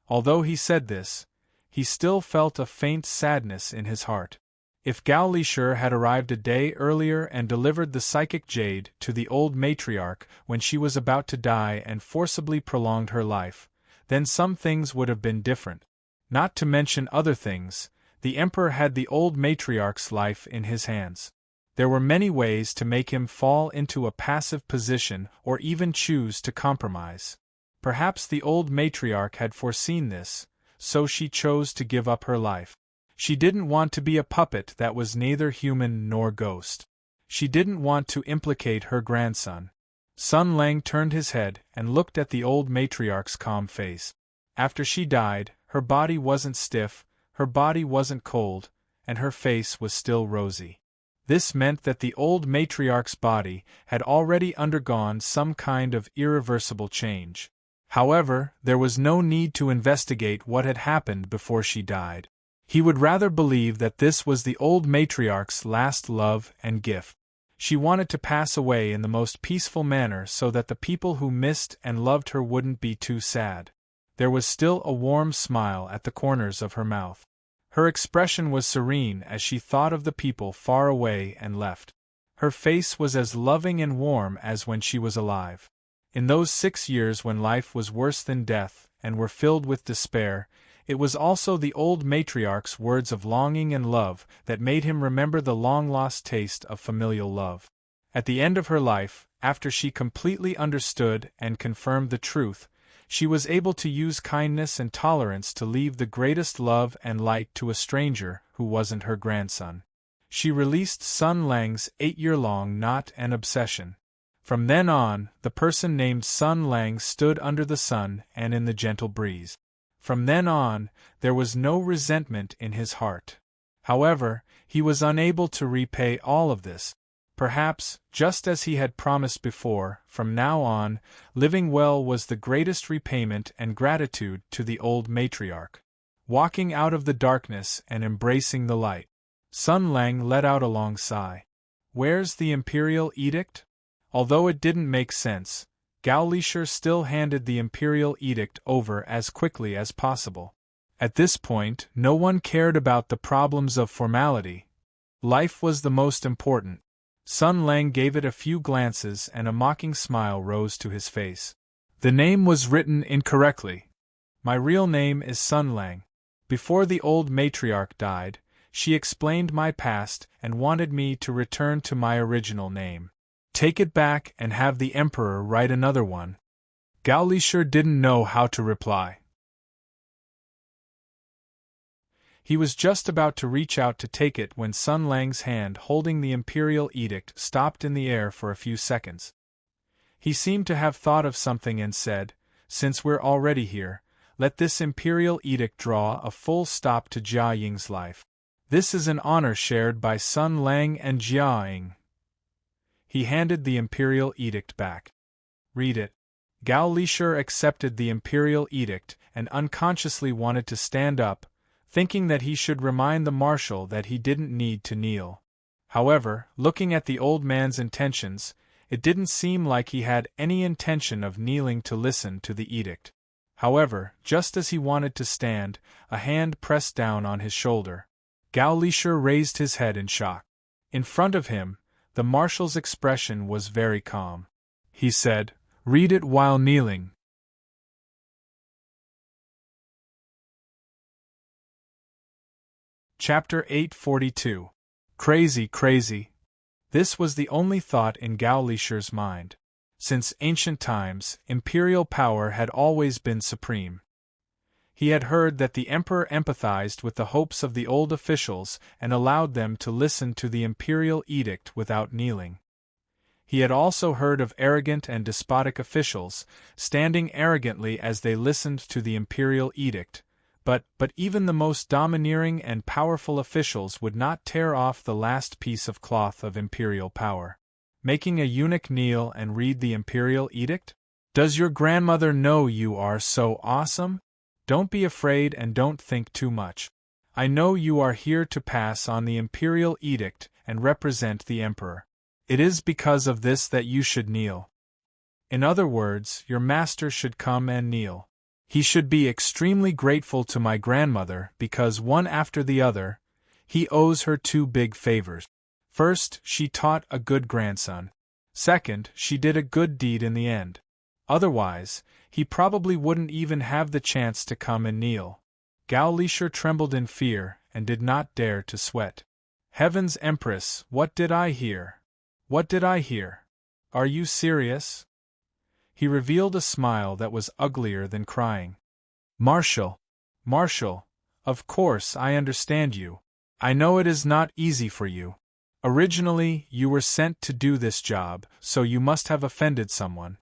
S1: Although he said this, he still felt a faint sadness in his heart. If Gauleisure had arrived a day earlier and delivered the psychic jade to the old matriarch when she was about to die and forcibly prolonged her life, then some things would have been different. Not to mention other things, the emperor had the old matriarch's life in his hands. There were many ways to make him fall into a passive position or even choose to compromise. Perhaps the old matriarch had foreseen this, so she chose to give up her life. She didn't want to be a puppet that was neither human nor ghost. She didn't want to implicate her grandson. Sun Lang turned his head and looked at the old matriarch's calm face. After she died, her body wasn't stiff, her body wasn't cold, and her face was still rosy. This meant that the old matriarch's body had already undergone some kind of irreversible change. However, there was no need to investigate what had happened before she died. He would rather believe that this was the old matriarch's last love and gift. She wanted to pass away in the most peaceful manner so that the people who missed and loved her wouldn't be too sad. There was still a warm smile at the corners of her mouth. Her expression was serene as she thought of the people far away and left. Her face was as loving and warm as when she was alive. In those 6 years when life was worse than death and were filled with despair, it was also the old matriarch's words of longing and love that made him remember the long-lost taste of familial love. At the end of her life, after she completely understood and confirmed the truth, she was able to use kindness and tolerance to leave the greatest love and light to a stranger who wasn't her grandson. She released Sun Lang's 8-year-long knot and obsession. From then on, the person named Sun Lang stood under the sun and in the gentle breeze. From then on, there was no resentment in his heart. However, he was unable to repay all of this. Perhaps, just as he had promised before, from now on, living well was the greatest repayment and gratitude to the old matriarch. Walking out of the darkness and embracing the light, Sun Lang let out a long sigh. Where's the imperial edict? Although it didn't make sense, Gao Lisher still handed the imperial edict over as quickly as possible. At this point, no one cared about the problems of formality. Life was the most important. Sun Lang gave it a few glances and a mocking smile rose to his face. The name was written incorrectly. My real name is Sun Lang. Before the old matriarch died, she explained my past and wanted me to return to my original name. Take it back and have the emperor write another one. Gao Lisher didn't know how to reply. He was just about to reach out to take it when Sun Lang's hand holding the imperial edict stopped in the air for a few seconds. He seemed to have thought of something and said, "Since we're already here, let this imperial edict draw a full stop to Jia Ying's life. This is an honor shared by Sun Lang and Jia Ying." He handed the imperial edict back. "Read it." Gao Lisher accepted the imperial edict and unconsciously wanted to stand up, thinking that he should remind the marshal that he didn't need to kneel. However, looking at the old man's intentions, it didn't seem like he had any intention of kneeling to listen to the edict. However, just as he wanted to stand, a hand pressed down on his shoulder. Gao Lisher raised his head in shock. In front of him, the marshal's expression was very calm. He said, "Read it while kneeling." Chapter 842. Crazy, crazy. This was the only thought in Gao Lisher's mind. Since ancient times, imperial power had always been supreme. He had heard that the emperor empathized with the hopes of the old officials and allowed them to listen to the imperial edict without kneeling. He had also heard of arrogant and despotic officials, standing arrogantly as they listened to the imperial edict, but even the most domineering and powerful officials would not tear off the last piece of cloth of imperial power. Making a eunuch kneel and read the imperial edict? Does your grandmother know you are so awesome? Don't be afraid and don't think too much. I know you are here to pass on the imperial edict and represent the emperor. It is because of this that you should kneel. In other words, your master should come and kneel. He should be extremely grateful to my grandmother because one after the other, he owes her 2 big favors. First, she taught a good grandson. Second, she did a good deed in the end. Otherwise, he probably wouldn't even have the chance to come and kneel. Gao Lisher trembled in fear and did not dare to sweat. Heavens, Empress, what did I hear? What did I hear? Are you serious? He revealed a smile that was uglier than crying. Marshal, of course I understand you. I know it is not easy for you. Originally, you were sent to do this job, so you must have offended someone.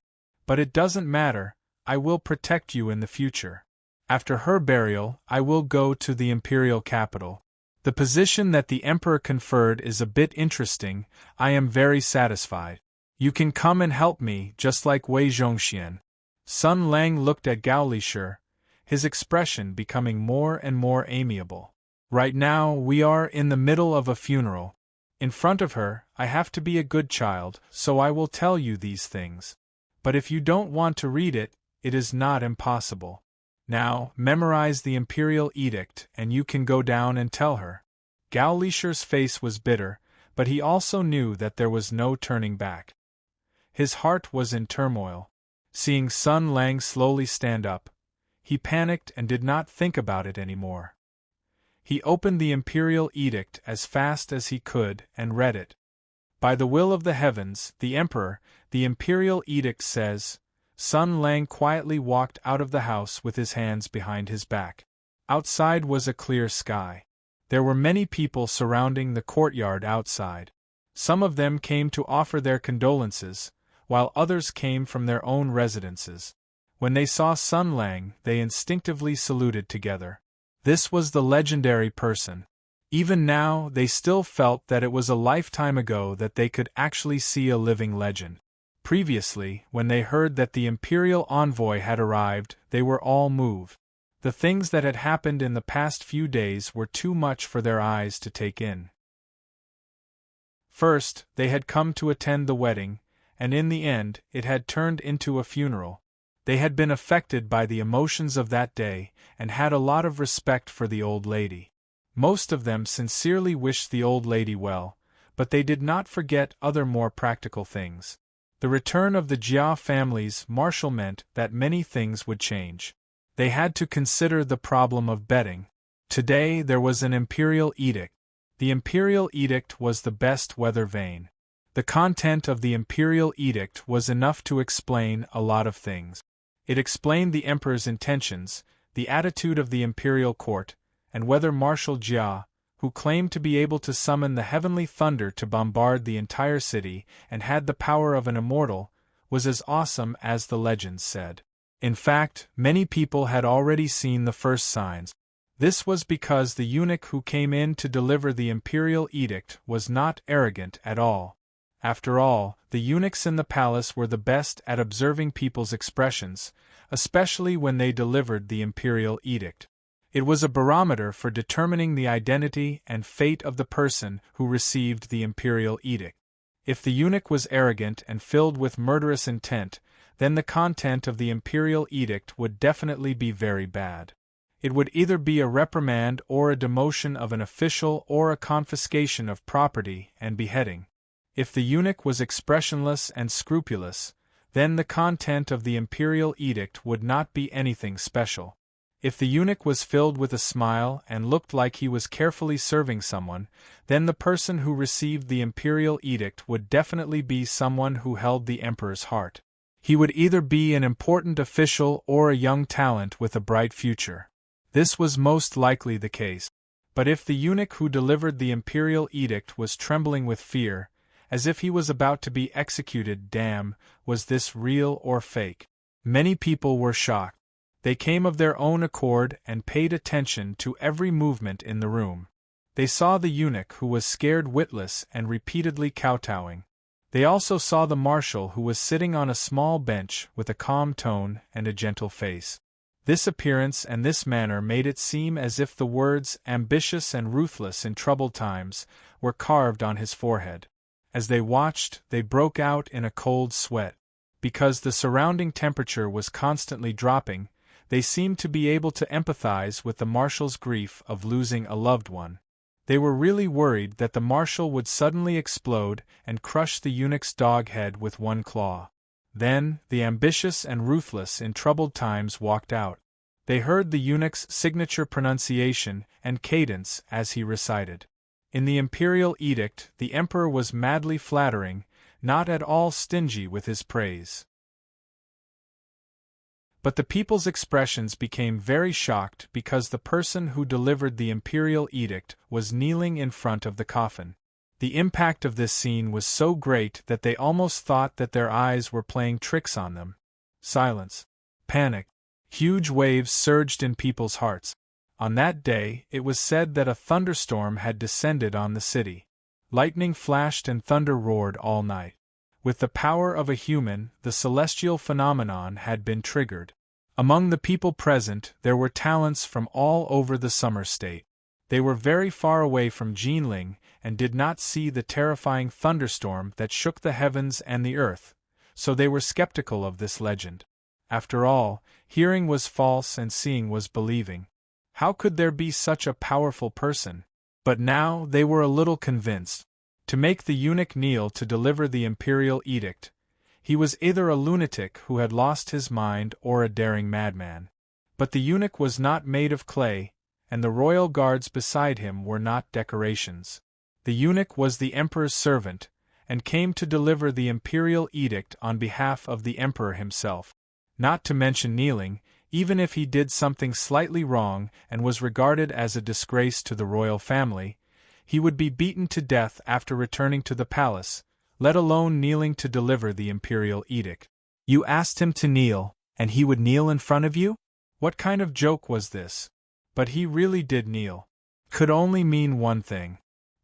S1: But it doesn't matter, I will protect you in the future. After her burial, I will go to the imperial capital. The position that the emperor conferred is a bit interesting. I am very satisfied. You can come and help me, just like Wei Zhongxian. Sun Lang looked at Gao Lisher, his expression becoming more and more amiable. Right now, we are in the middle of a funeral. In front of her, I have to be a good child, so I will tell you these things. But if you don't want to read it, it is not impossible. Now, memorize the imperial edict and you can go down and tell her. Gao Lisher's face was bitter, but he also knew that there was no turning back. His heart was in turmoil. Seeing Sun Lang slowly stand up, he panicked and did not think about it anymore. He opened the imperial edict as fast as he could and read it. By the will of the heavens, the emperor, the imperial edict says. Sun Lang quietly walked out of the house with his hands behind his back. Outside was a clear sky. There were many people surrounding the courtyard outside. Some of them came to offer their condolences, while others came from their own residences. When they saw Sun Lang, they instinctively saluted together. This was the legendary person. Even now, they still felt that it was a lifetime ago that they could actually see a living legend. Previously, when they heard that the imperial envoy had arrived, they were all moved. The things that had happened in the past few days were too much for their eyes to take in. First, they had come to attend the wedding, and in the end, it had turned into a funeral. They had been affected by the emotions of that day, and had a lot of respect for the old lady. Most of them sincerely wished the old lady well, but they did not forget other more practical things. The return of the Jia family's marshal meant that many things would change. They had to consider the problem of betting. Today there was an imperial edict. The imperial edict was the best weather vane. The content of the imperial edict was enough to explain a lot of things. It explained the emperor's intentions, the attitude of the imperial court, and whether Marshal Jia, who claimed to be able to summon the heavenly thunder to bombard the entire city and had the power of an immortal, was as awesome as the legends said. In fact, many people had already seen the first signs. This was because the eunuch who came in to deliver the imperial edict was not arrogant at all. After all, the eunuchs in the palace were the best at observing people's expressions, especially when they delivered the imperial edict. It was a barometer for determining the identity and fate of the person who received the imperial edict. If the eunuch was arrogant and filled with murderous intent, then the content of the imperial edict would definitely be very bad. It would either be a reprimand or a demotion of an official or a confiscation of property and beheading. If the eunuch was expressionless and scrupulous, then the content of the imperial edict would not be anything special. If the eunuch was filled with a smile and looked like he was carefully serving someone, then the person who received the imperial edict would definitely be someone who held the emperor's heart. He would either be an important official or a young talent with a bright future. This was most likely the case. But if the eunuch who delivered the imperial edict was trembling with fear, as if he was about to be executed, damn, was this real or fake? Many people were shocked. They came of their own accord and paid attention to every movement in the room. They saw the eunuch who was scared witless and repeatedly kowtowing. They also saw the marshal who was sitting on a small bench with a calm tone and a gentle face. This appearance and this manner made it seem as if the words "ambitious and ruthless in troubled times" were carved on his forehead. As they watched, they broke out in a cold sweat. Because the surrounding temperature was constantly dropping, they seemed to be able to empathize with the marshal's grief of losing a loved one. They were really worried that the marshal would suddenly explode and crush the eunuch's dog head with one claw. Then, the ambitious and ruthless in troubled times walked out. They heard the eunuch's signature pronunciation and cadence as he recited. In the imperial edict, the emperor was madly flattering, not at all stingy with his praise. But the people's expressions became very shocked because the person who delivered the imperial edict was kneeling in front of the coffin. The impact of this scene was so great that they almost thought that their eyes were playing tricks on them. Silence. Panic. Huge waves surged in people's hearts. On that day, it was said that a thunderstorm had descended on the city. Lightning flashed and thunder roared all night. With the power of a human, the celestial phenomenon had been triggered. Among the people present, there were talents from all over the summer state. They were very far away from Jinling, and did not see the terrifying thunderstorm that shook the heavens and the earth, so they were skeptical of this legend. After all, hearing was false and seeing was believing. How could there be such a powerful person? But now they were a little convinced. To make the eunuch kneel to deliver the imperial edict, he was either a lunatic who had lost his mind or a daring madman. But the eunuch was not made of clay, and the royal guards beside him were not decorations. The eunuch was the emperor's servant, and came to deliver the imperial edict on behalf of the emperor himself. Not to mention kneeling, even if he did something slightly wrong and was regarded as a disgrace to the royal family, he would be beaten to death after returning to the palace, let alone kneeling to deliver the imperial edict. You asked him to kneel, and he would kneel in front of you? What kind of joke was this? But he really did kneel. Could only mean one thing.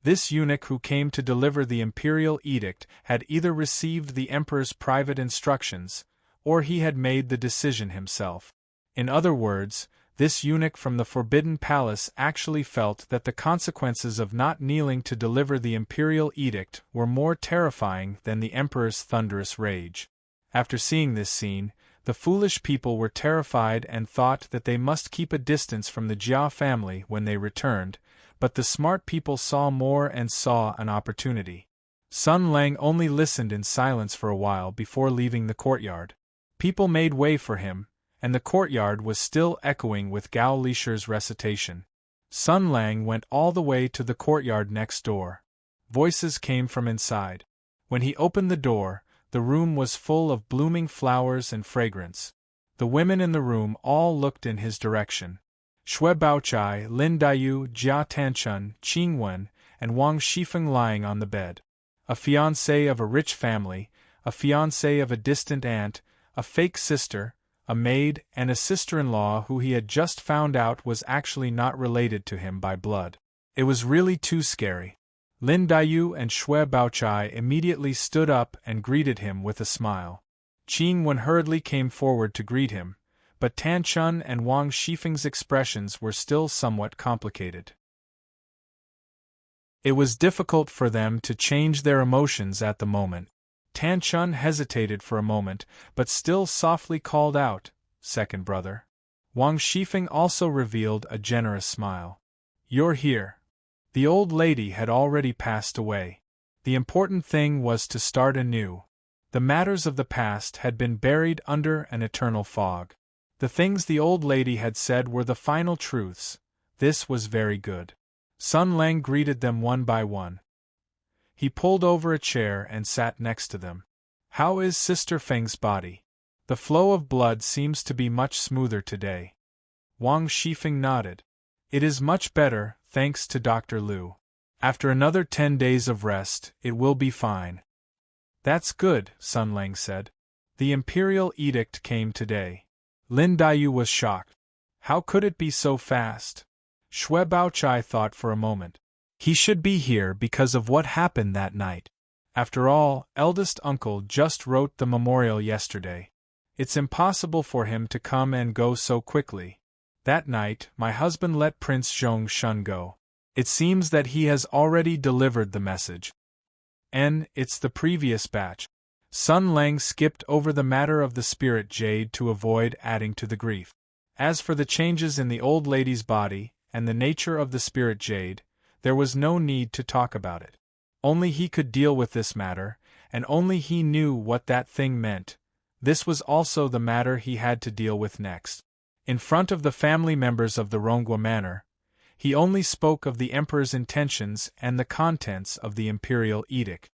S1: This eunuch who came to deliver the imperial edict had either received the emperor's private instructions, or he had made the decision himself. In other words, this eunuch from the forbidden palace actually felt that the consequences of not kneeling to deliver the imperial edict were more terrifying than the emperor's thunderous rage. After seeing this scene, the foolish people were terrified and thought that they must keep a distance from the Jia family when they returned, but the smart people saw more and saw an opportunity. Sun Lang only listened in silence for a while before leaving the courtyard. People made way for him, and the courtyard was still echoing with Gao Lisher's recitation. Sun Lang went all the way to the courtyard next door. Voices came from inside. When he opened the door, the room was full of blooming flowers and fragrance. The women in the room all looked in his direction. Shui Baochai, Lin Daiyu, Jia Tanchun, Qing Wen, and Wang Shifeng lying on the bed. A fiancé of a rich family, a fiancé of a distant aunt, a fake sister, a maid, and a sister-in-law who he had just found out was actually not related to him by blood. It was really too scary. Lin Daiyu and Shui Baochai immediately stood up and greeted him with a smile. Qing Wen hurriedly came forward to greet him, but Tan Chun and Wang Shifeng's expressions were still somewhat complicated. It was difficult for them to change their emotions at the moment. Tan Chun hesitated for a moment, but still softly called out, "Second brother." Wang Shifeng also revealed a generous smile. "You're here." The old lady had already passed away. The important thing was to start anew. The matters of the past had been buried under an eternal fog. The things the old lady had said were the final truths. This was very good. Sun Lang greeted them one by one. He pulled over a chair and sat next to them. "How is Sister Feng's body? The flow of blood seems to be much smoother today." Wang Shifeng nodded. "It is much better, thanks to Dr. Liu. After another 10 days of rest, it will be fine." "That's good," Sun Lang said. "The imperial edict came today." Lin Daiyu was shocked. How could it be so fast? Shui Baochai thought for a moment. He should be here because of what happened that night. After all, eldest uncle just wrote the memorial yesterday. It's impossible for him to come and go so quickly. That night, my husband let Prince Zhong Shun go. It seems that he has already delivered the message. And it's the previous batch. Sun Lang skipped over the matter of the spirit jade to avoid adding to the grief. As for the changes in the old lady's body, and the nature of the spirit jade, there was no need to talk about it. Only he could deal with this matter, and only he knew what that thing meant. This was also the matter he had to deal with next. In front of the family members of the Rongua Manor, he only spoke of the Emperor's intentions and the contents of the imperial edict.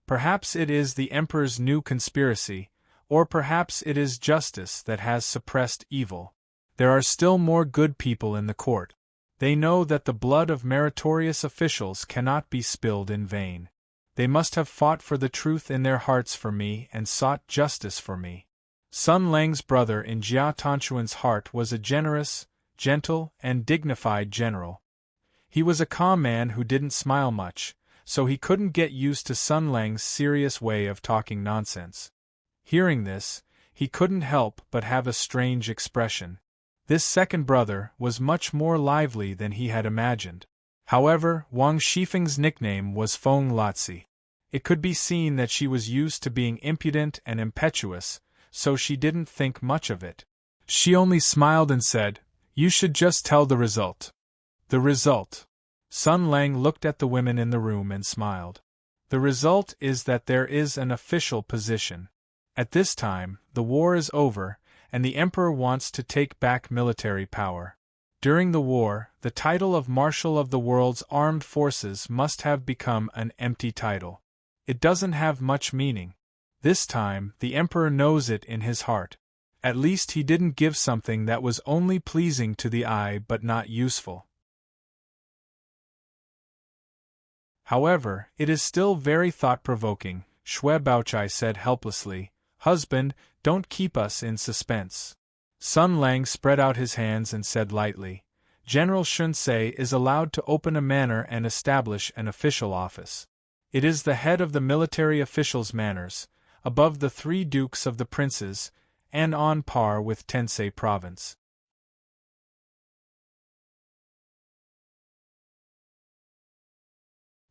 S1: Perhaps it is the Emperor's new conspiracy, or perhaps it is justice that has suppressed evil. There are still more good people in the court. They know that the blood of meritorious officials cannot be spilled in vain. They must have fought for the truth in their hearts for me and sought justice for me. Sun Lang's brother in Jia Tanchuan's heart was a generous, gentle, and dignified general. He was a calm man who didn't smile much, so he couldn't get used to Sun Lang's serious way of talking nonsense. Hearing this, he couldn't help but have a strange expression. This second brother was much more lively than he had imagined. However, Wang Shifeng's nickname was Feng Latzi. It could be seen that she was used to being impudent and impetuous, so she didn't think much of it. She only smiled and said, "You should just tell the result." The result. Sun Lang looked at the women in the room and smiled. The result is that there is an official position. At this time, the war is over, and the emperor wants to take back military power. During the war, the title of Marshal of the World's Armed Forces must have become an empty title. It doesn't have much meaning. This time, the emperor knows it in his heart. At least he didn't give something that was only pleasing to the eye but not useful. However, it is still very thought-provoking, Xue Baochai said helplessly. "Husband, don't keep us in suspense." Sun Lang spread out his hands and said lightly, "General Xunsei is allowed to open a manor and establish an official office. It is the head of the military officials' manors, above the 3 dukes of the princes, and on par with Tensei province."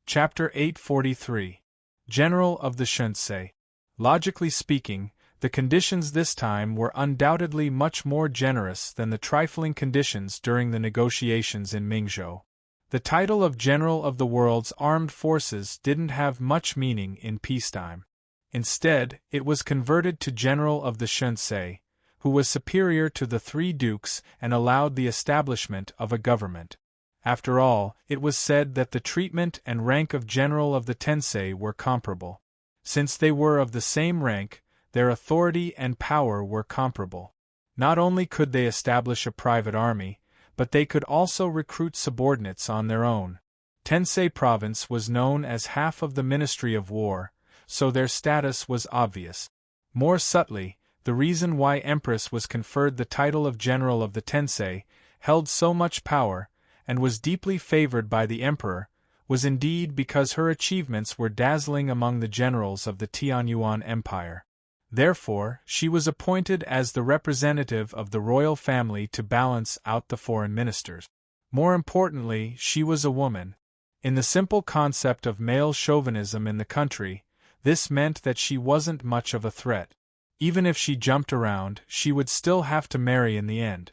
S1: Chapter 843. General of the Xunsei. Logically speaking, the conditions this time were undoubtedly much more generous than the trifling conditions during the negotiations in Mingzhou. The title of General of the World's Armed Forces didn't have much meaning in peacetime. Instead, it was converted to General of the Xunsei, who was superior to the 3 dukes and allowed the establishment of a government. After all, it was said that the treatment and rank of General of the Tensei were comparable. Since they were of the same rank, their authority and power were comparable. Not only could they establish a private army, but they could also recruit subordinates on their own. Tensei province was known as half of the Ministry of War, so their status was obvious. More subtly, the reason why Empress was conferred the title of General of the Tensei, held so much power, and was deeply favored by the Emperor, was indeed because her achievements were dazzling among the generals of the Tianyuan Empire. Therefore, she was appointed as the representative of the royal family to balance out the foreign ministers. More importantly, she was a woman. In the simple concept of male chauvinism in the country, this meant that she wasn't much of a threat. Even if she jumped around, she would still have to marry in the end.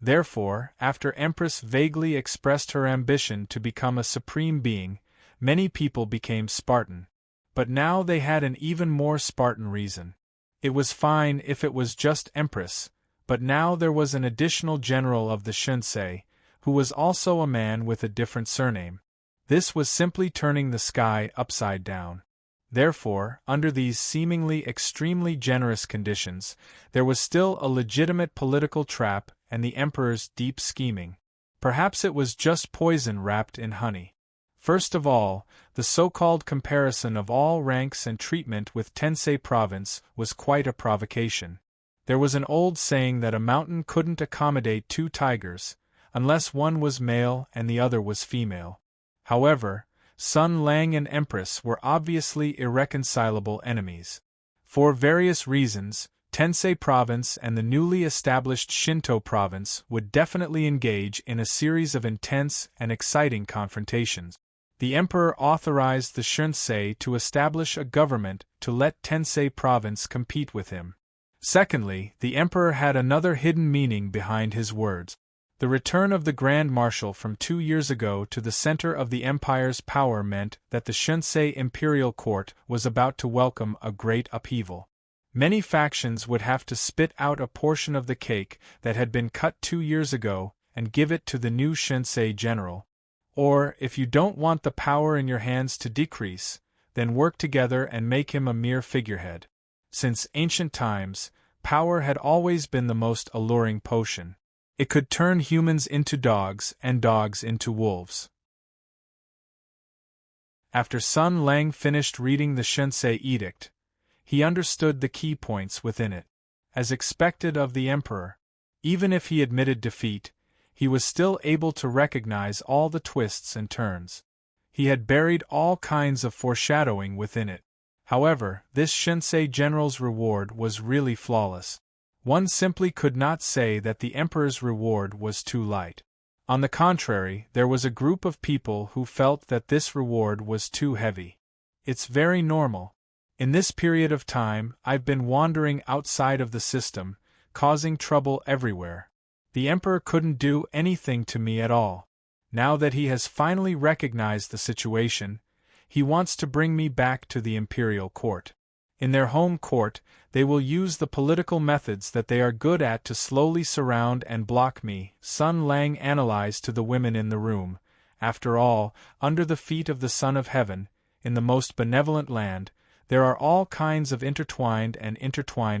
S1: Therefore, after Empress vaguely expressed her ambition to become a supreme being, many people became Spartan. But now they had an even more Spartan reason. It was fine if it was just Empress, but now there was an additional general of the Xunsei, who was also a man with a different surname. This was simply turning the sky upside down. Therefore, under these seemingly extremely generous conditions, there was still a legitimate political trap and the emperor's deep scheming. Perhaps it was just poison wrapped in honey. First of all, the so-called comparison of all ranks and treatment with Tensei province was quite a provocation. There was an old saying that a mountain couldn't accommodate 2 tigers, unless one was male and the other was female. However, Sun Lang and Empress were obviously irreconcilable enemies. For various reasons, Tensei province and the newly established Shinto province would definitely engage in a series of intense and exciting confrontations. The emperor authorized the Xunsei to establish a government to let Tensei province compete with him. Secondly, the emperor had another hidden meaning behind his words. The return of the Grand Marshal from 2 years ago to the center of the empire's power meant that the Xunsei imperial court was about to welcome a great upheaval. Many factions would have to spit out a portion of the cake that had been cut 2 years ago and give it to the new Xunsei general. Or, if you don't want the power in your hands to decrease, then work together and make him a mere figurehead. Since ancient times, power had always been the most alluring potion. It could turn humans into dogs and dogs into wolves. After Sun Lang finished reading the Xunsei edict, he understood the key points within it. As expected of the emperor, even if he admitted defeat, he was still able to recognize all the twists and turns. He had buried all kinds of foreshadowing within it. However, this Shinsei general's reward was really flawless. One simply could not say that the emperor's reward was too light. On the contrary, there was a group of people who felt that this reward was too heavy. It's very normal. In this period of time, I've been wandering outside of the system, causing trouble everywhere. The emperor couldn't do anything to me at all. Now that he has finally recognized the situation, he wants to bring me back to the imperial court. In their home court, they will use the political methods that they are good at to slowly surround and block me, Sun Lang analyzed to the women in the room. After all, under the feet of the Son of Heaven, in the most benevolent land, there are all kinds of intertwined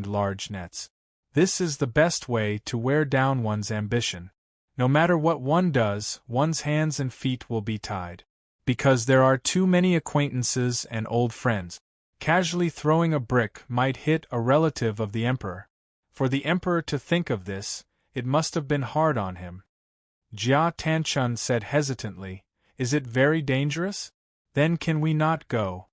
S1: large nets. This is the best way to wear down one's ambition. No matter what one does, one's hands and feet will be tied. Because there are too many acquaintances and old friends. Casually throwing a brick might hit a relative of the emperor. For the emperor to think of this, it must have been hard on him. Jia Tanchun said hesitantly, "Is it very dangerous? Then can we not go?"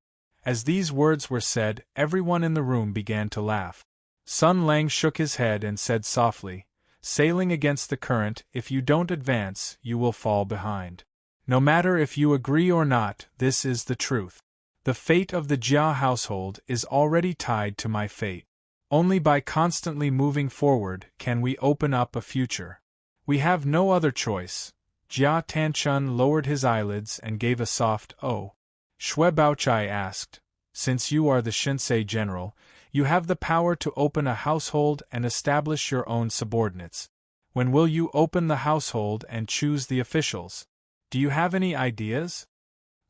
S1: As these words were said, everyone in the room began to laugh. Sun Lang shook his head and said softly, "Sailing against the current, if you don't advance, you will fall behind. No matter if you agree or not, this is the truth. The fate of the Jia household is already tied to my fate. Only by constantly moving forward can we open up a future. We have no other choice." Jia Tanchun lowered his eyelids and gave a soft "oh." Shui Baochai asked, "Since you are the Shinsei general, you have the power to open a household and establish your own subordinates. When will you open the household and choose the officials? Do you have any ideas?"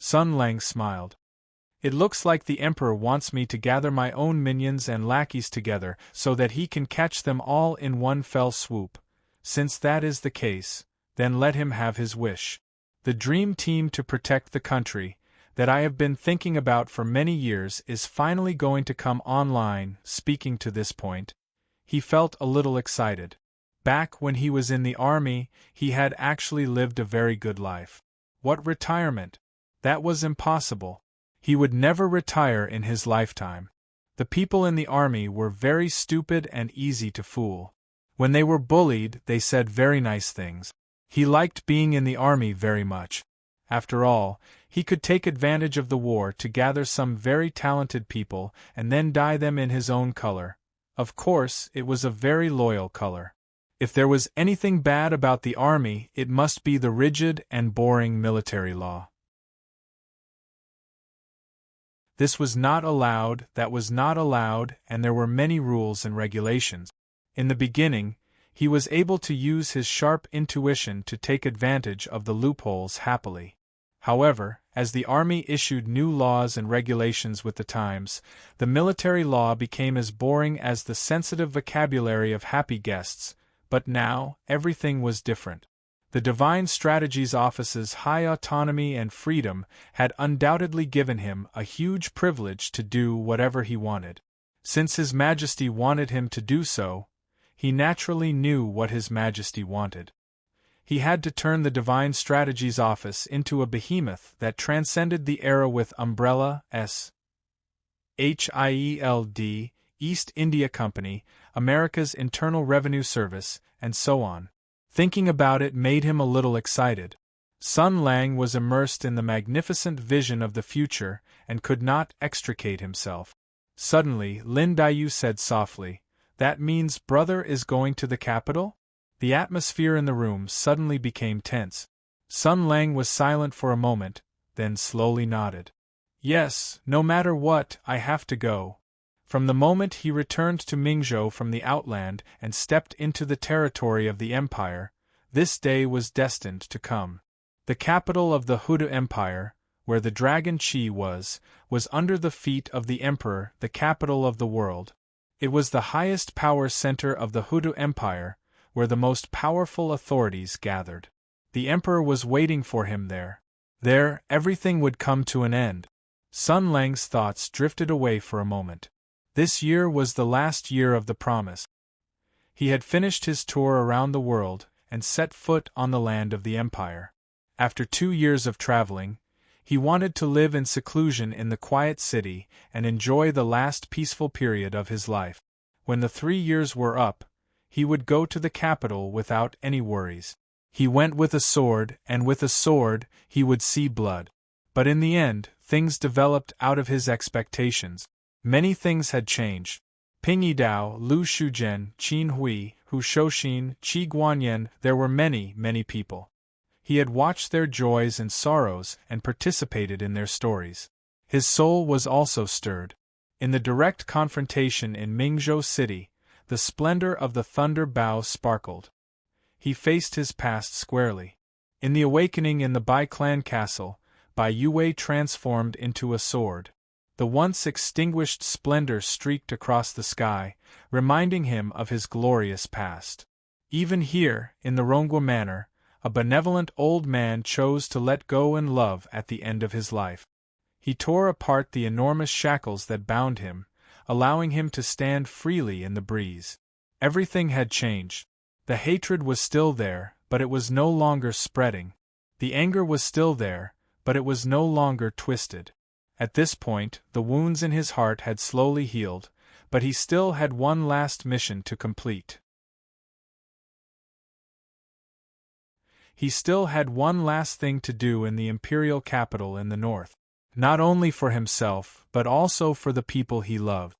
S1: Sun Lang smiled. "It looks like the emperor wants me to gather my own minions and lackeys together so that he can catch them all in one fell swoop. Since that is the case, then let him have his wish. The dream team to protect the country, that I have been thinking about for many years, is finally going to come online." Speaking to this point, he felt a little excited. Back when he was in the army, he had actually lived a very good life. What retirement? That was impossible. He would never retire in his lifetime. The people in the army were very stupid and easy to fool. When they were bullied, they said very nice things. He liked being in the army very much. After all, he could take advantage of the war to gather some very talented people and then dye them in his own color. Of course, it was a very loyal color. If there was anything bad about the army, it must be the rigid and boring military law. This was not allowed, that was not allowed, and there were many rules and regulations. In the beginning, he was able to use his sharp intuition to take advantage of the loopholes happily. However, as the army issued new laws and regulations with the times, the military law became as boring as the sensitive vocabulary of happy guests. But now, everything was different. The Divine Strategies Office's high autonomy and freedom had undoubtedly given him a huge privilege to do whatever he wanted. Since His Majesty wanted him to do so, he naturally knew what His Majesty wanted. He had to turn the Divine Strategies Office into a behemoth that transcended the era with Umbrella, SHIELD, East India Company, America's Internal Revenue Service, and so on. Thinking about it made him a little excited. Sun Lang was immersed in the magnificent vision of the future and could not extricate himself. Suddenly, Lin Daiyu said softly, "That means brother is going to the capital?" The atmosphere in the room suddenly became tense. Sun Lang was silent for a moment, then slowly nodded. "Yes, no matter what, I have to go." From the moment he returned to Mingzhou from the outland and stepped into the territory of the empire, this day was destined to come. The capital of the Huda Empire, where the dragon Qi was under the feet of the emperor, the capital of the world. It was the highest power center of the Huda Empire, where the most powerful authorities gathered. The emperor was waiting for him there. There, everything would come to an end. Sun Lang's thoughts drifted away for a moment. This year was the last year of the promise. He had finished his tour around the world, and set foot on the land of the empire. After 2 years of traveling, he wanted to live in seclusion in the quiet city and enjoy the last peaceful period of his life. When the 3 years were up, he would go to the capital without any worries. He went with a sword, and with a sword he would see blood. But in the end, things developed out of his expectations. Many things had changed. Ping Yidao, Lu Shuzhen, Qin Hui, Hu Shouxin, Qi Guanyan, there were many, many people. He had watched their joys and sorrows and participated in their stories. His soul was also stirred. In the direct confrontation in Mingzhou City, the splendor of the thunder bow sparkled. He faced his past squarely. In the awakening in the Bai clan castle, Bai Yue transformed into a sword. The once extinguished splendor streaked across the sky, reminding him of his glorious past. Even here, in the Rongguo Manor, a benevolent old man chose to let go and love at the end of his life. He tore apart the enormous shackles that bound him, allowing him to stand freely in the breeze. Everything had changed. The hatred was still there, but it was no longer spreading. The anger was still there, but it was no longer twisted. At this point, the wounds in his heart had slowly healed, but he still had one last mission to complete. He still had one last thing to do in the imperial capital in the north. Not only for himself, but also for the people he loved.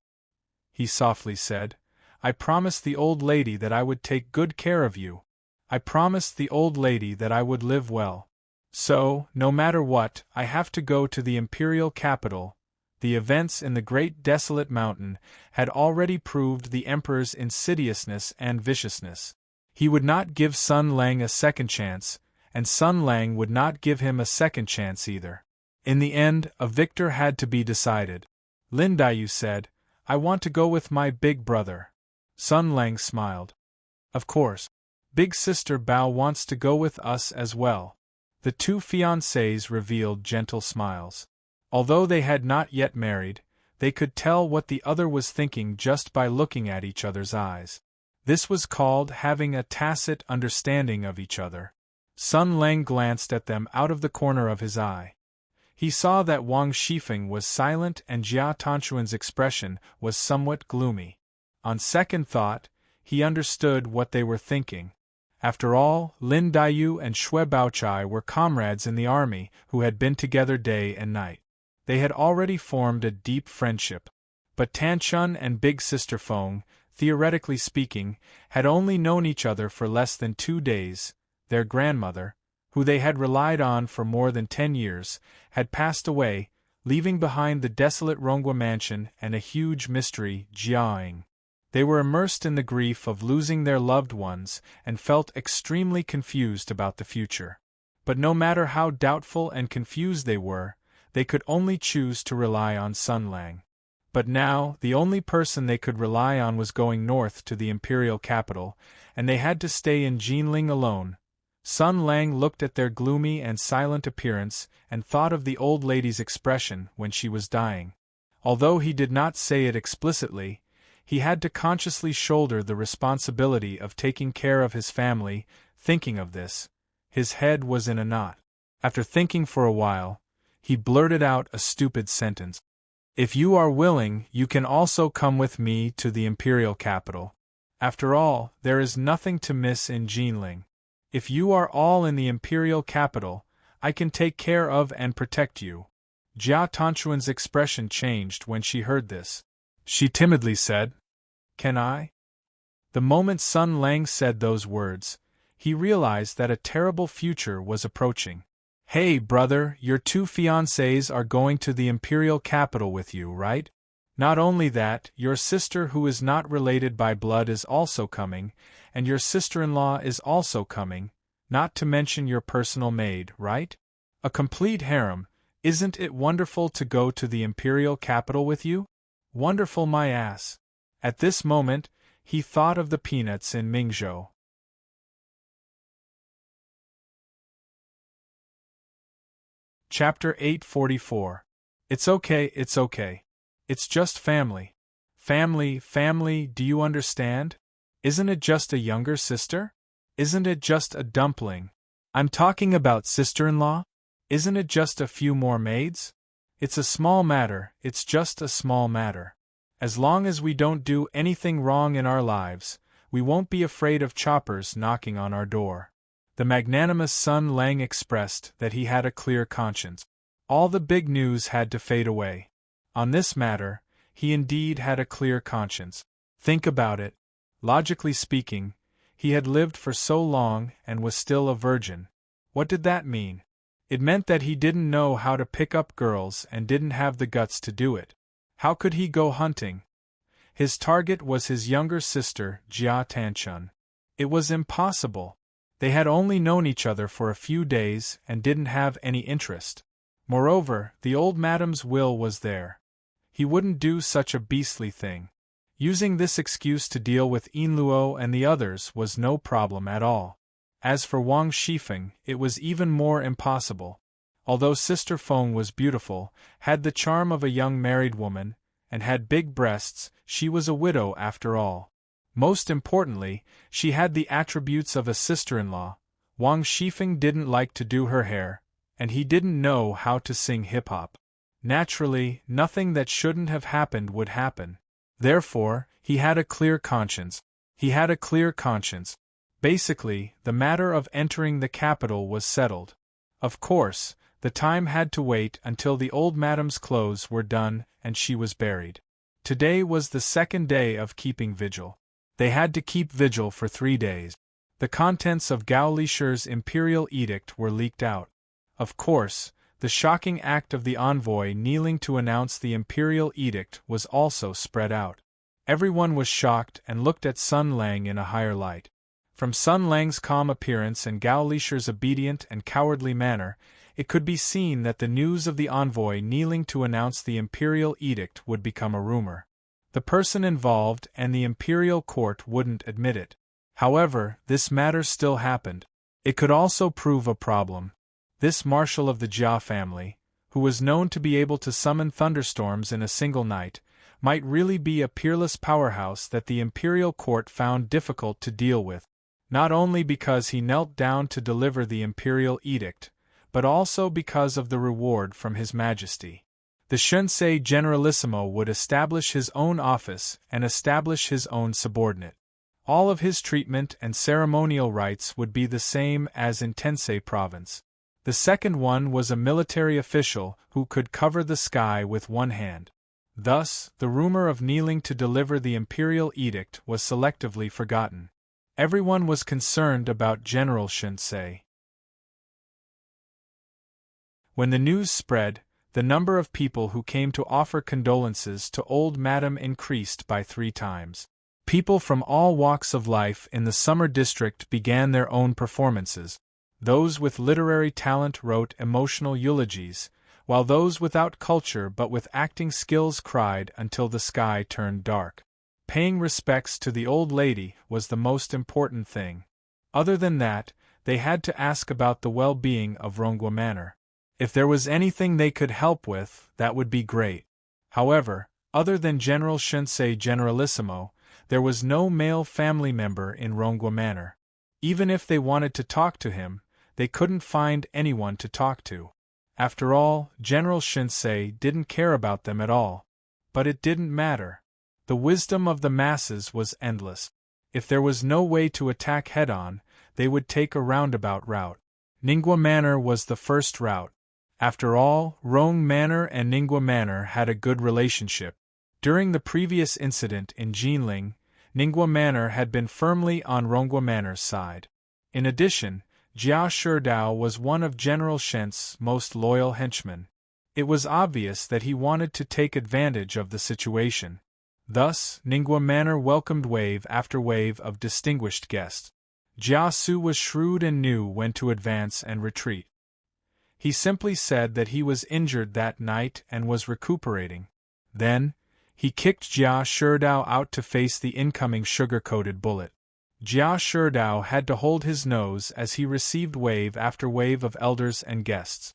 S1: He softly said, "I promised the old lady that I would take good care of you. I promised the old lady that I would live well. So, no matter what, I have to go to the imperial capital." The events in the great desolate mountain had already proved the emperor's insidiousness and viciousness. He would not give Sun Lang a second chance, and Sun Lang would not give him a second chance either. In the end, a victor had to be decided. Lin Daiyu said, "I want to go with my big brother." Sun Lang smiled. "Of course. Big sister Bao wants to go with us as well." The two fiancés revealed gentle smiles. Although they had not yet married, they could tell what the other was thinking just by looking at each other's eyes. This was called having a tacit understanding of each other. Sun Lang glanced at them out of the corner of his eye. He saw that Wang Shifeng was silent and Jia Tanchuan's expression was somewhat gloomy. On second thought, he understood what they were thinking. After all, Lin Daiyu and Xue Baochai were comrades in the army who had been together day and night. They had already formed a deep friendship. But Tanchun and Big Sister Feng, theoretically speaking, had only known each other for less than 2 days. Their grandmother, who they had relied on for more than 10 years, had passed away, leaving behind the desolate Rongguo mansion and a huge mystery, Jiaoying. They were immersed in the grief of losing their loved ones and felt extremely confused about the future. But no matter how doubtful and confused they could only choose to rely on Sun Lang. But now, the only person they could rely on was going north to the imperial capital, and they had to stay in Jinling alone. Sun Lang looked at their gloomy and silent appearance and thought of the old lady's expression when she was dying. Although he did not say it explicitly, he had to consciously shoulder the responsibility of taking care of his family. Thinking of this, his head was in a knot. After thinking for a while, he blurted out a stupid sentence. "If you are willing, you can also come with me to the imperial capital. After all, there is nothing to miss in Jinling. If you are all in the imperial capital, I can take care of and protect you." Jia Tanchuan's expression changed when she heard this. She timidly said, "Can I?" The moment Sun Lang said those words, he realized that a terrible future was approaching. "Hey, brother, your 2 fiancés are going to the imperial capital with you, right? Not only that, your sister who is not related by blood is also coming, and your sister-in-law is also coming, not to mention your personal maid, right? A complete harem. Isn't it wonderful to go to the imperial capital with you?" "Wonderful my ass." At this moment, he thought of the peanuts in Mingzhou. Chapter 844. It's okay, it's okay. It's just family. Family, do you understand? Isn't it just a younger sister? Isn't it just a dumpling? I'm talking about sister-in-law? Isn't it just a few more maids? It's a small matter, it's just a small matter. As long as we don't do anything wrong in our lives, we won't be afraid of choppers knocking on our door. The magnanimous Sun Lang expressed that he had a clear conscience. All the big news had to fade away. On this matter, he indeed had a clear conscience. Think about it. Logically speaking, he had lived for so long and was still a virgin. What did that mean? It meant that he didn't know how to pick up girls and didn't have the guts to do it. How could he go hunting? His target was his younger sister, Jia Tanchun. It was impossible. They had only known each other for a few days and didn't have any interest. Moreover, the old madam's will was there. He wouldn't do such a beastly thing. Using this excuse to deal with Yin Luo and the others was no problem at all. As for Wang Shifeng, it was even more impossible. Although Sister Feng was beautiful, had the charm of a young married woman, and had big breasts, she was a widow after all. Most importantly, she had the attributes of a sister-in-law. Wang Shifeng didn't like to do her hair, and he didn't know how to sing hip-hop. Naturally, nothing that shouldn't have happened would happen. Therefore, he had a clear conscience. Basically, the matter of entering the capital was settled. Of course, the time had to wait until the old madam's clothes were done and she was buried. Today was the second day of keeping vigil. They had to keep vigil for 3 days. The contents of Gao Lisher's imperial edict were leaked out. Of course, the shocking act of the envoy kneeling to announce the imperial edict was also spread out. Everyone was shocked and looked at Sun Lang in a higher light. From Sun Lang's calm appearance and Gao Lisher's obedient and cowardly manner, it could be seen that the news of the envoy kneeling to announce the imperial edict would become a rumor. The person involved and the imperial court wouldn't admit it. However, this matter still happened. It could also prove a problem. This marshal of the Jia family, who was known to be able to summon thunderstorms in a single night, might really be a peerless powerhouse that the imperial court found difficult to deal with. Not only because he knelt down to deliver the imperial edict, but also because of the reward from His Majesty. The Shunsei Generalissimo would establish his own office and establish his own subordinate. All of his treatment and ceremonial rites would be the same as in Tensei province. The second one was a military official who could cover the sky with one hand. Thus, the rumor of kneeling to deliver the imperial edict was selectively forgotten. Everyone was concerned about General Shunsei. When the news spread, the number of people who came to offer condolences to old Madam increased by 3 times. People from all walks of life in the summer district began their own performances. Those with literary talent wrote emotional eulogies, while those without culture but with acting skills cried until the sky turned dark. Paying respects to the old lady was the most important thing. Other than that, they had to ask about the well-being of Rongwa Manor. If there was anything they could help with, that would be great. However, other than General Shunsei Generalissimo, there was no male family member in Rongwa Manor. Even if they wanted to talk to him, they couldn't find anyone to talk to. After all, General Shunsei didn't care about them at all. But it didn't matter. The wisdom of the masses was endless. If there was no way to attack head-on, they would take a roundabout route. Ningguo Manor was the first route. After all, Rong Manor and Ningguo Manor had a good relationship. During the previous incident in Jinling, Ningguo Manor had been firmly on Rongwa Manor's side. In addition, Jia Sherdao was one of General Shen's most loyal henchmen. It was obvious that he wanted to take advantage of the situation. Thus, Ningguo Manor welcomed wave after wave of distinguished guests. Jia Su was shrewd and knew when to advance and retreat. He simply said that he was injured that night and was recuperating. Then, he kicked Jia Sherdao out to face the incoming sugar-coated bullet. Jia Sherdao had to hold his nose as he received wave after wave of elders and guests.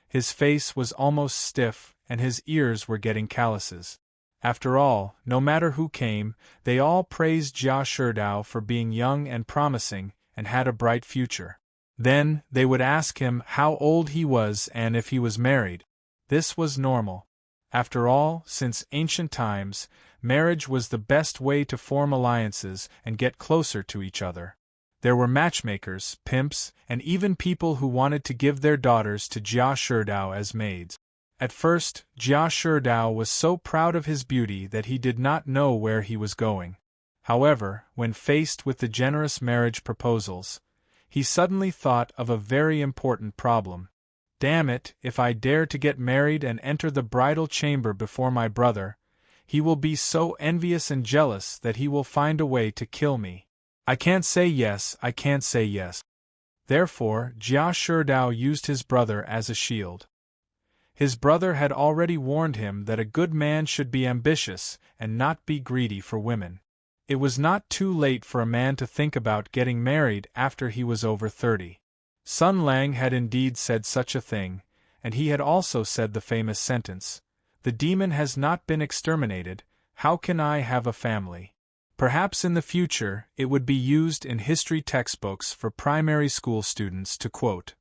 S1: His face was almost stiff, and his ears were getting calluses. After all, no matter who came, they all praised Jia Sherdao for being young and promising, and had a bright future. Then, they would ask him how old he was and if he was married. This was normal. After all, since ancient times, marriage was the best way to form alliances and get closer to each other. There were matchmakers, pimps, and even people who wanted to give their daughters to Jia Sherdao as maids. At first, Jia Sherdao was so proud of his beauty that he did not know where he was going. However, when faced with the generous marriage proposals, he suddenly thought of a very important problem. Damn it, if I dare to get married and enter the bridal chamber before my brother, he will be so envious and jealous that he will find a way to kill me. I can't say yes, I can't say yes. Therefore, Jia Sherdao used his brother as a shield. His brother had already warned him that a good man should be ambitious and not be greedy for women. It was not too late for a man to think about getting married after he was over 30. Sun Lang had indeed said such a thing, and he had also said the famous sentence, "The demon has not been exterminated, how can I have a family?" Perhaps in the future it would be used in history textbooks for primary school students to quote.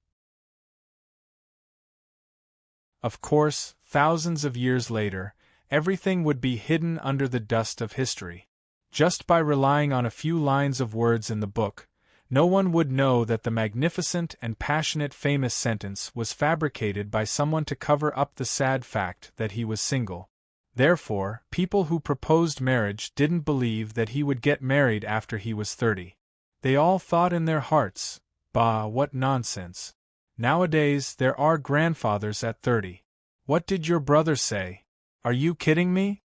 S1: Of course, thousands of years later, everything would be hidden under the dust of history. Just by relying on a few lines of words in the book, no one would know that the magnificent and passionate famous sentence was fabricated by someone to cover up the sad fact that he was single. Therefore, people who proposed marriage didn't believe that he would get married after he was 30. They all thought in their hearts, "Bah, what nonsense. Nowadays there are grandfathers at 30. What did your brother say? Are you kidding me?"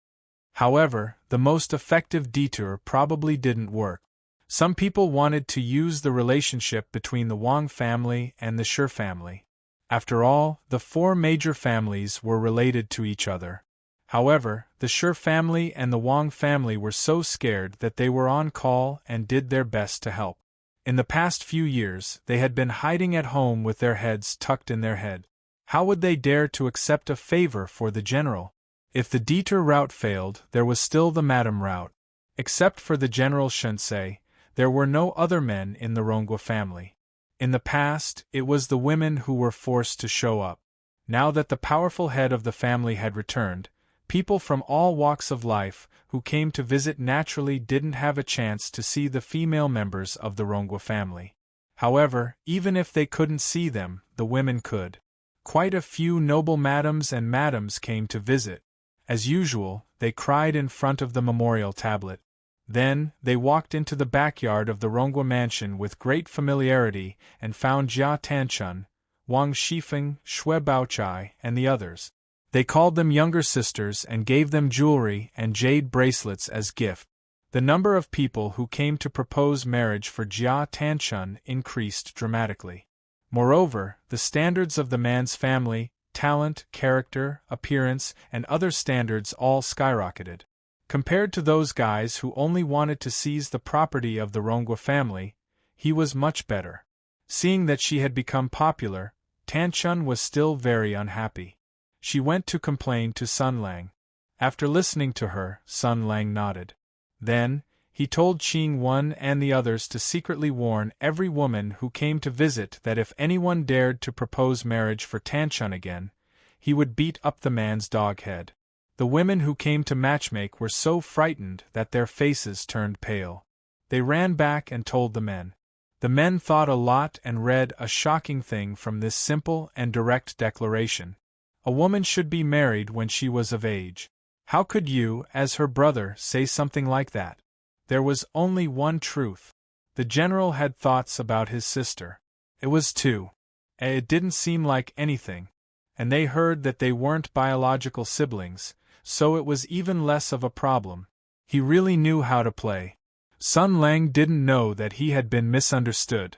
S1: However, the most effective detour probably didn't work. Some people wanted to use the relationship between the Wang family and the Shi family. After all, the four major families were related to each other. However, the Shi family and the Wang family were so scared that they were on call and did their best to help. In the past few years, they had been hiding at home with their heads tucked in their head. How would they dare to accept a favor for the general? If the detour route failed, there was still the madam route. Except for the General Shensei, there were no other men in the Rongua family. In the past, it was the women who were forced to show up. Now that the powerful head of the family had returned, people from all walks of life who came to visit naturally didn't have a chance to see the female members of the Rongua family. However, even if they couldn't see them, the women could. Quite a few noble madams and madams came to visit. As usual, they cried in front of the memorial tablet. Then, they walked into the backyard of the Rongua mansion with great familiarity and found Jia Tanchun, Wang Shifeng, Xue Baochai, and the others. They called them younger sisters and gave them jewelry and jade bracelets as gift. The number of people who came to propose marriage for Jia Tanchun increased dramatically. Moreover, the standards of the man's family, talent, character, appearance, and other standards all skyrocketed. Compared to those guys who only wanted to seize the property of the Rongua family, he was much better. Seeing that she had become popular, Tanchun was still very unhappy. She went to complain to Sun Lang. After listening to her, Sun Lang nodded. Then, he told Qing Wen and the others to secretly warn every woman who came to visit that if anyone dared to propose marriage for Tanchun again, he would beat up the man's dog head. The women who came to matchmake were so frightened that their faces turned pale. They ran back and told the men. The men thought a lot and read a shocking thing from this simple and direct declaration. A woman should be married when she was of age. How could you, as her brother, say something like that? There was only one truth. The general had thoughts about his sister. It was two. It didn't seem like anything. And they heard that they weren't biological siblings, so it was even less of a problem. He really knew how to play. Sun Lang didn't know that he had been misunderstood.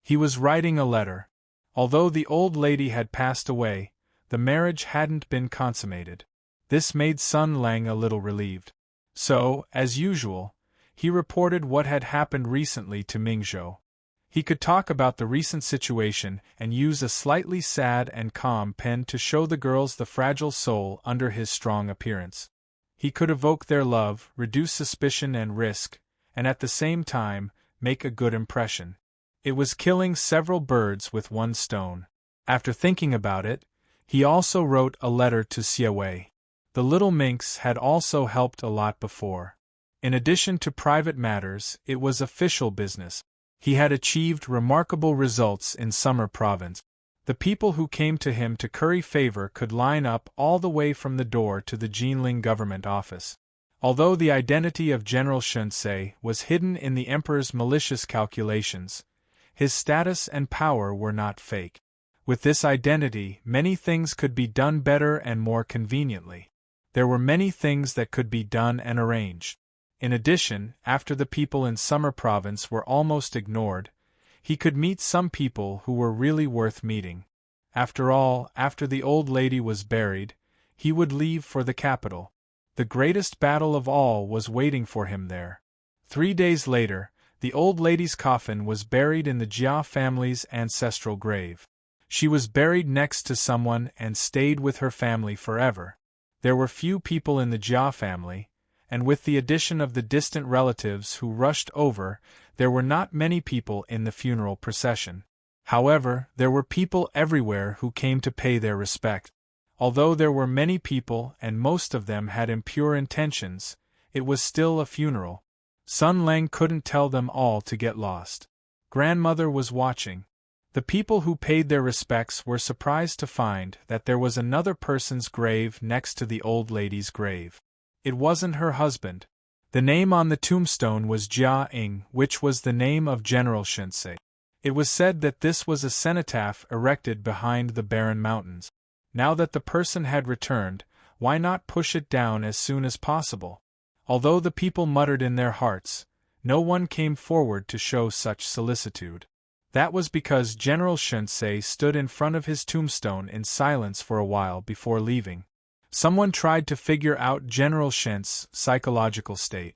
S1: He was writing a letter. Although the old lady had passed away, the marriage hadn't been consummated. This made Sun Lang a little relieved. So, as usual, he reported what had happened recently to Mingzhou. He could talk about the recent situation and use a slightly sad and calm pen to show the girls the fragile soul under his strong appearance. He could evoke their love, reduce suspicion and risk, and at the same time, make a good impression. It was killing several birds with one stone. After thinking about it, he also wrote a letter to Siawei. The little minx had also helped a lot before. In addition to private matters, it was official business. He had achieved remarkable results in Summer Province. The people who came to him to curry favor could line up all the way from the door to the Jinling government office. Although the identity of General Shunsei was hidden in the emperor's malicious calculations, his status and power were not fake. With this identity, many things could be done better and more conveniently. There were many things that could be done and arranged. In addition, after the people in Summer Province were almost ignored, he could meet some people who were really worth meeting. After all, after the old lady was buried, he would leave for the capital. The greatest battle of all was waiting for him there. 3 days later, the old lady's coffin was buried in the Jia family's ancestral grave. She was buried next to someone and stayed with her family forever. There were few people in the Jia family, and with the addition of the distant relatives who rushed over, there were not many people in the funeral procession. However, there were people everywhere who came to pay their respect. Although there were many people and most of them had impure intentions, it was still a funeral. Sun Lang couldn't tell them all to get lost. Grandmother was watching. The people who paid their respects were surprised to find that there was another person's grave next to the old lady's grave. It wasn't her husband. The name on the tombstone was Jia Ing, which was the name of General Shunsei. It was said that this was a cenotaph erected behind the barren mountains. Now that the person had returned, why not push it down as soon as possible? Although the people muttered in their hearts, no one came forward to show such solicitude. That was because General Shunsei stood in front of his tombstone in silence for a while before leaving. Someone tried to figure out General Shen's psychological state.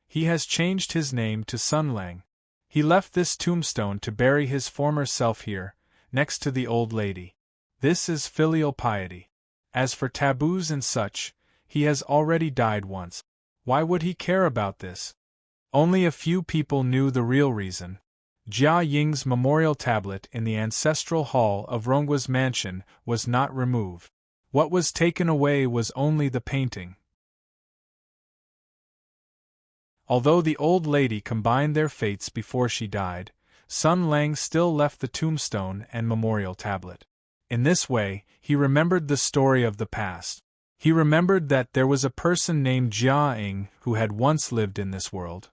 S1: He has changed his name to Sun Lang. He left this tombstone to bury his former self here, next to the old lady. This is filial piety. As for taboos and such, he has already died once. Why would he care about this? Only a few people knew the real reason. Jia Ying's memorial tablet in the ancestral hall of Ronggua's mansion was not removed. What was taken away was only the painting. Although the old lady combined their fates before she died, Sun Lang still left the tombstone and memorial tablet. In this way, he remembered the story of the past. He remembered that there was a person named Jia Ing who had once lived in this world.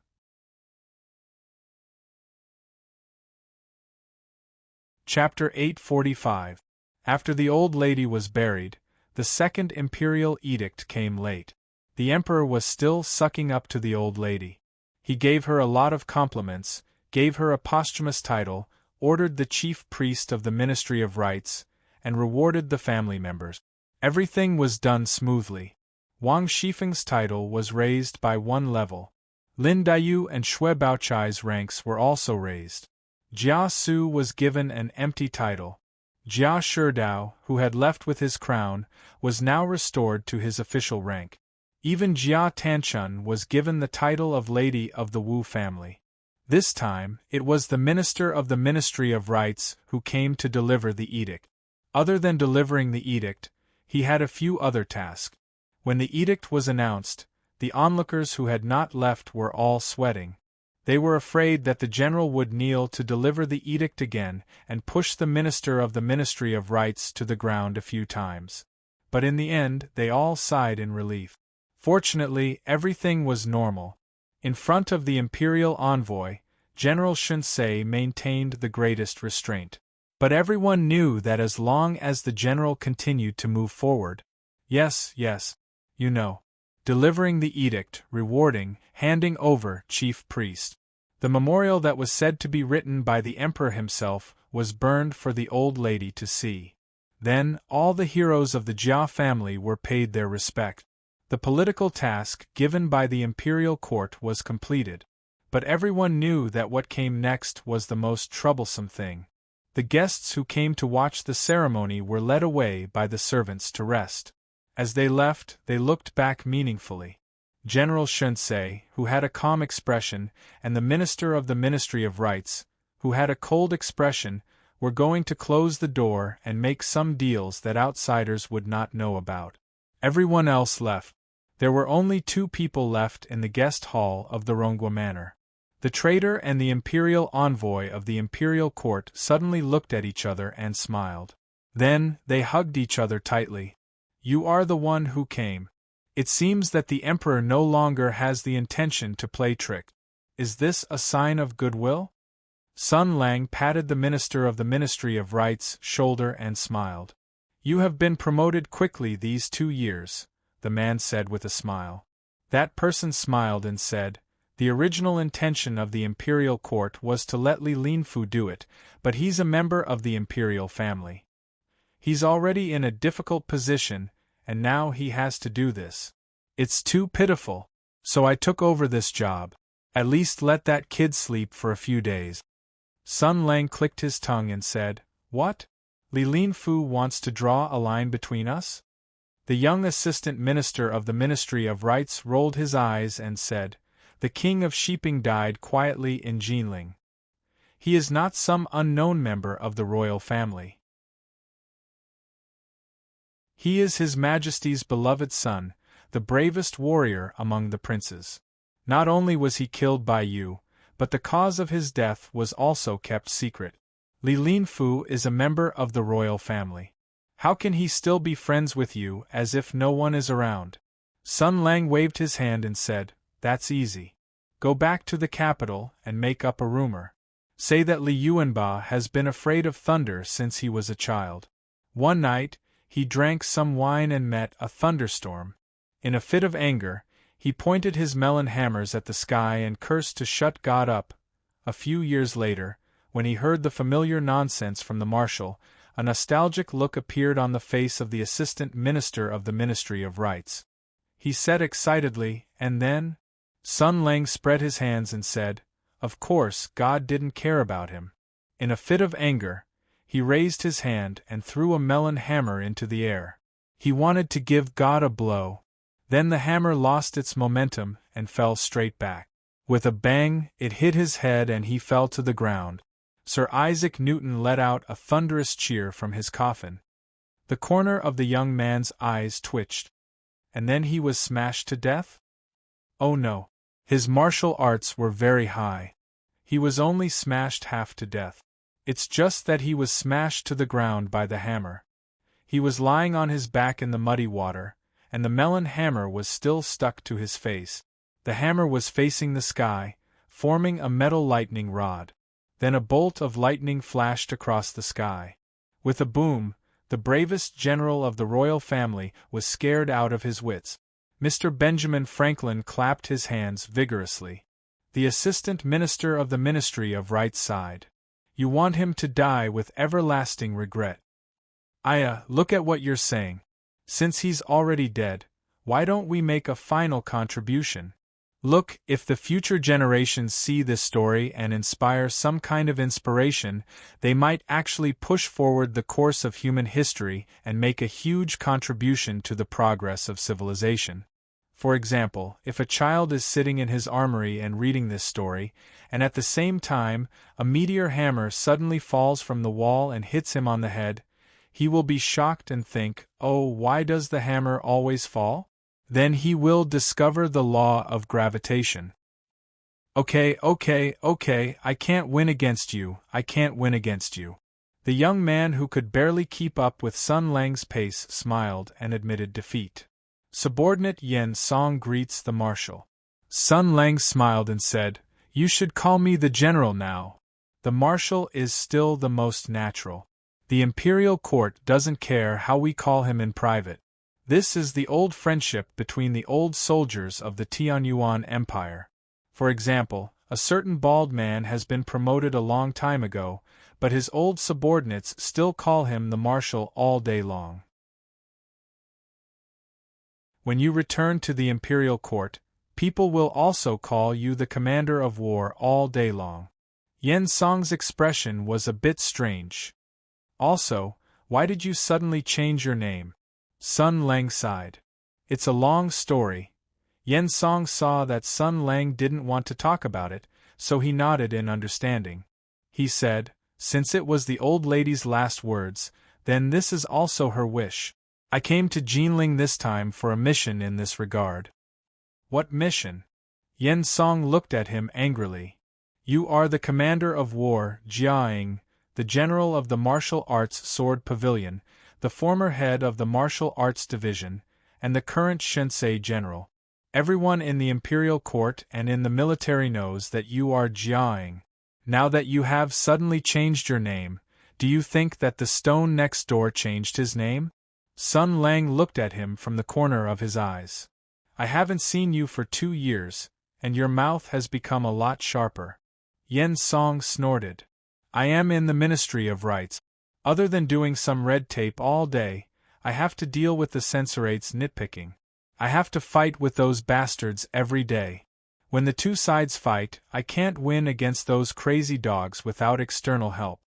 S1: Chapter 845. After the old lady was buried, the second imperial edict came late. The emperor was still sucking up to the old lady. He gave her a lot of compliments, gave her a posthumous title, ordered the chief priest of the Ministry of Rites, and rewarded the family members. Everything was done smoothly. Wang Shifeng's title was raised by 1 level. Lin Daiyu and Shui Baochai's ranks were also raised. Jia Su was given an empty title. Jia Sherdao, who had left with his crown, was now restored to his official rank. Even Jia Tanchun was given the title of Lady of the Wu family. This time, it was the minister of the Ministry of Rites who came to deliver the edict. Other than delivering the edict, he had a few other tasks. When the edict was announced, the onlookers who had not left were all sweating. They were afraid that the general would kneel to deliver the edict again and push the minister of the Ministry of Rites to the ground a few times. But in the end, they all sighed in relief. Fortunately, everything was normal. In front of the imperial envoy, General Shunsei maintained the greatest restraint. But everyone knew that as long as the general continued to move forward, yes, you know, delivering the edict, rewarding, handing over chief priest. The memorial that was said to be written by the emperor himself was burned for the old lady to see. Then, all the heroes of the Jia family were paid their respect. The political task given by the imperial court was completed. But everyone knew that what came next was the most troublesome thing. The guests who came to watch the ceremony were led away by the servants to rest. As they left, they looked back meaningfully. General Shunsei, who had a calm expression, and the Minister of the Ministry of Rights, who had a cold expression, were going to close the door and make some deals that outsiders would not know about. Everyone else left. There were only 2 people left in the guest hall of the Rongwa Manor. The traitor and the imperial envoy of the imperial court suddenly looked at each other and smiled. Then, they hugged each other tightly. "You are the one who came. It seems that the emperor no longer has the intention to play trick. Is this a sign of goodwill?" Sun Lang patted the Minister of the Ministry of Rights' shoulder and smiled. "You have been promoted quickly these 2 years," the man said with a smile. That person smiled and said, "The original intention of the imperial court was to let Li Linfu do it, but he's a member of the imperial family. He's already in a difficult position, and now he has to do this. It's too pitiful. So I took over this job. At least let that kid sleep for a few days." Sun Lang clicked his tongue and said, "What? Li Linfu wants to draw a line between us?" The young assistant minister of the Ministry of Rights rolled his eyes and said, "The king of Shiping died quietly in Jinling. He is not some unknown member of the royal family. He is His Majesty's beloved son, the bravest warrior among the princes. Not only was he killed by you, but the cause of his death was also kept secret. Li Linfu is a member of the royal family. How can he still be friends with you as if no one is around?" Sun Lang waved his hand and said, "That's easy. Go back to the capital and make up a rumor. Say that Li Yuanba has been afraid of thunder since he was a child. One night, he drank some wine and met a thunderstorm. In a fit of anger, he pointed his melon hammers at the sky and cursed to shut God up. A few years later, when he heard the familiar nonsense from the marshal, a nostalgic look appeared on the face of the assistant minister of the Ministry of Rights. He said excitedly, and then?" Sun Lang spread his hands and said, "Of course, God didn't care about him. In a fit of anger, he raised his hand and threw a melon hammer into the air. He wanted to give God a blow. Then the hammer lost its momentum and fell straight back. With a bang, it hit his head and he fell to the ground. Sir Isaac Newton let out a thunderous cheer from his coffin. The corner of the young man's eyes twitched. And then he was smashed to death? Oh no. His martial arts were very high. He was only smashed half to death. It's just that he was smashed to the ground by the hammer. He was lying on his back in the muddy water, and the melon hammer was still stuck to his face. The hammer was facing the sky, forming a metal lightning rod. Then a bolt of lightning flashed across the sky. With a boom, the bravest general of the royal family was scared out of his wits. Mr. Benjamin Franklin clapped his hands vigorously. The assistant minister of the Ministry of Rights sighed. "You want him to die with everlasting regret. Look at what you're saying. Since he's already dead, why don't we make a final contribution? Look, if the future generations see this story and inspire some kind of inspiration, they might actually push forward the course of human history and make a huge contribution to the progress of civilization. For example, if a child is sitting in his armory and reading this story, and at the same time, a meteor hammer suddenly falls from the wall and hits him on the head, he will be shocked and think, oh, why does the hammer always fall? Then he will discover the law of gravitation. Okay, I can't win against you, The young man who could barely keep up with Sun Lang's pace smiled and admitted defeat. Subordinate Yen Song greets the marshal. Sun Lang smiled and said, "You should call me the general now. The marshal is still the most natural. The imperial court doesn't care how we call him in private. This is the old friendship between the old soldiers of the Tianyuan Empire. For example, a certain bald man has been promoted a long time ago, but his old subordinates still call him the marshal all day long. When you return to the imperial court, people will also call you the commander of war all day long." Yen Song's expression was a bit strange. "Also, why did you suddenly change your name?" Sun Lang sighed. "It's a long story. Yen Song saw that Sun Lang didn't want to talk about it, so he nodded in understanding. He said, since it was the old lady's last words, then this is also her wish. I came to Jinling this time for a mission in this regard. What mission? Yen Song looked at him angrily. You are the commander of war, Jiaing, the general of the martial arts sword pavilion, the former head of the martial arts division, and the current Shinsei general. Everyone in the imperial court and in the military knows that you are Jiaing. Now that you have suddenly changed your name, do you think that the stone next door changed his name? Sun Lang looked at him from the corner of his eyes. I haven't seen you for 2 years, and your mouth has become a lot sharper. Yen Song snorted. I am in the Ministry of Rights. Other than doing some red tape all day, I have to deal with the censorate's nitpicking. I have to fight with those bastards every day. When the two sides fight, I can't win against those crazy dogs without external help.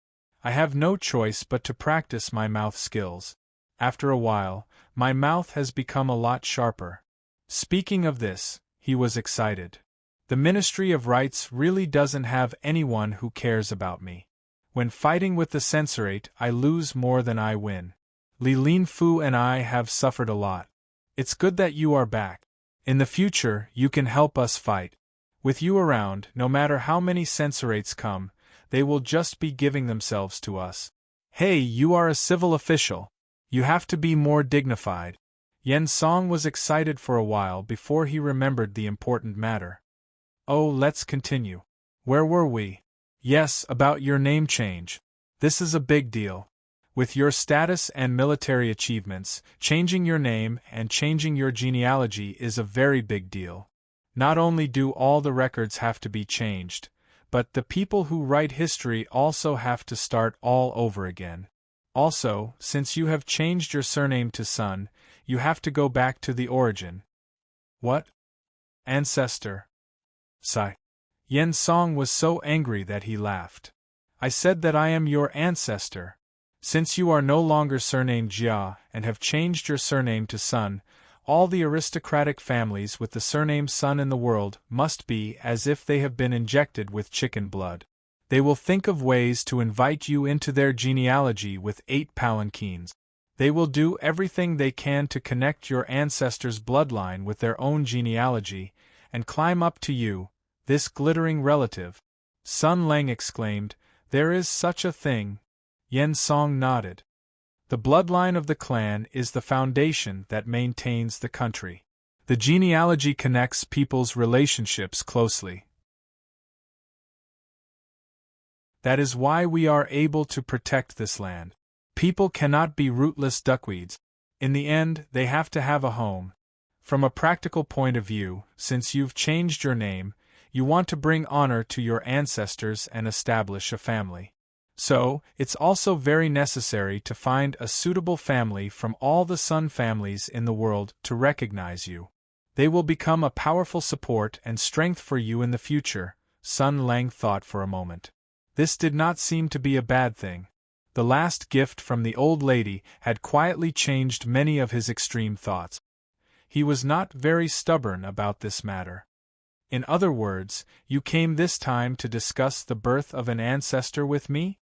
S1: I have no choice but to practice my mouth skills. After a while, my mouth has become a lot sharper. Speaking of this, he was excited. The Ministry of Rights really doesn't have anyone who cares about me. When fighting with the censorate, I lose more than I win. Li Linfu and I have suffered a lot. It's good that you are back. In the future, you can help us fight. With you around, no matter how many censorates come, they will just be giving themselves to us. Hey, you are a civil official. You have to be more dignified. Yen Song was excited for a while before he remembered the important matter. Oh, let's continue. Where were we? Yes, about your name change. This is a big deal. With your status and military achievements, changing your name and changing your genealogy is a very big deal. Not only do all the records have to be changed, but the people who write history also have to start all over again. Also, since you have changed your surname to Sun, you have to go back to the origin. What? Ancestor. Sigh. Yen Song was so angry that he laughed. I said that I am your ancestor. Since you are no longer surnamed Jia and have changed your surname to Sun, all the aristocratic families with the surname Sun in the world must be as if they have been injected with chicken blood. They will think of ways to invite you into their genealogy with 8 palanquins. They will do everything they can to connect your ancestors' bloodline with their own genealogy, and climb up to you, this glittering relative. Sun Lang exclaimed, There is such a thing. Yen Song nodded. The bloodline of the clan is the foundation that maintains the country. The genealogy connects people's relationships closely. That is why we are able to protect this land. People cannot be rootless duckweeds. In the end, they have to have a home. From a practical point of view, since you've changed your name, you want to bring honor to your ancestors and establish a family. So, it's also very necessary to find a suitable family from all the Sun families in the world to recognize you. They will become a powerful support and strength for you in the future. Sun Lang thought for a moment. This did not seem to be a bad thing. The last gift from the old lady had quietly changed many of his extreme thoughts. He was not very stubborn about this matter. In other words, you came this time to discuss the birth of an ancestor with me?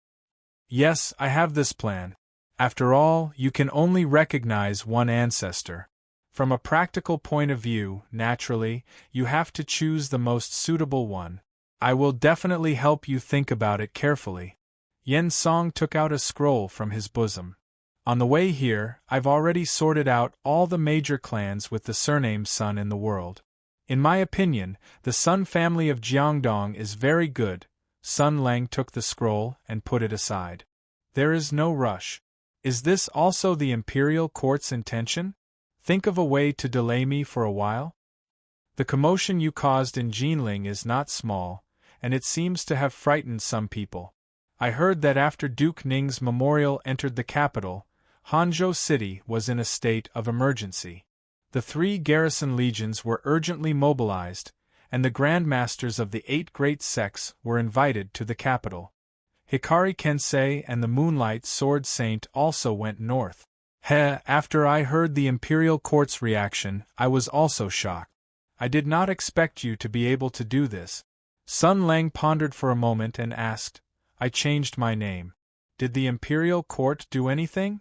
S1: Yes, I have this plan. After all, you can only recognize one ancestor. From a practical point of view, naturally, you have to choose the most suitable one. I will definitely help you think about it carefully. Yen Song took out a scroll from his bosom. On the way here, I've already sorted out all the major clans with the surname Sun in the world. In my opinion, the Sun family of Jiangdong is very good. Sun Lang took the scroll and put it aside. There is no rush. Is this also the imperial court's intention? Think of a way to delay me for a while? The commotion you caused in Jinling is not small, and it seems to have frightened some people. I heard that after Duke Ning's memorial entered the capital, Hanzhou City was in a state of emergency. The 3 garrison legions were urgently mobilized, and the grandmasters of the 8 great sects were invited to the capital. Hikari Kensei and the Moonlight Sword Saint also went north. After I heard the imperial court's reaction, I was also shocked. I did not expect you to be able to do this. Sun Lang pondered for a moment and asked, I changed my name. Did the imperial court do anything?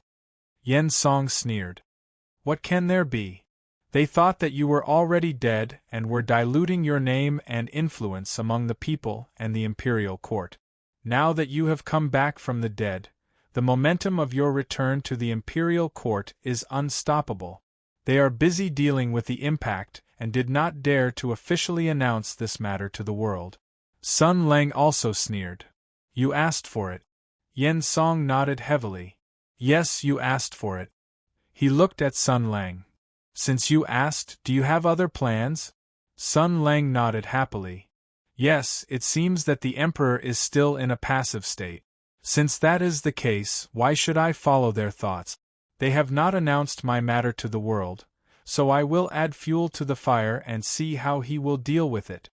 S1: Yen Song sneered. What can there be? They thought that you were already dead and were diluting your name and influence among the people and the imperial court. Now that you have come back from the dead, the momentum of your return to the imperial court is unstoppable. They are busy dealing with the impact and did not dare to officially announce this matter to the world. Sun Lang also sneered. You asked for it. Yen Song nodded heavily. Yes, you asked for it. He looked at Sun Lang. Since you asked, do you have other plans? Sun Lang nodded happily. Yes, it seems that the Emperor is still in a passive state. Since that is the case, why should I follow their thoughts? They have not announced my matter to the world, so I will add fuel to the fire and see how he will deal with it.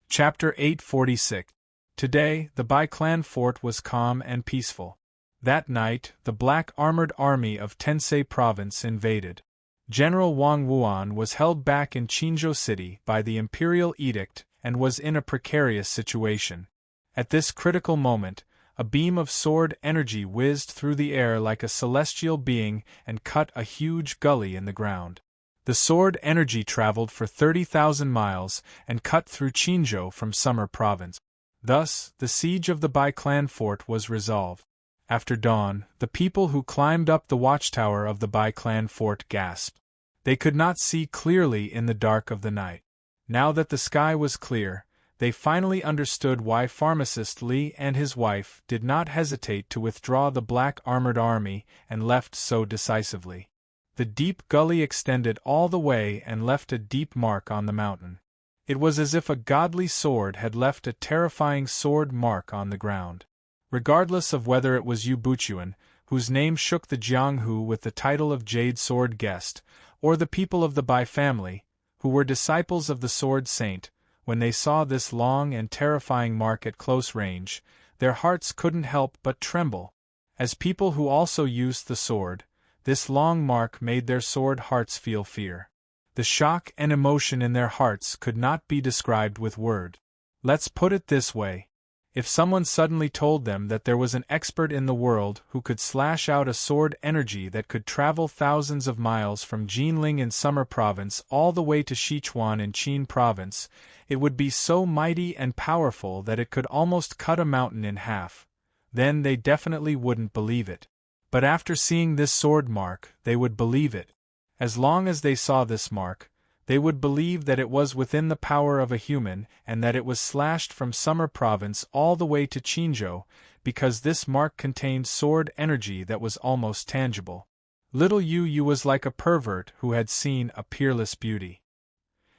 S1: Chapter 846. Today, the Bai Clan fort was calm and peaceful. That night, the black armored army of Tensei province invaded. General Wang Wuan was held back in Qinzhou City by the imperial edict and was in a precarious situation. At this critical moment, a beam of sword energy whizzed through the air like a celestial being and cut a huge gully in the ground. The sword energy traveled for 30,000 miles and cut through Qinzhou from Summer Province. Thus, the siege of the Bai Clan fort was resolved. After dawn, the people who climbed up the watchtower of the Bai Clan fort gasped. They could not see clearly in the dark of the night. Now that the sky was clear, they finally understood why pharmacist Li and his wife did not hesitate to withdraw the black armored army and left so decisively. The deep gully extended all the way and left a deep mark on the mountain. It was as if a godly sword had left a terrifying sword mark on the ground. Regardless of whether it was Yu Buchuan, whose name shook the Jianghu with the title of Jade Sword Guest, or the people of the Bai family, who were disciples of the Sword Saint, when they saw this long and terrifying mark at close range, their hearts couldn't help but tremble. As people who also used the sword, this long mark made their sword hearts feel fear. The shock and emotion in their hearts could not be described with words. Let's put it this way. If someone suddenly told them that there was an expert in the world who could slash out a sword energy that could travel thousands of miles from Jinling in Summer Province all the way to Sichuan in Qin Province, it would be so mighty and powerful that it could almost cut a mountain in half. Then they definitely wouldn't believe it. But after seeing this sword mark, they would believe it. As long as they saw this mark, they would believe that it was within the power of a human and that it was slashed from Summer Province all the way to Qinzhou, because this mark contained sword energy that was almost tangible. Little Yu was like a pervert who had seen a peerless beauty.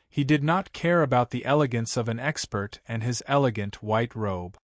S1: He did not care about the elegance of an expert and his elegant white robe.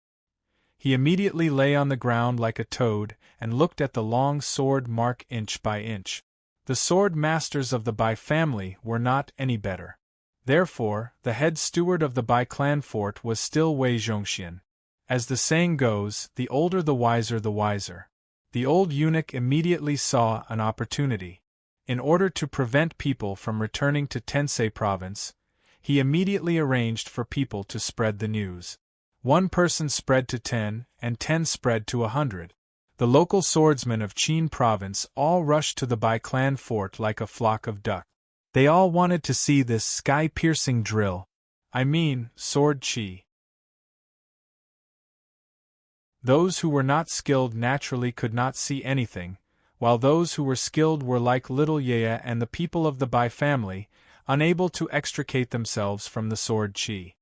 S1: He immediately lay on the ground like a toad and looked at the long sword mark inch by inch. The sword masters of the Bai family were not any better. Therefore, the head steward of the Bai clan fort was still Wei Zhongxian. As the saying goes, the older the wiser the wiser. The old eunuch immediately saw an opportunity. In order to prevent people from returning to Tensei province, he immediately arranged for people to spread the news. One person spread to 10, and 10 spread to 100. The local swordsmen of Qin province all rushed to the Bai clan fort like a flock of ducks. They all wanted to see this sky-piercing drill. I mean, sword chi. Those who were not skilled naturally could not see anything, while those who were skilled were like little Yaya and the people of the Bai family, unable to extricate themselves from the sword chi.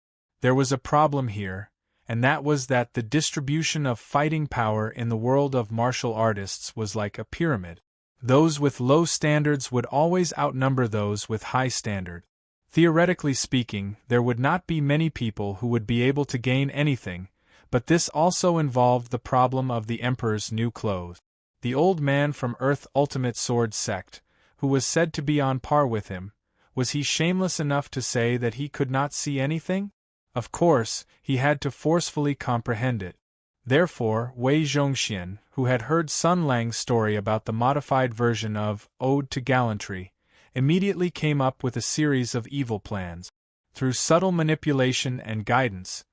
S1: There was a problem here, and that was that the distribution of fighting power in the world of martial artists was like a pyramid. Those with low standards would always outnumber those with high standard. Theoretically speaking, there would not be many people who would be able to gain anything, but this also involved the problem of the Emperor's new clothes. The old man from Earth Ultimate Sword Sect, who was said to be on par with him, was he shameless enough to say that he could not see anything? Of course, he had to forcefully comprehend it. Therefore, Wei Zhongxian, who had heard Sun Lang's story about the modified version of Ode to Gallantry, immediately came up with a series of evil plans. Through subtle manipulation and guidance,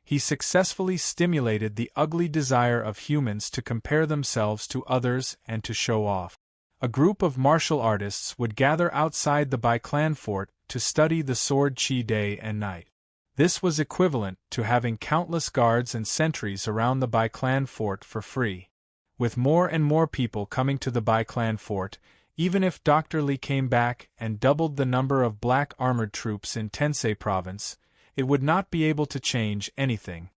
S1: he successfully stimulated the ugly desire of humans to compare themselves to others and to show off. A group of martial artists would gather outside the Bai Clan fort to study the sword Qi day and night. This was equivalent to having countless guards and sentries around the Bai Clan fort for free. With more and more people coming to the Bai Clan fort, even if Dr. Li came back and doubled the number of black armored troops in Tensei province, it would not be able to change anything.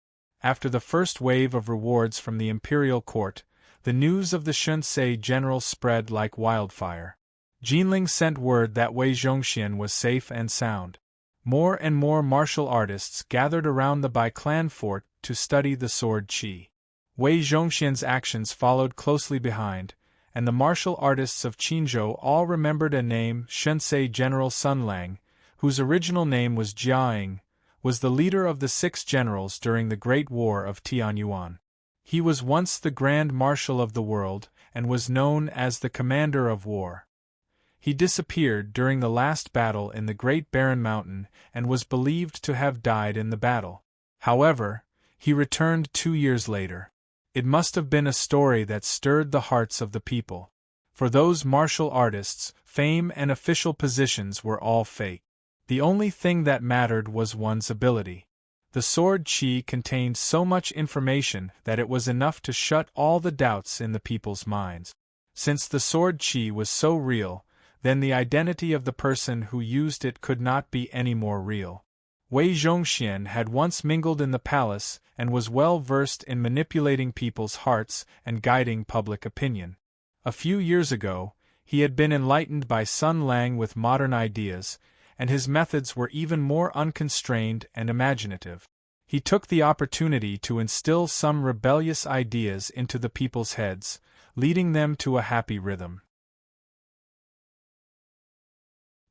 S1: After the first wave of rewards from the imperial court, the news of the Shunsei general spread like wildfire. Jinling sent word that Wei Zhongxian was safe and sound. More and more martial artists gathered around the Bai Clan fort to study the sword Qi. Wei Zhongxian's actions followed closely behind, and the martial artists of Qinzhou all remembered a name. Shunsei General Sun Lang, whose original name was Jiaing, was the leader of the 6 generals during the Great War of Tianyuan. He was once the Grand Marshal of the world and was known as the Commander of War. He disappeared during the last battle in the Great Barren Mountain and was believed to have died in the battle. However, he returned 2 years later. It must have been a story that stirred the hearts of the people. For those martial artists, fame and official positions were all fake. The only thing that mattered was one's ability. The sword Qi contained so much information that it was enough to shut all the doubts in the people's minds. Since the sword Qi was so real, then the identity of the person who used it could not be any more real. Wei Zhongxian had once mingled in the palace and was well versed in manipulating people's hearts and guiding public opinion. A few years ago, he had been enlightened by Sun Lang with modern ideas, and his methods were even more unconstrained and imaginative. He took the opportunity to instill some rebellious ideas into the people's heads, leading them to a happy rhythm.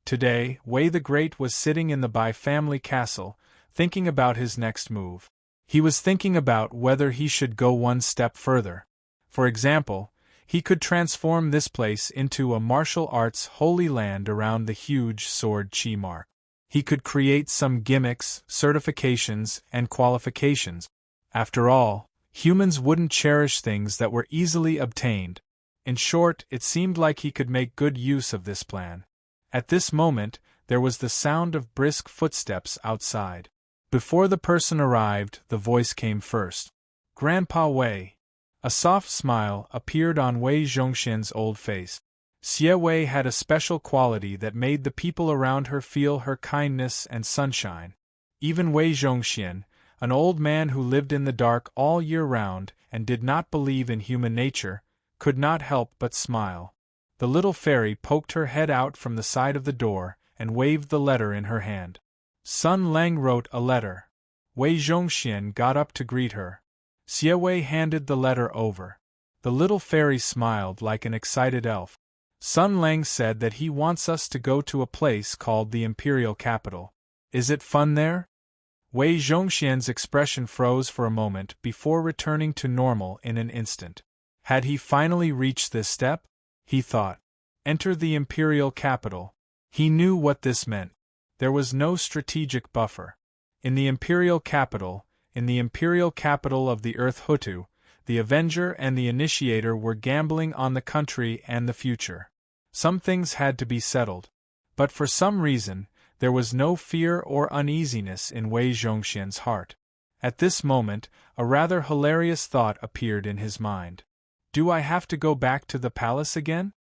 S1: Today, Wei the Great was sitting in the Bai family castle, thinking about his next move. He was thinking about whether he should go one step further. For example, he could transform this place into a martial arts holy land around the huge sword Qi mark. He could create some gimmicks, certifications, and qualifications. After all, humans wouldn't cherish things that were easily obtained. In short, it seemed like he could make good use of this plan. At this moment, there was the sound of brisk footsteps outside. Before the person arrived, the voice came first. "Grandpa Wei." A soft smile appeared on Wei Zhongxian's old face. Xie Wei had a special quality that made the people around her feel her kindness and sunshine. Even Wei Zhongxian, an old man who lived in the dark all year round and did not believe in human nature, could not help but smile. The little fairy poked her head out from the side of the door and waved the letter in her hand. Sun Lang wrote a letter. Wei Zhongxian got up to greet her. Xie Wei handed the letter over. The little fairy smiled like an excited elf. Sun Lang said that he wants us to go to a place called the Imperial Capital. Is it fun there? Wei Zhongxian's expression froze for a moment before returning to normal in an instant. Had he finally reached this step? He thought. Enter the Imperial Capital. He knew what this meant. There was no strategic buffer. In the Imperial Capital of the Earth Hutu, the Avenger and the Initiator were gambling on the country and the future. Some things had to be settled. But for some reason, there was no fear or uneasiness in Wei Zhongxian's heart. At this moment, a rather hilarious thought appeared in his mind. Do I have to go back to the palace again?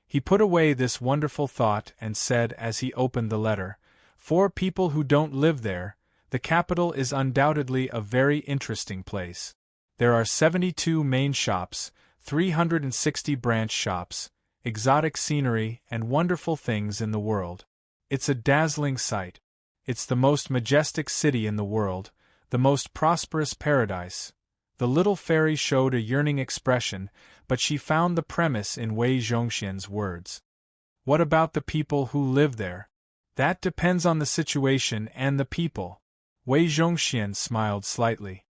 S1: He put away this wonderful thought and said as he opened the letter, "For people who don't live there, the capital is undoubtedly a very interesting place. There are 72 main shops, 360 branch shops, exotic scenery, and wonderful things in the world. It's a dazzling sight. It's the most majestic city in the world, the most prosperous paradise." The little fairy showed a yearning expression, but she found the premise in Wei Zhongxian's words. What about the people who live there? That depends on the situation and the people. Wei Zhongxian smiled slightly.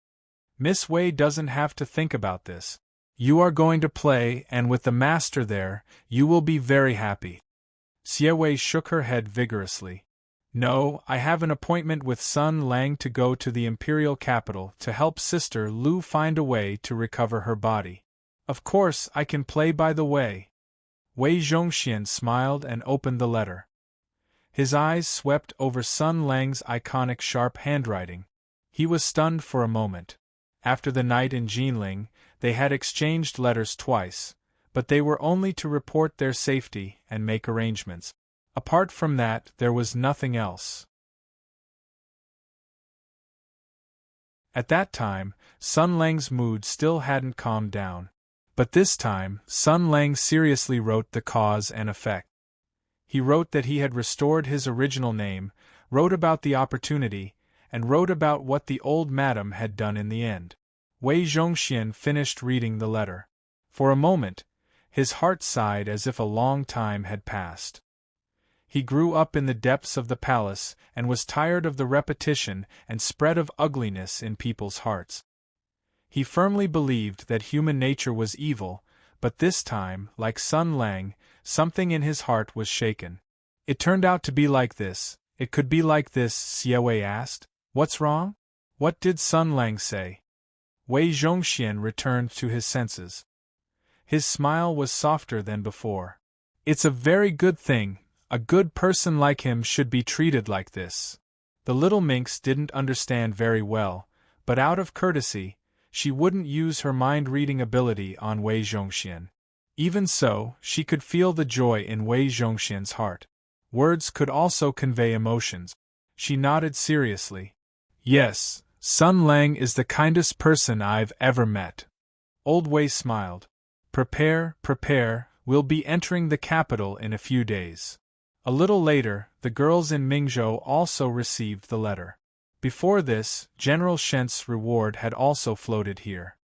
S1: Miss Wei doesn't have to think about this. You are going to play, and with the master there, you will be very happy. Xie Wei shook her head vigorously. No, I have an appointment with Sun Lang to go to the imperial capital to help Sister Lu find a way to recover her body. Of course, I can play by the way. Wei Zhongxian smiled and opened the letter. His eyes swept over Sun Lang's iconic sharp handwriting. He was stunned for a moment. After the night in Jinling, they had exchanged letters twice, but they were only to report their safety and make arrangements. Apart from that, there was nothing else. At that time, Sun Lang's mood still hadn't calmed down. But this time, Sun Lang seriously wrote the cause and effect. He wrote that he had restored his original name, wrote about the opportunity, and wrote about what the old madam had done in the end. Wei Zhongxian finished reading the letter. For a moment, his heart sighed as if a long time had passed. He grew up in the depths of the palace and was tired of the repetition and spread of ugliness in people's hearts. He firmly believed that human nature was evil, but this time, like Sun Lang, something in his heart was shaken. It turned out to be like this. It could be like this, Xie Wei asked. What's wrong? What did Sun Lang say? Wei Zhongxian returned to his senses. His smile was softer than before. It's a very good thing. A good person like him should be treated like this. The little minx didn't understand very well, but out of courtesy, she wouldn't use her mind-reading ability on Wei Zhongxian. Even so, she could feel the joy in Wei Zhongxian's heart. Words could also convey emotions. She nodded seriously. Yes, Sun Lang is the kindest person I've ever met. Old Wei smiled. Prepare, we'll be entering the capital in a few days. A little later, the girls in Mingzhou also received the letter. Before this, General Shent's reward had also floated here.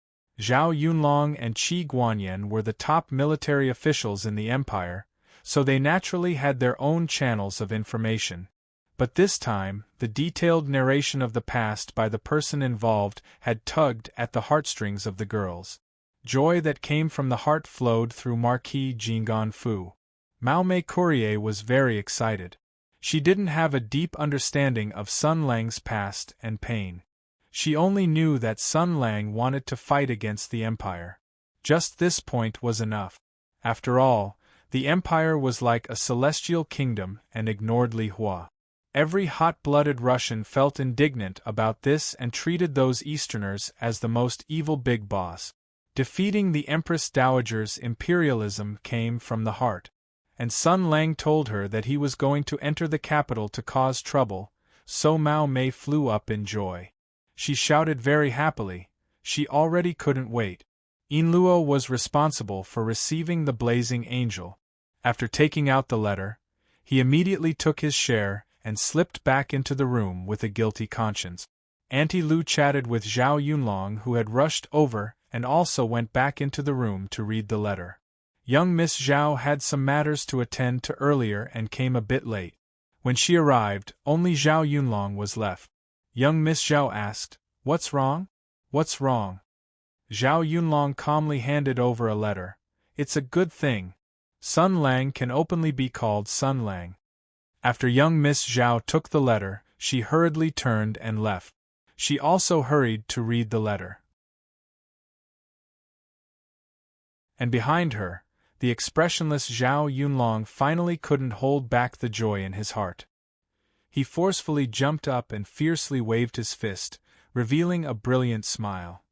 S1: Zhao Yunlong and Qi Guanyan were the top military officials in the empire, so they naturally had their own channels of information. But this time, the detailed narration of the past by the person involved had tugged at the heartstrings of the girls. Joy that came from the heart flowed through Marquis Jinggan Fu. Mao Mei Courier was very excited. She didn't have a deep understanding of Sun Lang's past and pain. She only knew that Sun Lang wanted to fight against the empire. Just this point was enough. After all, the empire was like a celestial kingdom and ignored Li Hua. Every hot-blooded Russian felt indignant about this and treated those Easterners as the most evil big boss. Defeating the Empress Dowager's imperialism came from the heart. And Sun Lang told her that he was going to enter the capital to cause trouble, so Mao Mei flew up in joy. She shouted very happily. She already couldn't wait. Yinluo was responsible for receiving the blazing angel. After taking out the letter, he immediately took his share and slipped back into the room with a guilty conscience. Auntie Lu chatted with Zhao Yunlong, who had rushed over and also went back into the room to read the letter. Young Miss Zhao had some matters to attend to earlier and came a bit late. When she arrived, only Zhao Yunlong was left. Young Miss Zhao asked, "What's wrong?" "What's wrong?" Zhao Yunlong calmly handed over a letter. "It's a good thing. Sun Lang can openly be called Sun Lang." After young Miss Zhao took the letter, she hurriedly turned and left. She also hurried to read the letter. And behind her, the expressionless Zhao Yunlong finally couldn't hold back the joy in his heart. He forcefully jumped up and fiercely waved his fist, revealing a brilliant smile.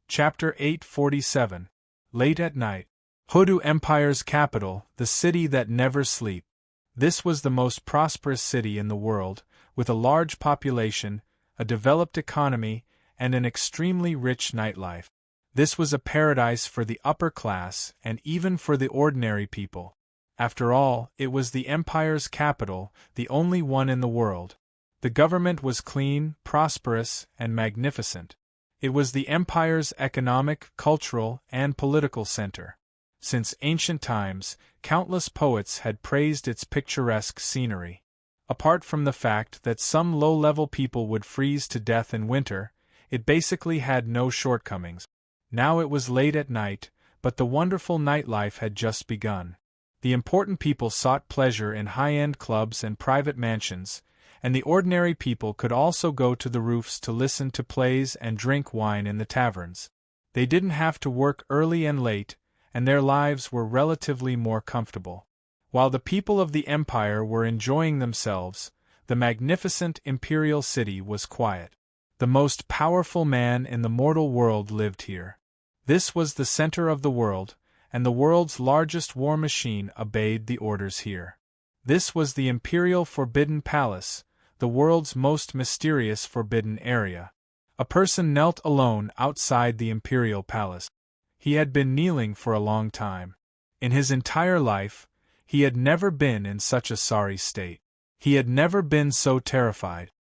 S1: Chapter 847. Late at night. Hodu Empire's capital, the city that never sleeps. This was the most prosperous city in the world, with a large population, a developed economy, and an extremely rich nightlife. This was a paradise for the upper class and even for the ordinary people. After all, it was the empire's capital, the only one in the world. The government was clean, prosperous, and magnificent. It was the empire's economic, cultural, and political center. Since ancient times, countless poets had praised its picturesque scenery. Apart from the fact that some low-level people would freeze to death in winter, it basically had no shortcomings. Now it was late at night, but the wonderful nightlife had just begun. The important people sought pleasure in high-end clubs and private mansions, and the ordinary people could also go to the roofs to listen to plays and drink wine in the taverns. They didn't have to work early and late, and their lives were relatively more comfortable. While the people of the empire were enjoying themselves, the magnificent imperial city was quiet. The most powerful man in the mortal world lived here. This was the center of the world, and the world's largest war machine obeyed the orders here. This was the Imperial Forbidden Palace, the world's most mysterious forbidden area. A person knelt alone outside the Imperial Palace. He had been kneeling for a long time. In his entire life, he had never been in such a sorry state. He had never been so terrified.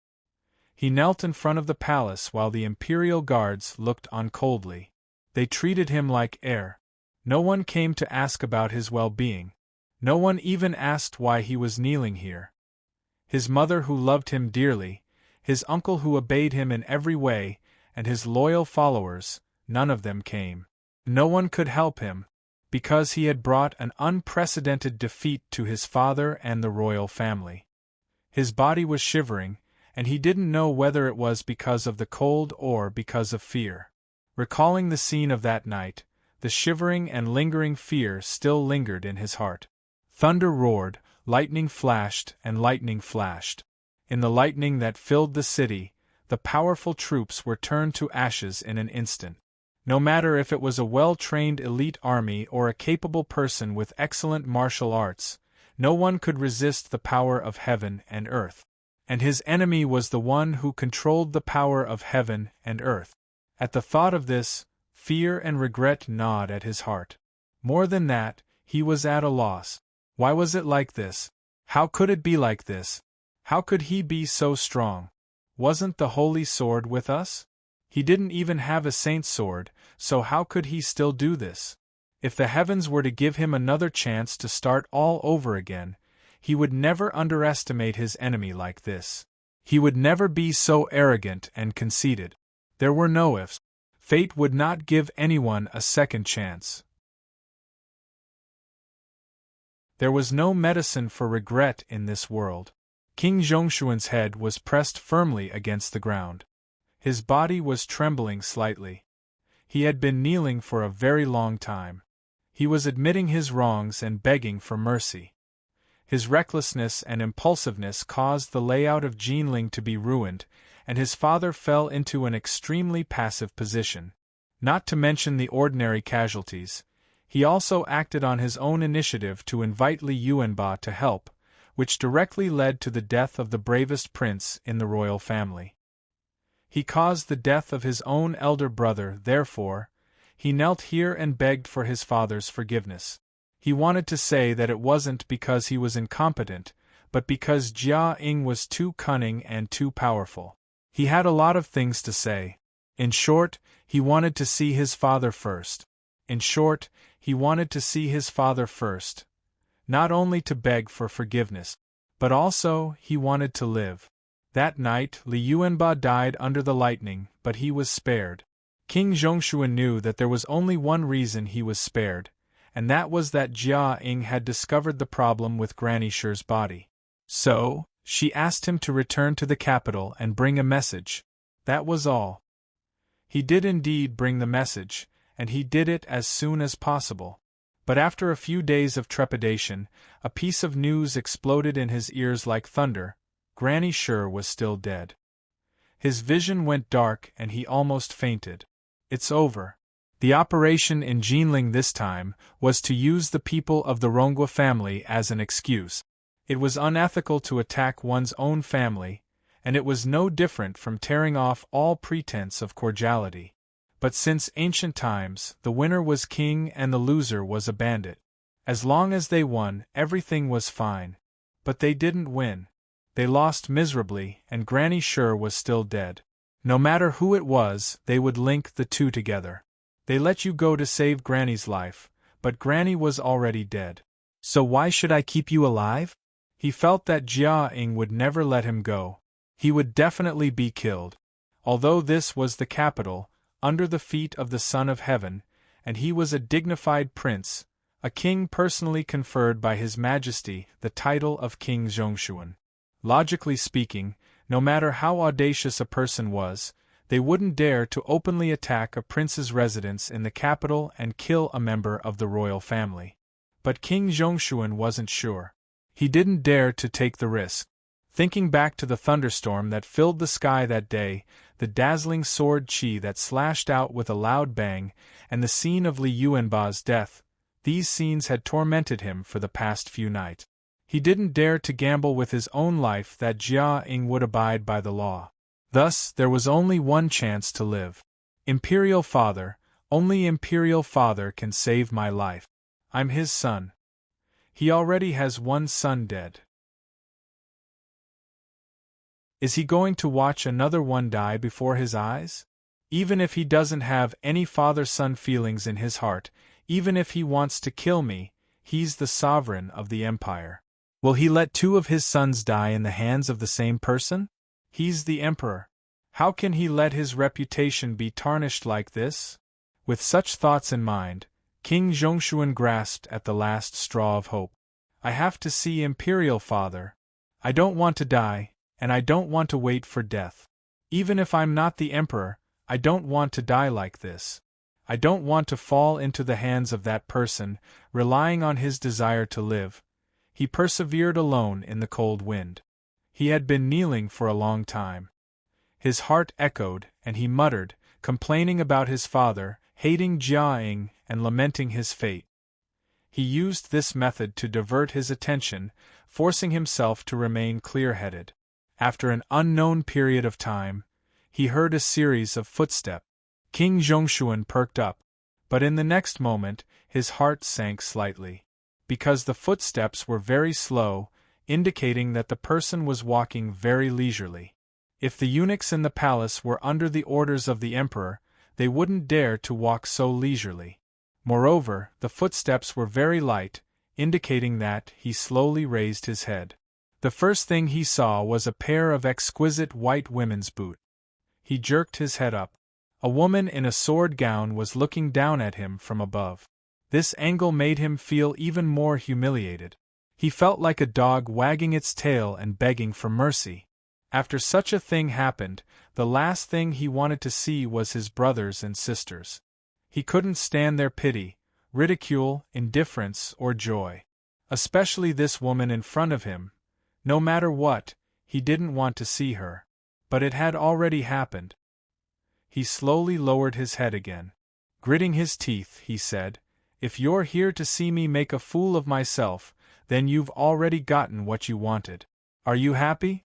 S1: He knelt in front of the palace while the Imperial guards looked on coldly. They treated him like air. No one came to ask about his well-being. No one even asked why he was kneeling here. His mother who loved him dearly, his uncle who obeyed him in every way, and his loyal followers, none of them came. No one could help him, because he had brought an unprecedented defeat to his father and the royal family. His body was shivering, and he didn't know whether it was because of the cold or because of fear. Recalling the scene of that night, the shivering and lingering fear still lingered in his heart. Thunder roared, lightning flashed, and lightning flashed. In the lightning that filled the city, the powerful troops were turned to ashes in an instant. No matter if it was a well-trained elite army or a capable person with excellent martial arts, no one could resist the power of heaven and earth. And his enemy was the one who controlled the power of heaven and earth. At the thought of this, fear and regret gnawed at his heart. More than that, he was at a loss. Why was it like this? How could it be like this? How could he be so strong? Wasn't the holy sword with us? He didn't even have a saint's sword, so how could he still do this? If the heavens were to give him another chance to start all over again, he would never underestimate his enemy like this. He would never be so arrogant and conceited. There were no ifs. Fate would not give anyone a second chance. There was no medicine for regret in this world. King Zhongshuan's head was pressed firmly against the ground. His body was trembling slightly. He had been kneeling for a very long time. He was admitting his wrongs and begging for mercy. His recklessness and impulsiveness caused the layout of Jinling to be ruined, and his father fell into an extremely passive position. Not to mention the ordinary casualties, he also acted on his own initiative to invite Li Yuanba to help, which directly led to the death of the bravest prince in the royal family. He caused the death of his own elder brother, therefore, he knelt here and begged for his father's forgiveness. He wanted to say that it wasn't because he was incompetent, but because Jia Ying was too cunning and too powerful. He had a lot of things to say. In short, he wanted to see his father first. Not only to beg for forgiveness, but also he wanted to live. That night, Li Yuanba died under the lightning, but he was spared. King Zhongshuan knew that there was only one reason he was spared, and that was that Jia Ying had discovered the problem with Granny Shi's body. So, she asked him to return to the capital and bring a message. That was all. He did indeed bring the message, and he did it as soon as possible. But after a few days of trepidation, a piece of news exploded in his ears like thunder. Granny Shi was still dead. His vision went dark and he almost fainted. It's over. The operation in Jinling this time was to use the people of the Rongua family as an excuse. It was unethical to attack one's own family, and it was no different from tearing off all pretense of cordiality. But since ancient times, the winner was king and the loser was a bandit. As long as they won, everything was fine. But they didn't win. They lost miserably, and Granny Shi was still dead. No matter who it was, they would link the two together. They let you go to save Granny's life, but Granny was already dead. So why should I keep you alive? He felt that Jia-ing would never let him go. He would definitely be killed. Although this was the capital, under the feet of the Son of Heaven, and he was a dignified prince, a king personally conferred by His Majesty the title of King Zhongshuan. Logically speaking, no matter how audacious a person was, they wouldn't dare to openly attack a prince's residence in the capital and kill a member of the royal family. But King Zhongshuan wasn't sure. He didn't dare to take the risk. Thinking back to the thunderstorm that filled the sky that day, the dazzling sword qi that slashed out with a loud bang, and the scene of Li Yuanba's death, these scenes had tormented him for the past few nights. He didn't dare to gamble with his own life that Jia-ing would abide by the law. Thus, there was only one chance to live. Imperial Father, only Imperial Father can save my life. I'm his son. He already has one son dead. Is he going to watch another one die before his eyes? Even if he doesn't have any father-son feelings in his heart, even if he wants to kill me, he's the sovereign of the empire. Will he let two of his sons die in the hands of the same person? He's the emperor. How can he let his reputation be tarnished like this? With such thoughts in mind, King Zhongshuan grasped at the last straw of hope. I have to see Imperial Father. I don't want to die, and I don't want to wait for death. Even if I'm not the emperor, I don't want to die like this. I don't want to fall into the hands of that person, relying on his desire to live. He persevered alone in the cold wind. He had been kneeling for a long time. His heart echoed, and he muttered, complaining about his father, hating Jia-ing, and lamenting his fate. He used this method to divert his attention, forcing himself to remain clear-headed. After an unknown period of time, he heard a series of footsteps. King Zhongshuan perked up, but in the next moment, his heart sank slightly. Because the footsteps were very slow, indicating that the person was walking very leisurely. If the eunuchs in the palace were under the orders of the emperor, they wouldn't dare to walk so leisurely. Moreover, the footsteps were very light, indicating that he slowly raised his head. The first thing he saw was a pair of exquisite white women's boots. He jerked his head up. A woman in a sword gown was looking down at him from above. This angle made him feel even more humiliated. He felt like a dog wagging its tail and begging for mercy. After such a thing happened, the last thing he wanted to see was his brothers and sisters. He couldn't stand their pity, ridicule, indifference, or joy. Especially this woman in front of him. No matter what, he didn't want to see her. But it had already happened. He slowly lowered his head again. Gritting his teeth, he said, "If you're here to see me make a fool of myself, then you've already gotten what you wanted. Are you happy?"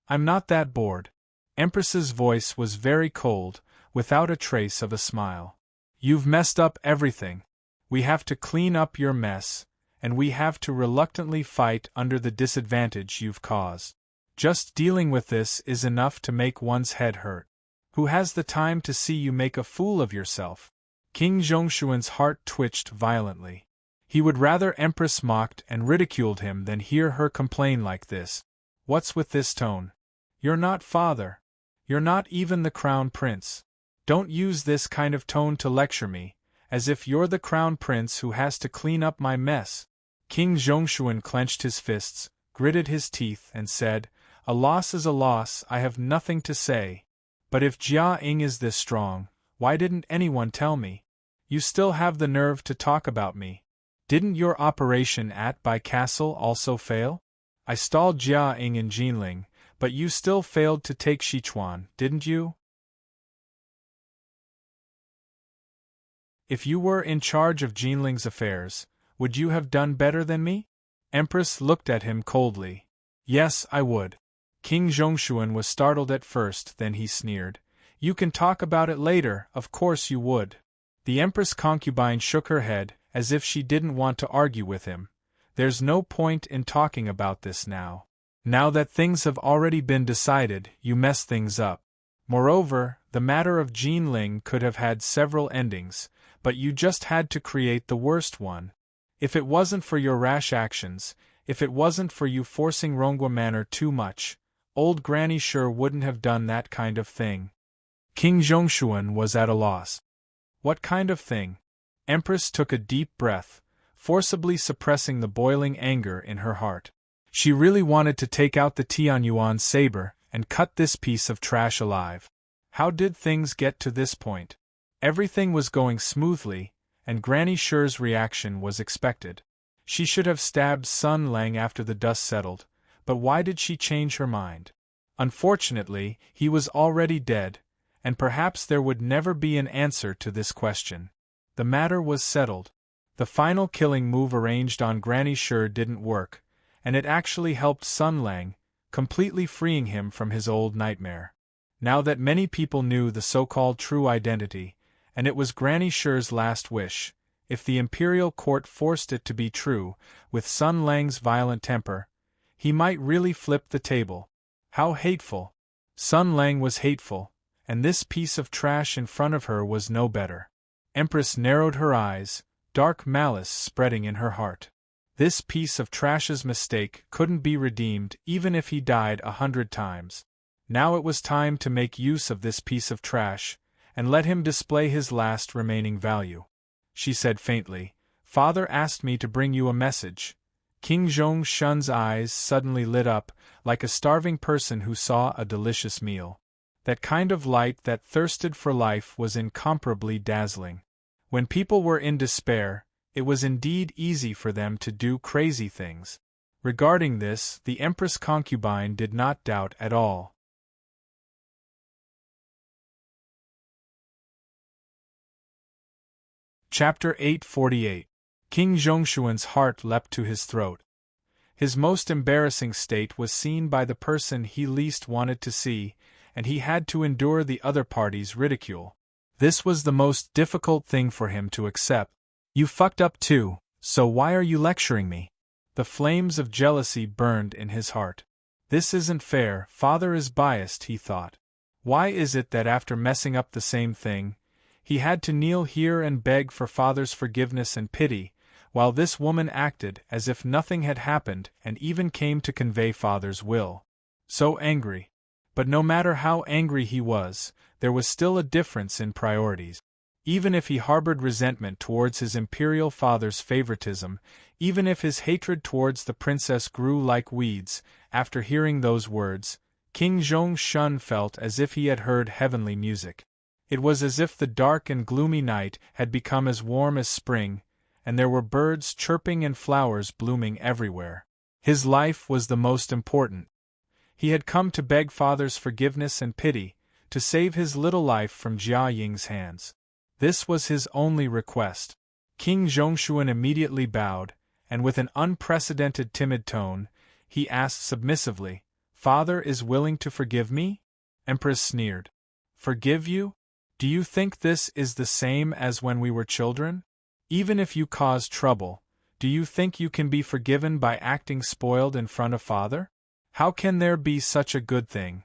S1: "I'm not that bored." Empress's voice was very cold, without a trace of a smile. "You've messed up everything. We have to clean up your mess, and we have to reluctantly fight under the disadvantage you've caused. Just dealing with this is enough to make one's head hurt. Who has the time to see you make a fool of yourself?" King Zhongshuan's heart twitched violently. He would rather Empress mocked and ridiculed him than hear her complain like this. What's with this tone? You're not father. You're not even the crown prince. Don't use this kind of tone to lecture me, as if you're the crown prince who has to clean up my mess. King Zhongshuan clenched his fists, gritted his teeth, and said, "A loss is a loss, I have nothing to say. But if Jia-ing is this strong, why didn't anyone tell me? You still have the nerve to talk about me. Didn't your operation at Bai Castle also fail? I stalled Jia-ing in Jinling, but you still failed to take Sichuan, didn't you? If you were in charge of Jinling's affairs, would you have done better than me?" Empress looked at him coldly. "Yes, I would." King Zhongshuan was startled at first, then he sneered. "You can talk about it later, of course you would." The Empress concubine shook her head, as if she didn't want to argue with him. "There's no point in talking about this now. Now that things have already been decided, you mess things up. Moreover, the matter of Jinling could have had several endings, but you just had to create the worst one. If it wasn't for your rash actions, If it wasn't for you forcing Rongwa Manor too much, old Granny sure wouldn't have done that kind of thing. King Zhongshuan was at a loss. What kind of thing? Empress took a deep breath, forcibly suppressing the boiling anger in her heart. She really wanted to take out the Tianyuan saber and cut this piece of trash alive. How did things get to this point? Everything was going smoothly, and Granny Shi's reaction was expected. She should have stabbed Sun Lang after the dust settled, but why did she change her mind? Unfortunately, he was already dead, and perhaps there would never be an answer to this question. The matter was settled. The final killing move arranged on Granny Shi didn't work, and it actually helped Sun Lang, completely freeing him from his old nightmare. Now that many people knew the so-called true identity, and it was Granny Shi's last wish, if the imperial court forced it to be true, with Sun Lang's violent temper, he might really flip the table. How hateful! Sun Lang was hateful, and this piece of trash in front of her was no better. Empress narrowed her eyes, dark malice spreading in her heart. This piece of trash's mistake couldn't be redeemed even if he died 100 times. Now it was time to make use of this piece of trash, and let him display his last remaining value. She said faintly, "Father asked me to bring you a message." King Zhongshuan's eyes suddenly lit up, like a starving person who saw a delicious meal. That kind of light that thirsted for life was incomparably dazzling. When people were in despair, it was indeed easy for them to do crazy things. Regarding this, the Empress concubine did not doubt at all. Chapter 848. King Zhongshuan's heart leapt to his throat. His most embarrassing state was seen by the person he least wanted to see, and he had to endure the other party's ridicule. This was the most difficult thing for him to accept. "You fucked up too, so why are you lecturing me?" The flames of jealousy burned in his heart. "This isn't fair, father is biased," he thought. "Why is it that after messing up the same thing, he had to kneel here and beg for father's forgiveness and pity, while this woman acted as if nothing had happened and even came to convey father's will?" So angry. But no matter how angry he was, there was still a difference in priorities. Even if he harbored resentment towards his imperial father's favoritism, even if his hatred towards the princess grew like weeds, after hearing those words, King Zhongshuan felt as if he had heard heavenly music. It was as if the dark and gloomy night had become as warm as spring, and there were birds chirping and flowers blooming everywhere. His life was the most important. He had come to beg father's forgiveness and pity, to save his little life from Jia Ying's hands. This was his only request. King Zhongshuan immediately bowed, and with an unprecedented timid tone, he asked submissively, "Father is willing to forgive me?" Empress sneered. "Forgive you? Do you think this is the same as when we were children? Even if you cause trouble, do you think you can be forgiven by acting spoiled in front of father? How can there be such a good thing?"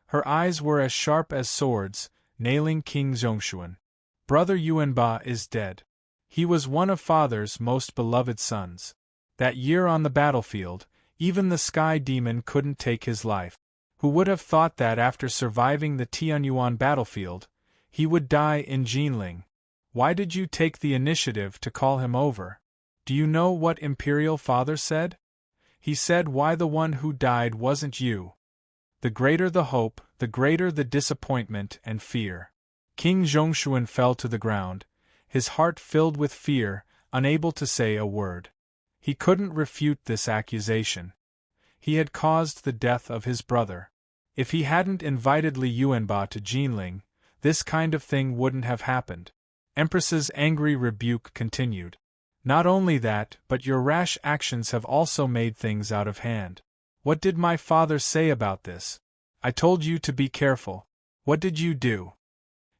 S1: Her eyes were as sharp as swords, nailing King Zhongshuan. "Brother Yuanba is dead. He was one of father's most beloved sons. That year on the battlefield, even the sky demon couldn't take his life. Who would have thought that after surviving the Tianyuan battlefield, he would die in Jinling? Why did you take the initiative to call him over? Do you know what Imperial Father said? He said why the one who died wasn't you. The greater the hope, the greater the disappointment and fear." King Zhongshuan fell to the ground, his heart filled with fear, unable to say a word. He couldn't refute this accusation. He had caused the death of his brother. If he hadn't invited Li Yuanba to Jinling, this kind of thing wouldn't have happened. Empress's angry rebuke continued. "Not only that, but your rash actions have also made things out of hand. What did my father say about this? I told you to be careful. What did you do?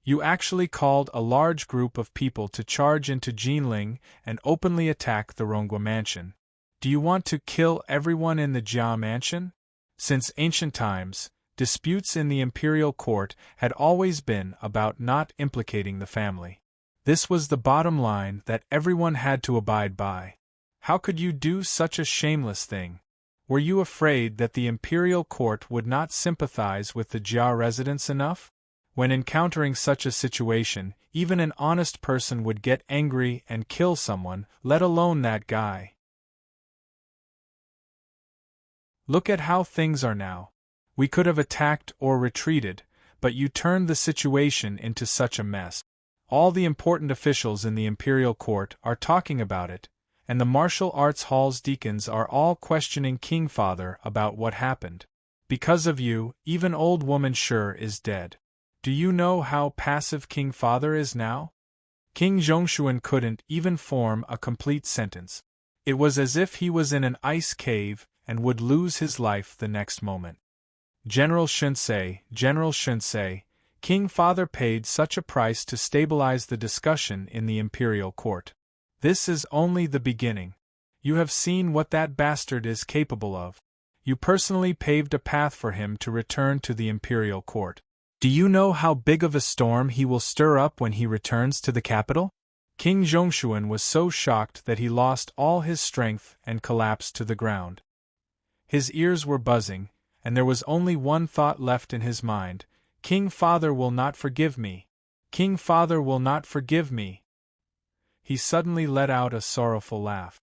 S1: You actually called a large group of people to charge into Jinling and openly attack the Rongwa mansion. Do you want to kill everyone in the Jia mansion? Since ancient times, disputes in the imperial court had always been about not implicating the family. This was the bottom line that everyone had to abide by. How could you do such a shameless thing? Were you afraid that the imperial court would not sympathize with the Jia residents enough? When encountering such a situation, even an honest person would get angry and kill someone, let alone that guy. Look at how things are now. We could have attacked or retreated, but you turned the situation into such a mess. All the important officials in the imperial court are talking about it, and the martial arts hall's deacons are all questioning King Father about what happened. Because of you, even old woman Sure is dead. Do you know how passive King Father is now? King Zhongshuan couldn't even form a complete sentence. It was as if he was in an ice cave and would lose his life the next moment. General Shunsei, King Father paid such a price to stabilize the discussion in the imperial court. This is only the beginning. You have seen what that bastard is capable of. You personally paved a path for him to return to the imperial court. Do you know how big of a storm he will stir up when he returns to the capital? King Zhongshuan was so shocked that he lost all his strength and collapsed to the ground. His ears were buzzing, and there was only one thought left in his mind: King Father will not forgive me. King Father will not forgive me. He suddenly let out a sorrowful laugh.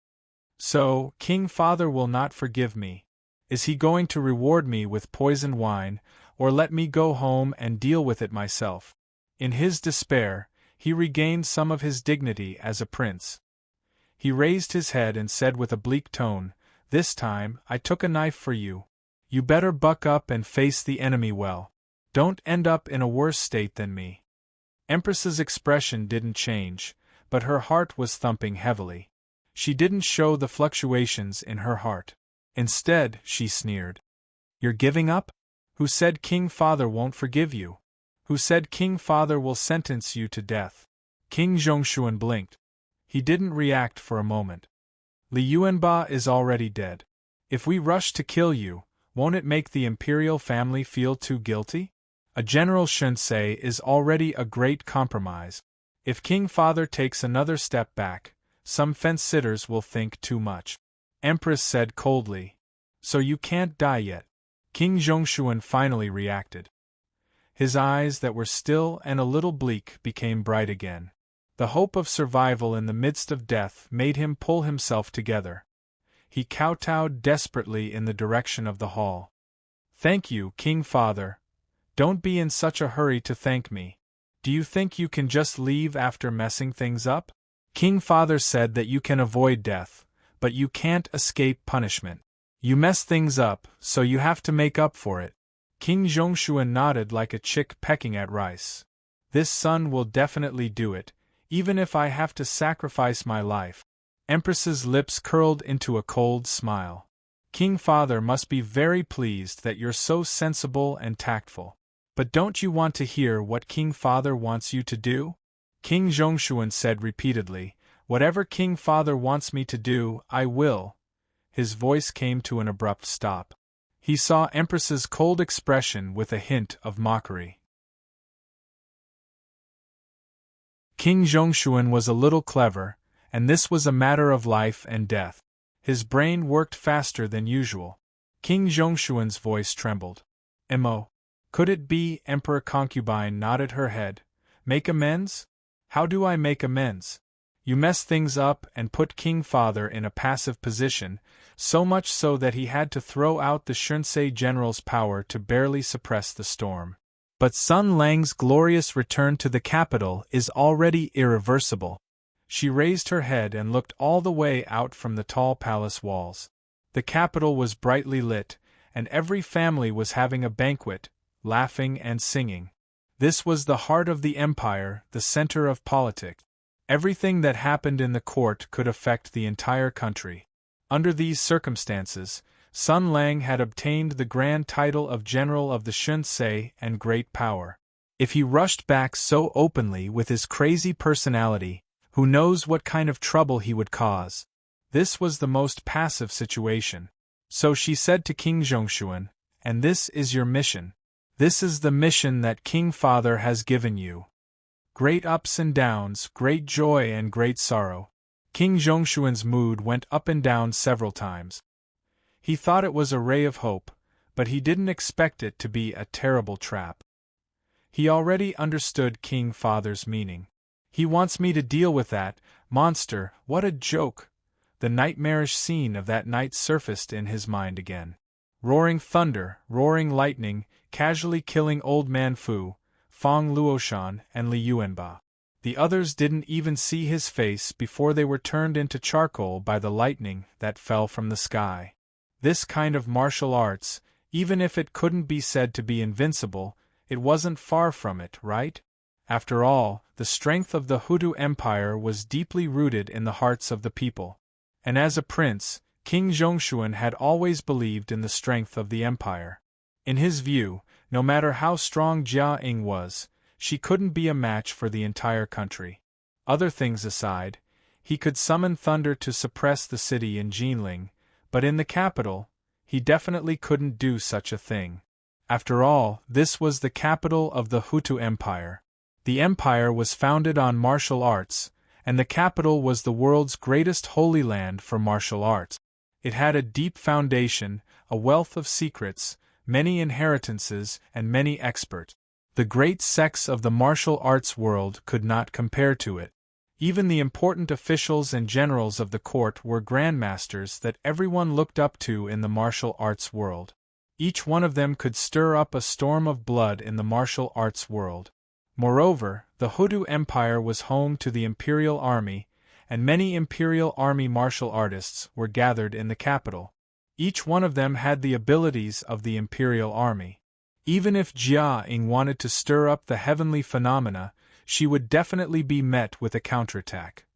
S1: So, King Father will not forgive me. Is he going to reward me with poisoned wine, or let me go home and deal with it myself? In his despair, he regained some of his dignity as a prince. He raised his head and said with a bleak tone, "This time, I took a knife for you. You better buck up and face the enemy well. Don't end up in a worse state than me." Empress's expression didn't change, but her heart was thumping heavily. She didn't show the fluctuations in her heart. Instead, she sneered. "You're giving up? Who said King Father won't forgive you? Who said King Father will sentence you to death?" King Zhongshuan blinked. He didn't react for a moment. "Li Yuanba is already dead. If we rush to kill you, won't it make the imperial family feel too guilty? A General Shunsei is already a great compromise. If King Father takes another step back, some fence-sitters will think too much." Empress said coldly. "So you can't die yet." King Zhongshuan finally reacted. His eyes that were still and a little bleak became bright again. The hope of survival in the midst of death made him pull himself together. He kowtowed desperately in the direction of the hall. "Thank you, King Father. Don't be in such a hurry to thank me. Do you think you can just leave after messing things up? King Father said that you can avoid death, but you can't escape punishment. You mess things up, so you have to make up for it." King Zhongshuan nodded like a chick pecking at rice. "This son will definitely do it, even if I have to sacrifice my life." Empress's lips curled into a cold smile. "King Father must be very pleased that you're so sensible and tactful. But don't you want to hear what King Father wants you to do?" King Zhongshuan said repeatedly, "Whatever King Father wants me to do, I will." His voice came to an abrupt stop. He saw Empress's cold expression with a hint of mockery. King Zhongshuan was a little clever, and this was a matter of life and death. His brain worked faster than usual. King Zhongshuan's voice trembled. "Emo. Could it be?" Emperor Concubine nodded her head. "Make amends? How do I make amends? You mess things up and put King Father in a passive position, so much so that he had to throw out the Shunsei general's power to barely suppress the storm. But Sun Lang's glorious return to the capital is already irreversible." She raised her head and looked all the way out from the tall palace walls. The capital was brightly lit, and every family was having a banquet, laughing and singing. This was the heart of the empire, the center of politics. Everything that happened in the court could affect the entire country. Under these circumstances, Sun Lang had obtained the grand title of General of the Shunsei and great power. If he rushed back so openly with his crazy personality, who knows what kind of trouble he would cause? This was the most passive situation. So she said to King Zhongshuan, "And this is your mission. This is the mission that King Father has given you. Great ups and downs, great joy and great sorrow. King Zhongshuan's mood went up and down several times. He thought it was a ray of hope, but he didn't expect it to be a terrible trap. He already understood King Father's meaning. He wants me to deal with that monster, what a joke! The nightmarish scene of that night surfaced in his mind again. Roaring thunder, roaring lightning, casually killing Old Man Fu, Fong Luoshan, and Li Yuanba. The others didn't even see his face before they were turned into charcoal by the lightning that fell from the sky. This kind of martial arts, even if it couldn't be said to be invincible, it wasn't far from it, right? After all, the strength of the Hutu Empire was deeply rooted in the hearts of the people. And as a prince, King Zhongshuan had always believed in the strength of the empire. In his view, no matter how strong Jia Ying was, she couldn't be a match for the entire country. Other things aside, he could summon thunder to suppress the city in Jinling, but in the capital, he definitely couldn't do such a thing. After all, this was the capital of the Hutu Empire. The empire was founded on martial arts, and the capital was the world's greatest holy land for martial arts. It had a deep foundation, a wealth of secrets, many inheritances, and many experts. The great sects of the martial arts world could not compare to it. Even the important officials and generals of the court were grandmasters that everyone looked up to in the martial arts world. Each one of them could stir up a storm of blood in the martial arts world. Moreover, the Hutu Empire was home to the imperial army, and many imperial army martial artists were gathered in the capital. Each one of them had the abilities of the imperial army. Even if Jia Ying wanted to stir up the heavenly phenomena, she would definitely be met with a counterattack.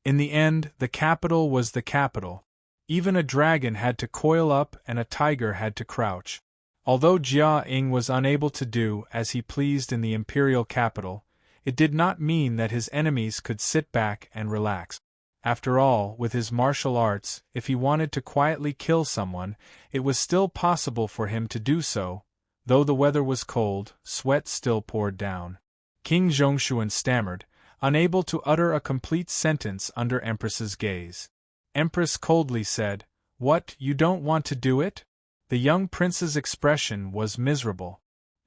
S1: In the end, the capital was the capital. Even a dragon had to coil up and a tiger had to crouch. Although Jia Ying was unable to do as he pleased in the imperial capital, it did not mean that his enemies could sit back and relax. After all, with his martial arts, if he wanted to quietly kill someone, it was still possible for him to do so. Though the weather was cold, sweat still poured down. King Zhongshuan stammered, unable to utter a complete sentence under Empress's gaze. Empress coldly said, "What, you don't want to do it?" The young prince's expression was miserable.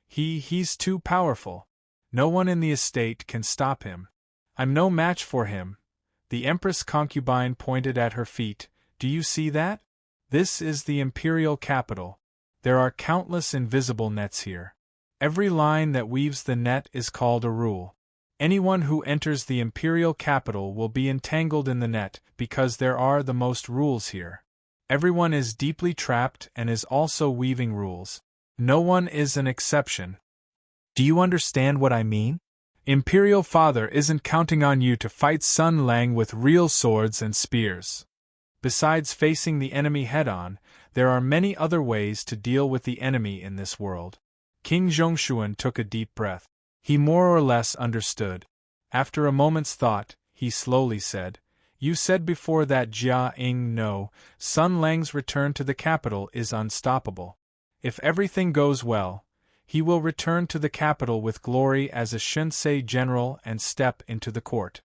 S1: He's too powerful. No one in the estate can stop him. I'm no match for him. The Empress concubine pointed at her feet. Do you see that? This is the imperial capital. There are countless invisible nets here. Every line that weaves the net is called a rule. Anyone who enters the imperial capital will be entangled in the net because there are the most rules here. Everyone is deeply trapped and is also weaving rules. No one is an exception. Do you understand what I mean? Imperial Father isn't counting on you to fight Sun Lang with real swords and spears. Besides facing the enemy head-on, there are many other ways to deal with the enemy in this world. King Zhongshuan took a deep breath. He more or less understood. After a moment's thought, he slowly said, "You said before that Jia Ying no, Sun Lang's return to the capital is unstoppable. If everything goes well, he will return to the capital with glory as a Shinsei general and step into the court.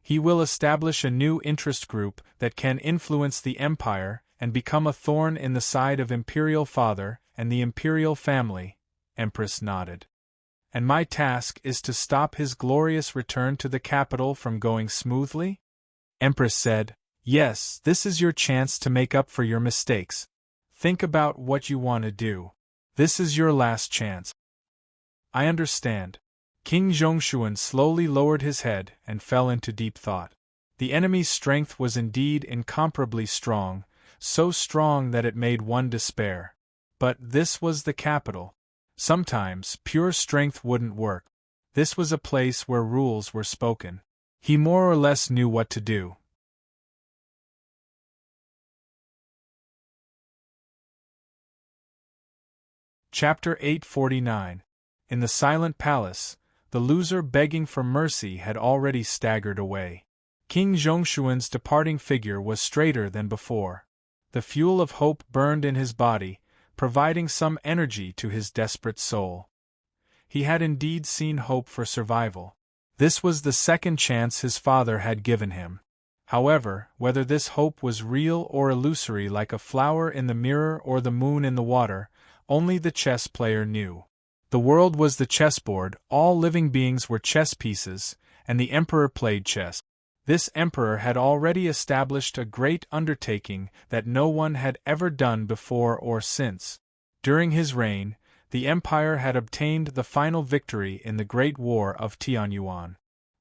S1: He will establish a new interest group that can influence the empire and become a thorn in the side of Imperial Father and the Imperial family." Empress nodded. "And my task is to stop his glorious return to the capital from going smoothly?" Empress said, "Yes, this is your chance to make up for your mistakes. Think about what you want to do. This is your last chance." "I understand." King Zhongshuan slowly lowered his head and fell into deep thought. The enemy's strength was indeed incomparably strong, so strong that it made one despair. But this was the capital. Sometimes, pure strength wouldn't work. This was a place where rules were spoken. He more or less knew what to do. Chapter 849. In the silent palace, the loser begging for mercy had already staggered away. King Zhongshuan's departing figure was straighter than before. The fuel of hope burned in his body, providing some energy to his desperate soul. He had indeed seen hope for survival. This was the second chance his father had given him. However, whether this hope was real or illusory, like a flower in the mirror or the moon in the water, only the chess player knew. The world was the chessboard, all living beings were chess pieces, and the emperor played chess. This emperor had already established a great undertaking that no one had ever done before or since. During his reign, the empire had obtained the final victory in the Great War of Tianyuan.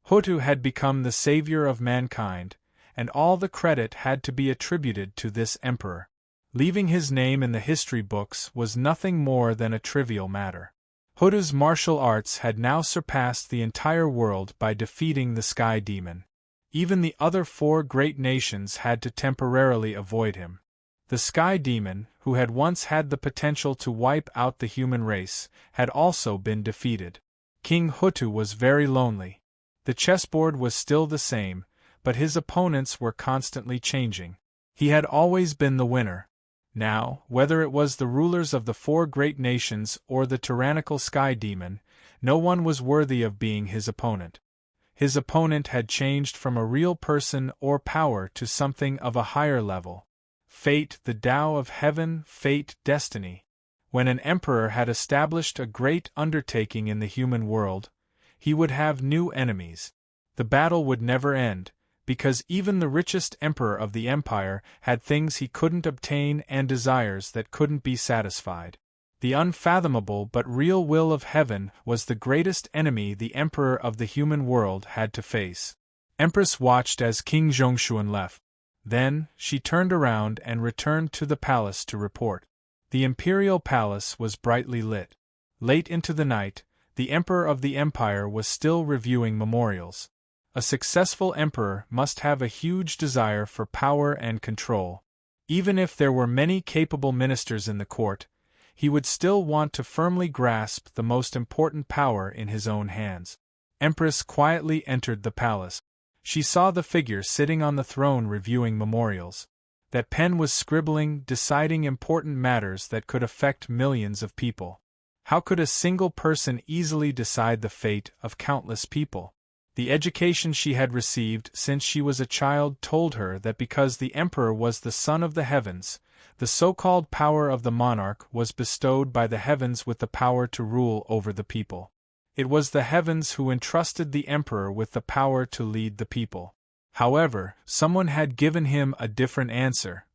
S1: Hutu had become the savior of mankind, and all the credit had to be attributed to this emperor. Leaving his name in the history books was nothing more than a trivial matter. Hutu's martial arts had now surpassed the entire world by defeating the Sky Demon. Even the other 4 great nations had to temporarily avoid him. The Sky Demon, who had once had the potential to wipe out the human race, had also been defeated. King Hutu was very lonely. The chessboard was still the same, but his opponents were constantly changing. He had always been the winner. Now, whether it was the rulers of the 4 great nations or the tyrannical Sky Demon, no one was worthy of being his opponent. His opponent had changed from a real person or power to something of a higher level. Fate, the Tao of heaven, fate, destiny. When an emperor had established a great undertaking in the human world, he would have new enemies. The battle would never end, because even the richest emperor of the empire had things he couldn't obtain and desires that couldn't be satisfied. The unfathomable but real will of heaven was the greatest enemy the emperor of the human world had to face. Empress watched as King Zhongshuan left. Then, she turned around and returned to the palace to report. The imperial palace was brightly lit. Late into the night, the emperor of the empire was still reviewing memorials. A successful emperor must have a huge desire for power and control. Even if there were many capable ministers in the court, he would still want to firmly grasp the most important power in his own hands. Empress quietly entered the palace. She saw the figure sitting on the throne reviewing memorials. That pen was scribbling, deciding important matters that could affect millions of people. How could a single person easily decide the fate of countless people? The education she had received since she was a child told her that because the emperor was the son of the heavens, the so-called power of the monarch was bestowed by the heavens with the power to rule over the people. It was the heavens who entrusted the emperor with the power to lead the people. However, someone had given him a different answer.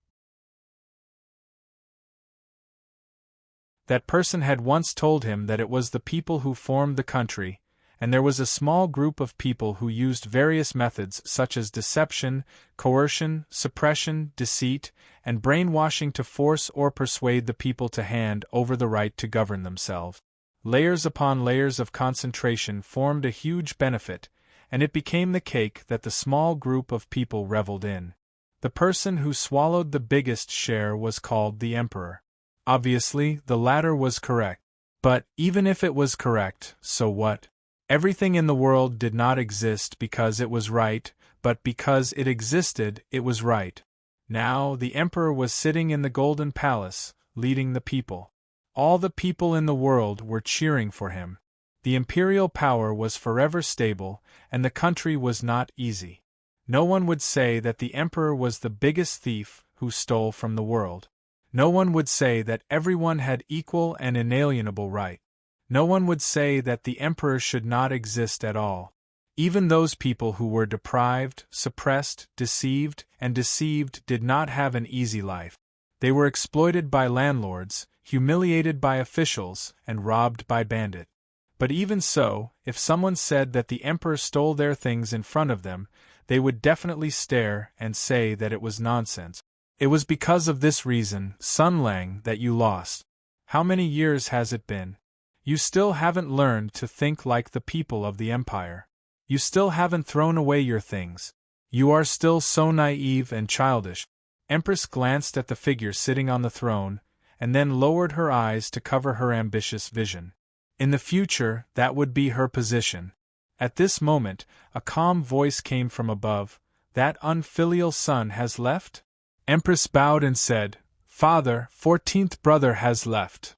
S1: That person had once told him that it was the people who formed the country, and there was a small group of people who used various methods such as deception, coercion, suppression, deceit, and brainwashing to force or persuade the people to hand over the right to govern themselves. Layers upon layers of concentration formed a huge benefit, and it became the cake that the small group of people reveled in. The person who swallowed the biggest share was called the emperor. Obviously, the latter was correct. But, even if it was correct, so what? Everything in the world did not exist because it was right, but because it existed, it was right. Now, the emperor was sitting in the golden palace, leading the people. All the people in the world were cheering for him. The imperial power was forever stable, and the country was not easy. No one would say that the emperor was the biggest thief who stole from the world. No one would say that everyone had equal and inalienable right. No one would say that the emperor should not exist at all. Even those people who were deprived, suppressed, deceived, and deceived did not have an easy life. They were exploited by landlords, humiliated by officials, and robbed by bandits. But even so, if someone said that the emperor stole their things in front of them, they would definitely stare and say that it was nonsense. It was because of this reason, Sun Lang, that you lost. How many years has it been? You still haven't learned to think like the people of the empire. You still haven't thrown away your things. You are still so naive and childish. Empress glanced at the figure sitting on the throne, and then lowered her eyes to cover her ambitious vision. In the future, that would be her position. At this moment, a calm voice came from above. That unfilial son has left? Empress bowed and said, Father, 14th brother has left.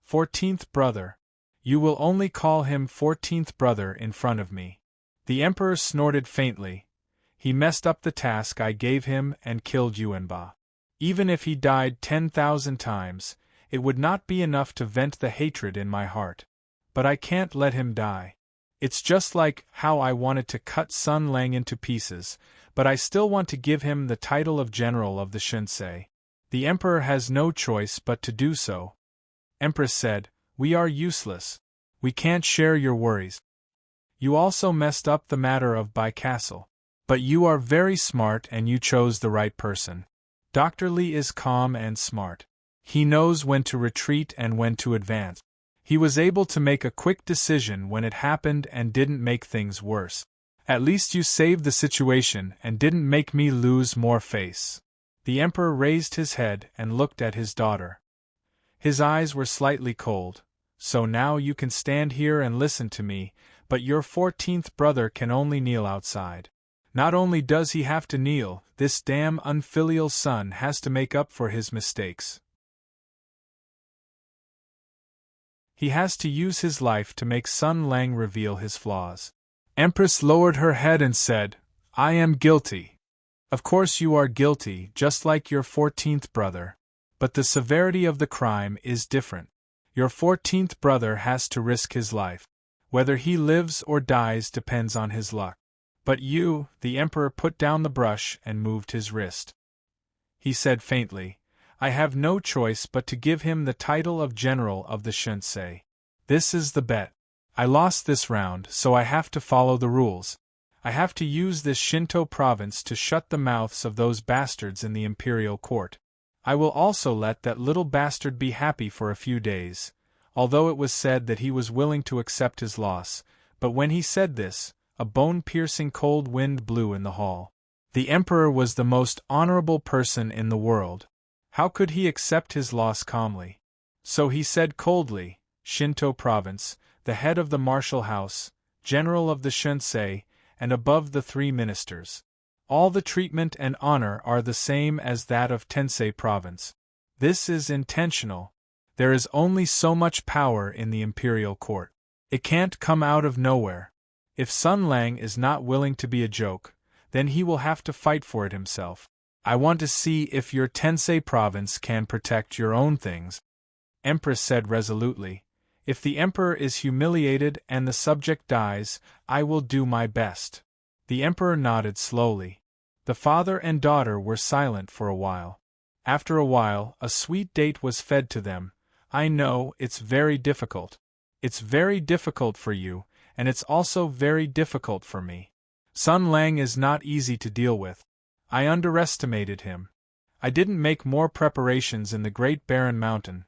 S1: 14th brother. You will only call him 14th brother in front of me. The emperor snorted faintly. He messed up the task I gave him and killed Yuanba. Even if he died 10,000 times, it would not be enough to vent the hatred in my heart. But I can't let him die. It's just like how I wanted to cut Sun Lang into pieces, but I still want to give him the title of General of the Shinsei. The emperor has no choice but to do so. Empress said, "We are useless. We can't share your worries. You also messed up the matter of Bai Castle. But you are very smart and you chose the right person. Dr. Li is calm and smart. He knows when to retreat and when to advance. He was able to make a quick decision when it happened and didn't make things worse. At least you saved the situation and didn't make me lose more face." The emperor raised his head and looked at his daughter. His eyes were slightly cold. "So now you can stand here and listen to me, but your 14th brother can only kneel outside. Not only does he have to kneel, this damn unfilial son has to make up for his mistakes. He has to use his life to make Sun Lang reveal his flaws." Empress lowered her head and said, "I am guilty. Of course you are guilty, just like your 14th brother. But the severity of the crime is different. Your 14th brother has to risk his life. Whether he lives or dies depends on his luck. But you," the emperor put down the brush and moved his wrist. He said faintly, "I have no choice but to give him the title of General of the Shinsei. This is the bet. I lost this round, so I have to follow the rules. I have to use this Shinto province to shut the mouths of those bastards in the imperial court. I will also let that little bastard be happy for a few days," although it was said that he was willing to accept his loss, but when he said this, a bone-piercing cold wind blew in the hall. The emperor was the most honorable person in the world. How could he accept his loss calmly? So he said coldly, "Shinto province, the head of the martial house, general of the Shinsei, and above the 3 ministers. All the treatment and honor are the same as that of Tensei province. This is intentional. There is only so much power in the imperial court. It can't come out of nowhere. If Sun Lang is not willing to be a joke, then he will have to fight for it himself. I want to see if your Tensei province can protect your own things." Empress said resolutely, "If the emperor is humiliated and the subject dies, I will do my best." The emperor nodded slowly. The father and daughter were silent for a while. After a while, a sweet date was fed to them. "I know, it's very difficult. It's very difficult for you, and it's also very difficult for me. Sun Lang is not easy to deal with. I underestimated him. I didn't make more preparations in the Great Barren Mountain."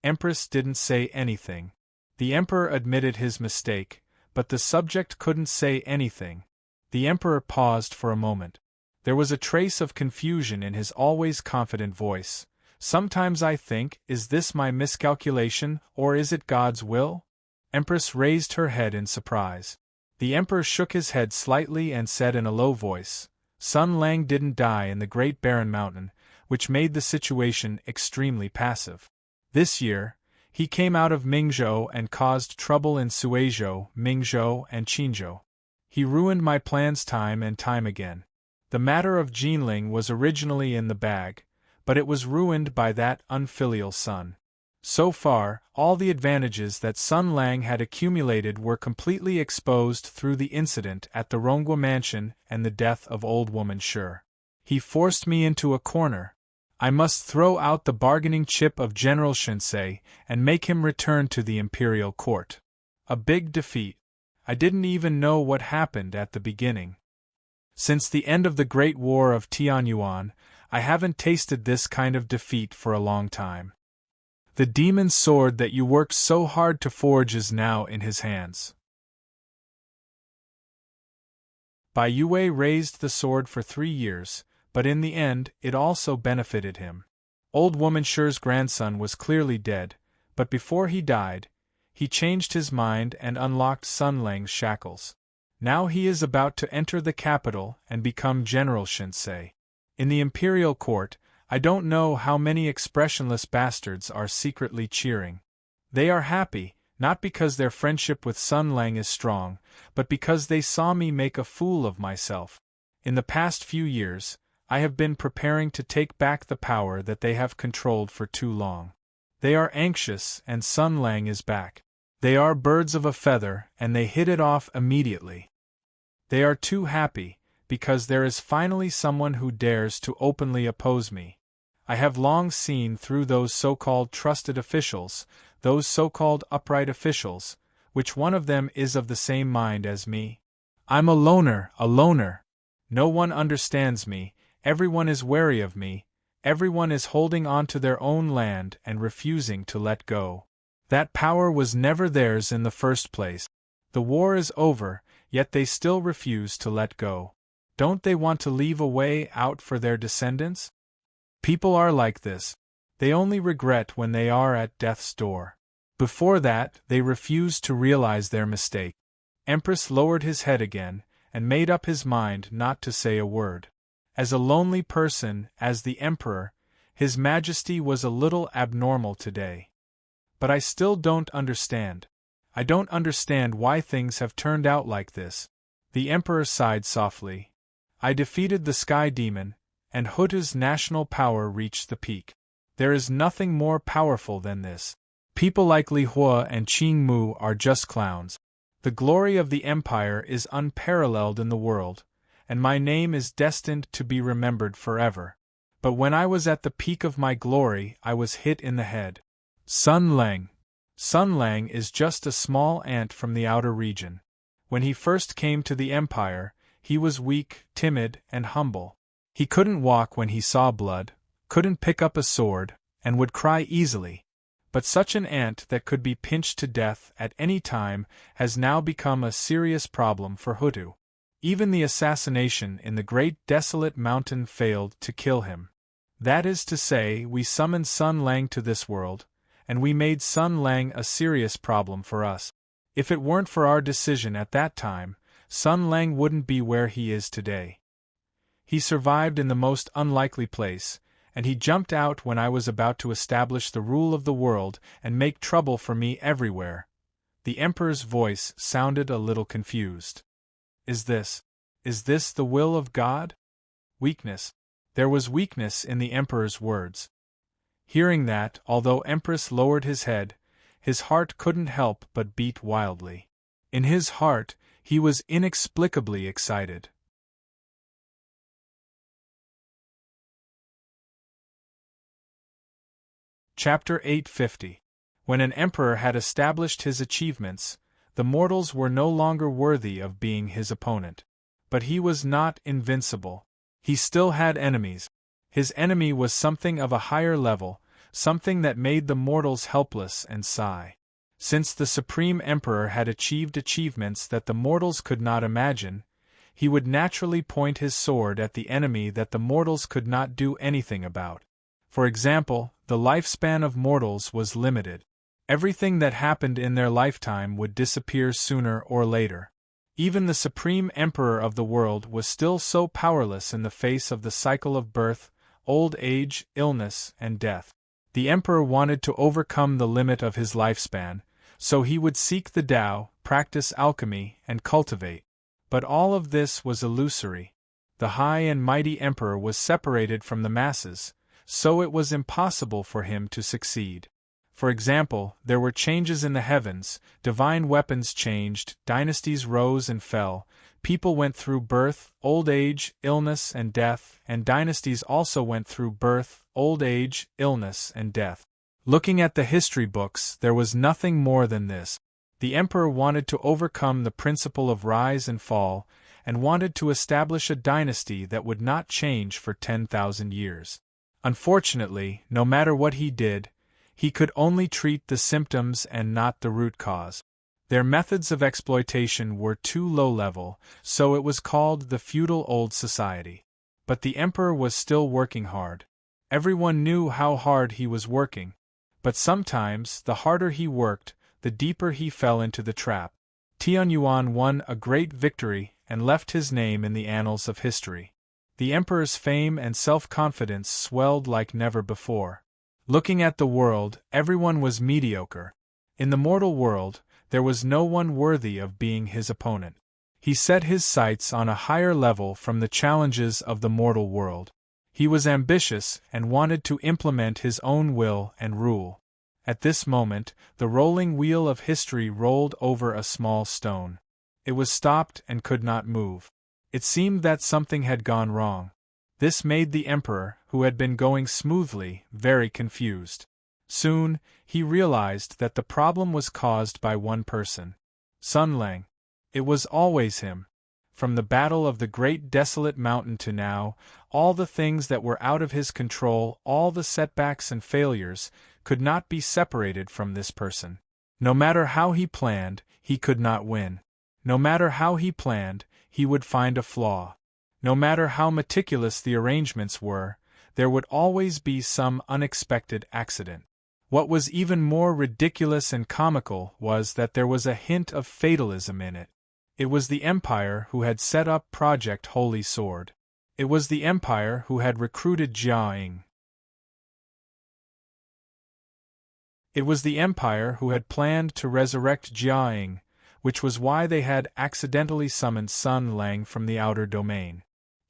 S1: Empress didn't say anything. The emperor admitted his mistake, but the subject couldn't say anything. The emperor paused for a moment. There was a trace of confusion in his always confident voice. "Sometimes I think, is this my miscalculation, or is it God's will?" Empress raised her head in surprise. The emperor shook his head slightly and said in a low voice, "Sun Lang didn't die in the Great Barren Mountain, which made the situation extremely passive. This year, he came out of Mingzhou and caused trouble in Suizhou, Mingzhou, and Qinzhou. He ruined my plans time and time again. The matter of Jinling was originally in the bag, but it was ruined by that unfilial son. So far, all the advantages that Sun Lang had accumulated were completely exposed through the incident at the Rongwa mansion and the death of old woman Shi. He forced me into a corner. I must throw out the bargaining chip of General Shinsei and make him return to the imperial court. A big defeat. I didn't even know what happened at the beginning. Since the end of the Great War of Tianyuan, I haven't tasted this kind of defeat for a long time. The demon sword that you worked so hard to forge is now in his hands." Bai Yue raised the sword for 3 years, but in the end, it also benefited him. Old woman Shi's grandson was clearly dead, but before he died, he changed his mind and unlocked Sun Lang's shackles. Now he is about to enter the capital and become General Shinsei. In the imperial court, I don't know how many expressionless bastards are secretly cheering. They are happy, not because their friendship with Sun Lang is strong, but because they saw me make a fool of myself. In the past few years, I have been preparing to take back the power that they have controlled for too long. They are anxious, and Sun Lang is back. They are birds of a feather, and they hit it off immediately. They are too happy, because there is finally someone who dares to openly oppose me. I have long seen through those so-called trusted officials, those so-called upright officials, which one of them is of the same mind as me. I'm a loner, a loner. No one understands me, everyone is wary of me, everyone is holding on to their own land and refusing to let go. That power was never theirs in the first place. The war is over, yet they still refuse to let go. Don't they want to leave a way out for their descendants? People are like this. They only regret when they are at death's door. Before that, they refuse to realize their mistake. Empress lowered his head again, and made up his mind not to say a word. As a lonely person, as the Emperor, His Majesty was a little abnormal today. But I still don't understand. I don't understand why things have turned out like this. The Emperor sighed softly. I defeated the Sky Demon, and Hutu's national power reached the peak. There is nothing more powerful than this. People like Li Hua and Qing Mu are just clowns. The glory of the Empire is unparalleled in the world, and my name is destined to be remembered forever. But when I was at the peak of my glory, I was hit in the head. Sun Lang. Sun Lang is just a small ant from the outer region. When he first came to the Empire, he was weak, timid, and humble. He couldn't walk when he saw blood, couldn't pick up a sword, and would cry easily. But such an ant that could be pinched to death at any time has now become a serious problem for Hutu. Even the assassination in the great desolate mountain failed to kill him. That is to say, we summoned Sun Lang to this world, and we made Sun Lang a serious problem for us. If it weren't for our decision at that time, Sun Lang wouldn't be where he is today. He survived in the most unlikely place, and he jumped out when I was about to establish the rule of the world and make trouble for me everywhere. The Emperor's voice sounded a little confused. Is this the will of God? Weakness. There was weakness in the Emperor's words. Hearing that, although Empress lowered his head, his heart couldn't help but beat wildly. In his heart, he was inexplicably excited. Chapter 850. When an emperor had established his achievements, the mortals were no longer worthy of being his opponent. But he was not invincible. He still had enemies. His enemy was something of a higher level, something that made the mortals helpless and sigh. Since the Supreme Emperor had achieved achievements that the mortals could not imagine, he would naturally point his sword at the enemy that the mortals could not do anything about. For example, the lifespan of mortals was limited. Everything that happened in their lifetime would disappear sooner or later. Even the Supreme Emperor of the world was still so powerless in the face of the cycle of birth, old age, illness, and death. The Emperor wanted to overcome the limit of his lifespan, so he would seek the Tao, practice alchemy, and cultivate. But all of this was illusory. The high and mighty Emperor was separated from the masses, so it was impossible for him to succeed. For example, there were changes in the heavens, divine weapons changed, dynasties rose and fell, people went through birth, old age, illness, and death, and dynasties also went through birth, old age, illness, and death. Looking at the history books, there was nothing more than this. The Emperor wanted to overcome the principle of rise and fall, and wanted to establish a dynasty that would not change for 10,000 years. Unfortunately, no matter what he did, he could only treat the symptoms and not the root cause. Their methods of exploitation were too low-level, so it was called the feudal old society. But the Emperor was still working hard. Everyone knew how hard he was working. But sometimes, the harder he worked, the deeper he fell into the trap. Tianyuan won a great victory and left his name in the annals of history. The Emperor's fame and self-confidence swelled like never before. Looking at the world, everyone was mediocre. In the mortal world, there was no one worthy of being his opponent. He set his sights on a higher level from the challenges of the mortal world. He was ambitious and wanted to implement his own will and rule. At this moment, the rolling wheel of history rolled over a small stone. It was stopped and could not move. It seemed that something had gone wrong. This made the emperor, who had been going smoothly, very confused. Soon, he realized that the problem was caused by one person. Sun Lang. It was always him. From the battle of the great desolate mountain to now, all the things that were out of his control, all the setbacks and failures, could not be separated from this person. No matter how he planned, he could not win. No matter how he planned, he would find a flaw. No matter how meticulous the arrangements were, there would always be some unexpected accident. What was even more ridiculous and comical was that there was a hint of fatalism in it. It was the Empire who had set up Project Holy Sword. It was the Empire who had recruited Jia Ying. It was the Empire who had planned to resurrect Jia Ying, which was why they had accidentally summoned Sun Lang from the outer domain.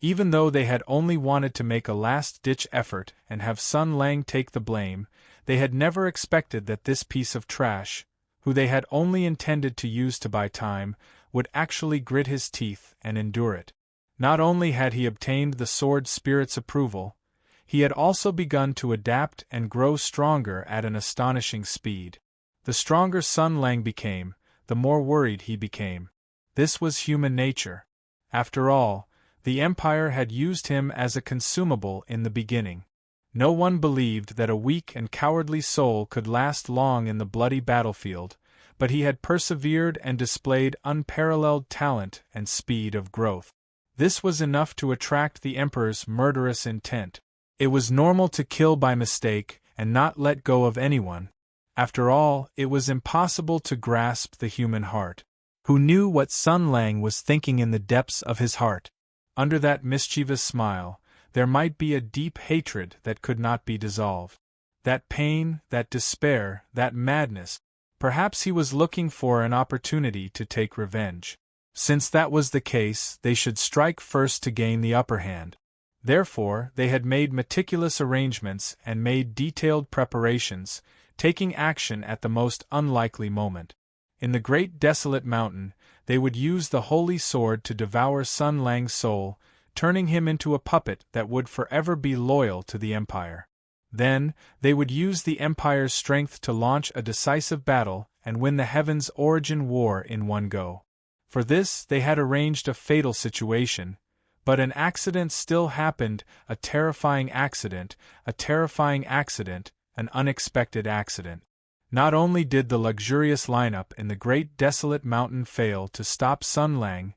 S1: Even though they had only wanted to make a last-ditch effort and have Sun Lang take the blame, they had never expected that this piece of trash, who they had only intended to use to buy time, would actually grit his teeth and endure it. Not only had he obtained the sword spirit's approval, he had also begun to adapt and grow stronger at an astonishing speed. The stronger Sun Lang became, the more worried he became. This was human nature. After all, the Empire had used him as a consumable in the beginning. No one believed that a weak and cowardly soul could last long in the bloody battlefield, but he had persevered and displayed unparalleled talent and speed of growth. This was enough to attract the Emperor's murderous intent. It was normal to kill by mistake and not let go of anyone. After all, it was impossible to grasp the human heart. Who knew what Sun Lang was thinking in the depths of his heart? Under that mischievous smile, there might be a deep hatred that could not be dissolved. That pain, that despair, that madness. Perhaps he was looking for an opportunity to take revenge. Since that was the case, they should strike first to gain the upper hand. Therefore, they had made meticulous arrangements and made detailed preparations, taking action at the most unlikely moment. In the great desolate mountain, they would use the holy sword to devour Sun Lang's soul, turning him into a puppet that would forever be loyal to the Empire. Then, they would use the Empire's strength to launch a decisive battle and win the Heaven's Origin War in one go. For this, they had arranged a fatal situation, but an accident still happened, a terrifying accident, an unexpected accident. Not only did the luxurious lineup in the great desolate mountain fail to stop Sun Lang,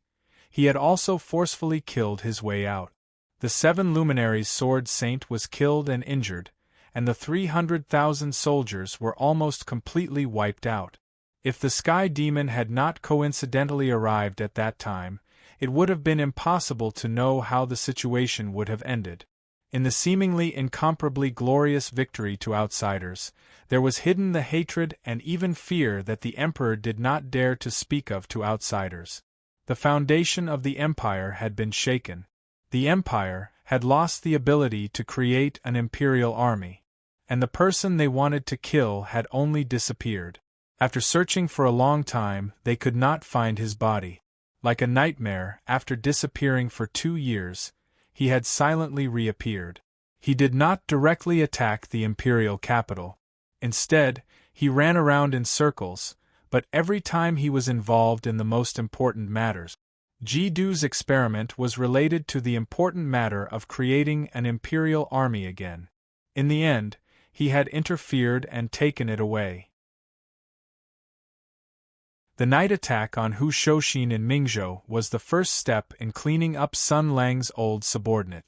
S1: he had also forcefully killed his way out. The 7 luminaries' sword saint was killed and injured, and the 300,000 soldiers were almost completely wiped out. If the Sky Demon had not coincidentally arrived at that time, it would have been impossible to know how the situation would have ended. In the seemingly incomparably glorious victory to outsiders, there was hidden the hatred and even fear that the Emperor did not dare to speak of to outsiders. The foundation of the Empire had been shaken. The Empire had lost the ability to create an imperial army. And the person they wanted to kill had only disappeared. After searching for a long time, they could not find his body. Like a nightmare, after disappearing for 2 years, he had silently reappeared. He did not directly attack the imperial capital. Instead, he ran around in circles, but every time he was involved in the most important matters. Jidu's experiment was related to the important matter of creating an imperial army again. In the end, he had interfered and taken it away. The night attack on Hu Shouxin in Mingzhou was the first step in cleaning up Sun Lang's old subordinate.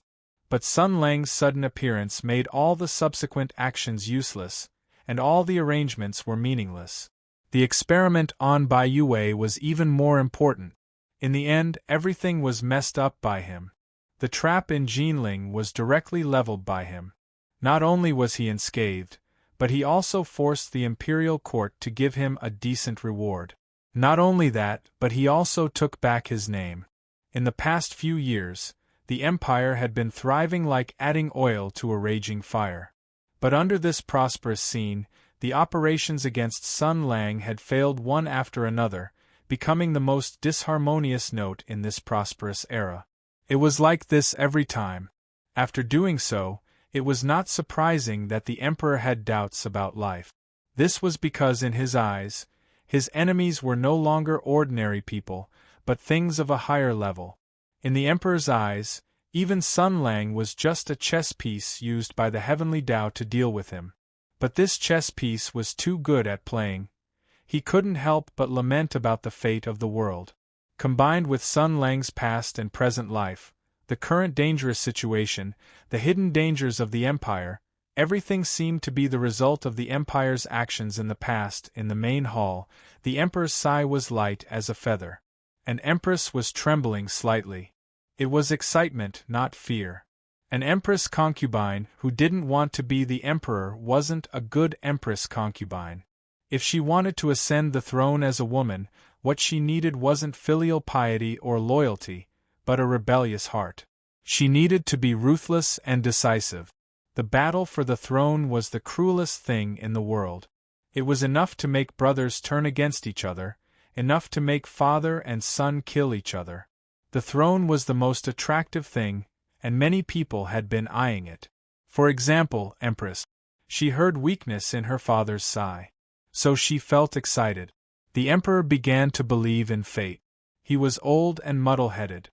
S1: But Sun Lang's sudden appearance made all the subsequent actions useless, and all the arrangements were meaningless. The experiment on Bai Yue was even more important. In the end, everything was messed up by him. The trap in Jinling was directly leveled by him. Not only was he unscathed, but he also forced the imperial court to give him a decent reward. Not only that, but he also took back his name. In the past few years, the empire had been thriving like adding oil to a raging fire. But under this prosperous scene, the operations against Sun Lang had failed one after another, becoming the most disharmonious note in this prosperous era. It was like this every time. After doing so, it was not surprising that the emperor had doubts about life. This was because in his eyes, his enemies were no longer ordinary people, but things of a higher level. In the emperor's eyes, even Sun Lang was just a chess piece used by the heavenly Tao to deal with him. But this chess piece was too good at playing. He couldn't help but lament about the fate of the world. Combined with Sun Lang's past and present life, the current dangerous situation, the hidden dangers of the empire, everything seemed to be the result of the empire's actions in the past. In the main hall, the emperor's sigh was light as a feather. An empress was trembling slightly. It was excitement, not fear. An empress concubine who didn't want to be the emperor wasn't a good empress concubine. If she wanted to ascend the throne as a woman, what she needed wasn't filial piety or loyalty, but a rebellious heart. She needed to be ruthless and decisive. The battle for the throne was the cruelest thing in the world. It was enough to make brothers turn against each other, enough to make father and son kill each other. The throne was the most attractive thing, and many people had been eyeing it. For example, Empress. She heard weakness in her father's sigh. So she felt excited. The emperor began to believe in fate. He was old and muddle-headed.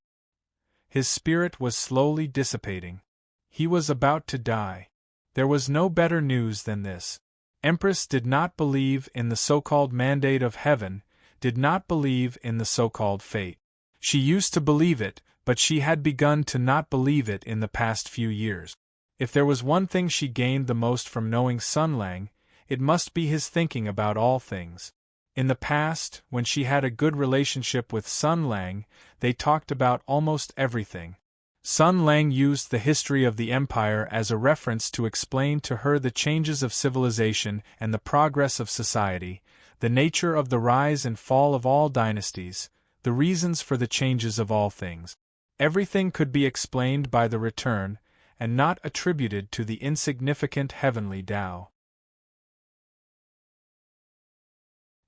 S1: His spirit was slowly dissipating. He was about to die. There was no better news than this. Empress did not believe in the so-called mandate of heaven, did not believe in the so-called fate. She used to believe it, but she had begun to not believe it in the past few years. If there was one thing she gained the most from knowing Sun Lang, it must be his thinking about all things. In the past, when she had a good relationship with Sun Lang, they talked about almost everything. Sun Lang used the history of the empire as a reference to explain to her the changes of civilization and the progress of society, the nature of the rise and fall of all dynasties, the reasons for the changes of all things. Everything could be explained by the return, and not attributed to the insignificant heavenly Tao.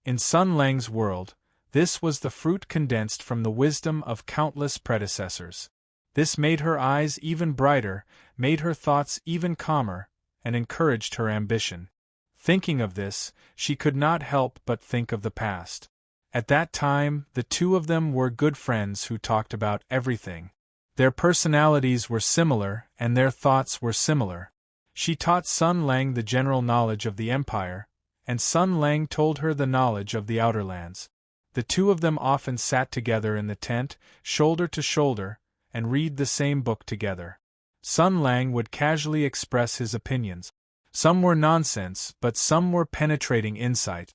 S1: In Sun Lang's world, this was the fruit condensed from the wisdom of countless predecessors. This made her eyes even brighter, made her thoughts even calmer, and encouraged her ambition. Thinking of this, she could not help but think of the past. At that time, the two of them were good friends who talked about everything. Their personalities were similar, and their thoughts were similar. She taught Sun Lang the general knowledge of the empire, and Sun Lang told her the knowledge of the outer lands. The two of them often sat together in the tent, shoulder to shoulder, and read the same book together. Sun Lang would casually express his opinions. Some were nonsense, but some were penetrating insight.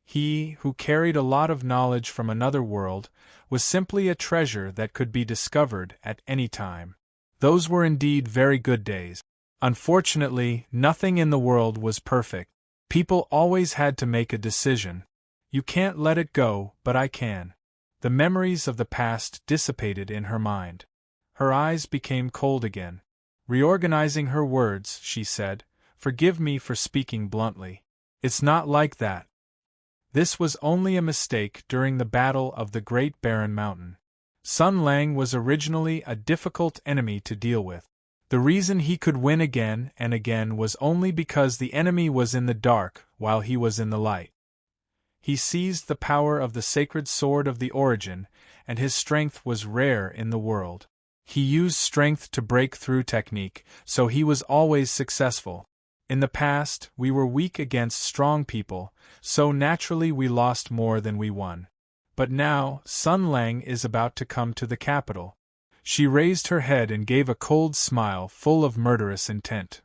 S1: He, who carried a lot of knowledge from another world, was simply a treasure that could be discovered at any time. Those were indeed very good days. Unfortunately, nothing in the world was perfect. People always had to make a decision. You can't let it go, but I can. The memories of the past dissipated in her mind. Her eyes became cold again. Reorganizing her words, she said, "Forgive me for speaking bluntly. It's not like that. This was only a mistake during the battle of the Great Barren Mountain. Sun Lang was originally a difficult enemy to deal with. The reason he could win again and again was only because the enemy was in the dark while he was in the light. He seized the power of the sacred sword of the origin, and his strength was rare in the world. He used strength to break through technique, so he was always successful. In the past, we were weak against strong people, so naturally we lost more than we won. But now, Sun Lang is about to come to the capital." She raised her head and gave a cold smile full of murderous intent.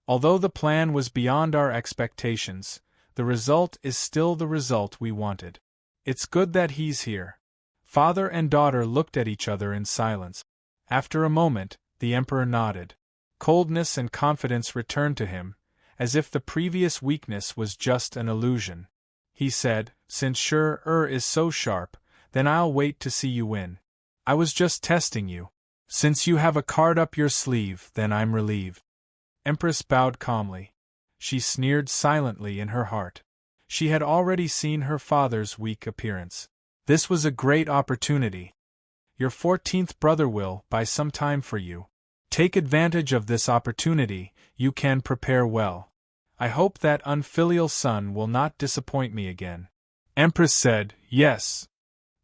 S1: "Although the plan was beyond our expectations, the result is still the result we wanted. It's good that he's here." Father and daughter looked at each other in silence. After a moment, the emperor nodded. Coldness and confidence returned to him, as if the previous weakness was just an illusion. He said, "Since sure is so sharp, then I'll wait to see you win. I was just testing you. Since you have a card up your sleeve, then I'm relieved." Empress bowed calmly. She sneered silently in her heart. She had already seen her father's weak appearance. This was a great opportunity. Your 14th brother will buy some time for you. Take advantage of this opportunity, you can prepare well. I hope that unfilial son will not disappoint me again. Empress said, "Yes."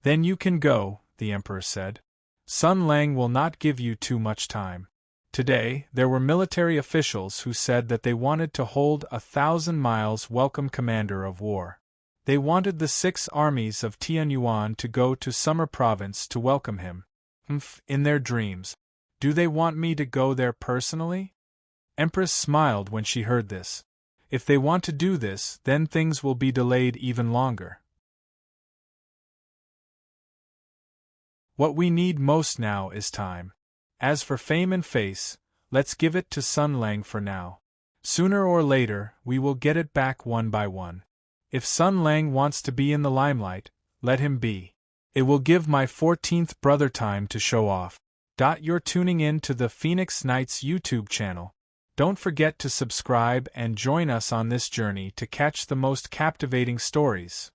S1: "Then you can go," the Emperor said. "Sun Lang will not give you too much time." Today, there were military officials who said that they wanted to hold 1,000 miles welcome commander of war. They wanted the 6 armies of Tianyuan to go to Summer Province to welcome him. In their dreams. Do they want me to go there personally? Empress smiled when she heard this. If they want to do this, then things will be delayed even longer. What we need most now is time. As for fame and face, let's give it to Sun Lang for now. Sooner or later, we will get it back one by one. If Sun Lang wants to be in the limelight, let him be. It will give my 14th brother time to show off. You're tuning in to the Phoenix Knights YouTube channel. Don't forget to subscribe and join us on this journey to catch the most captivating stories.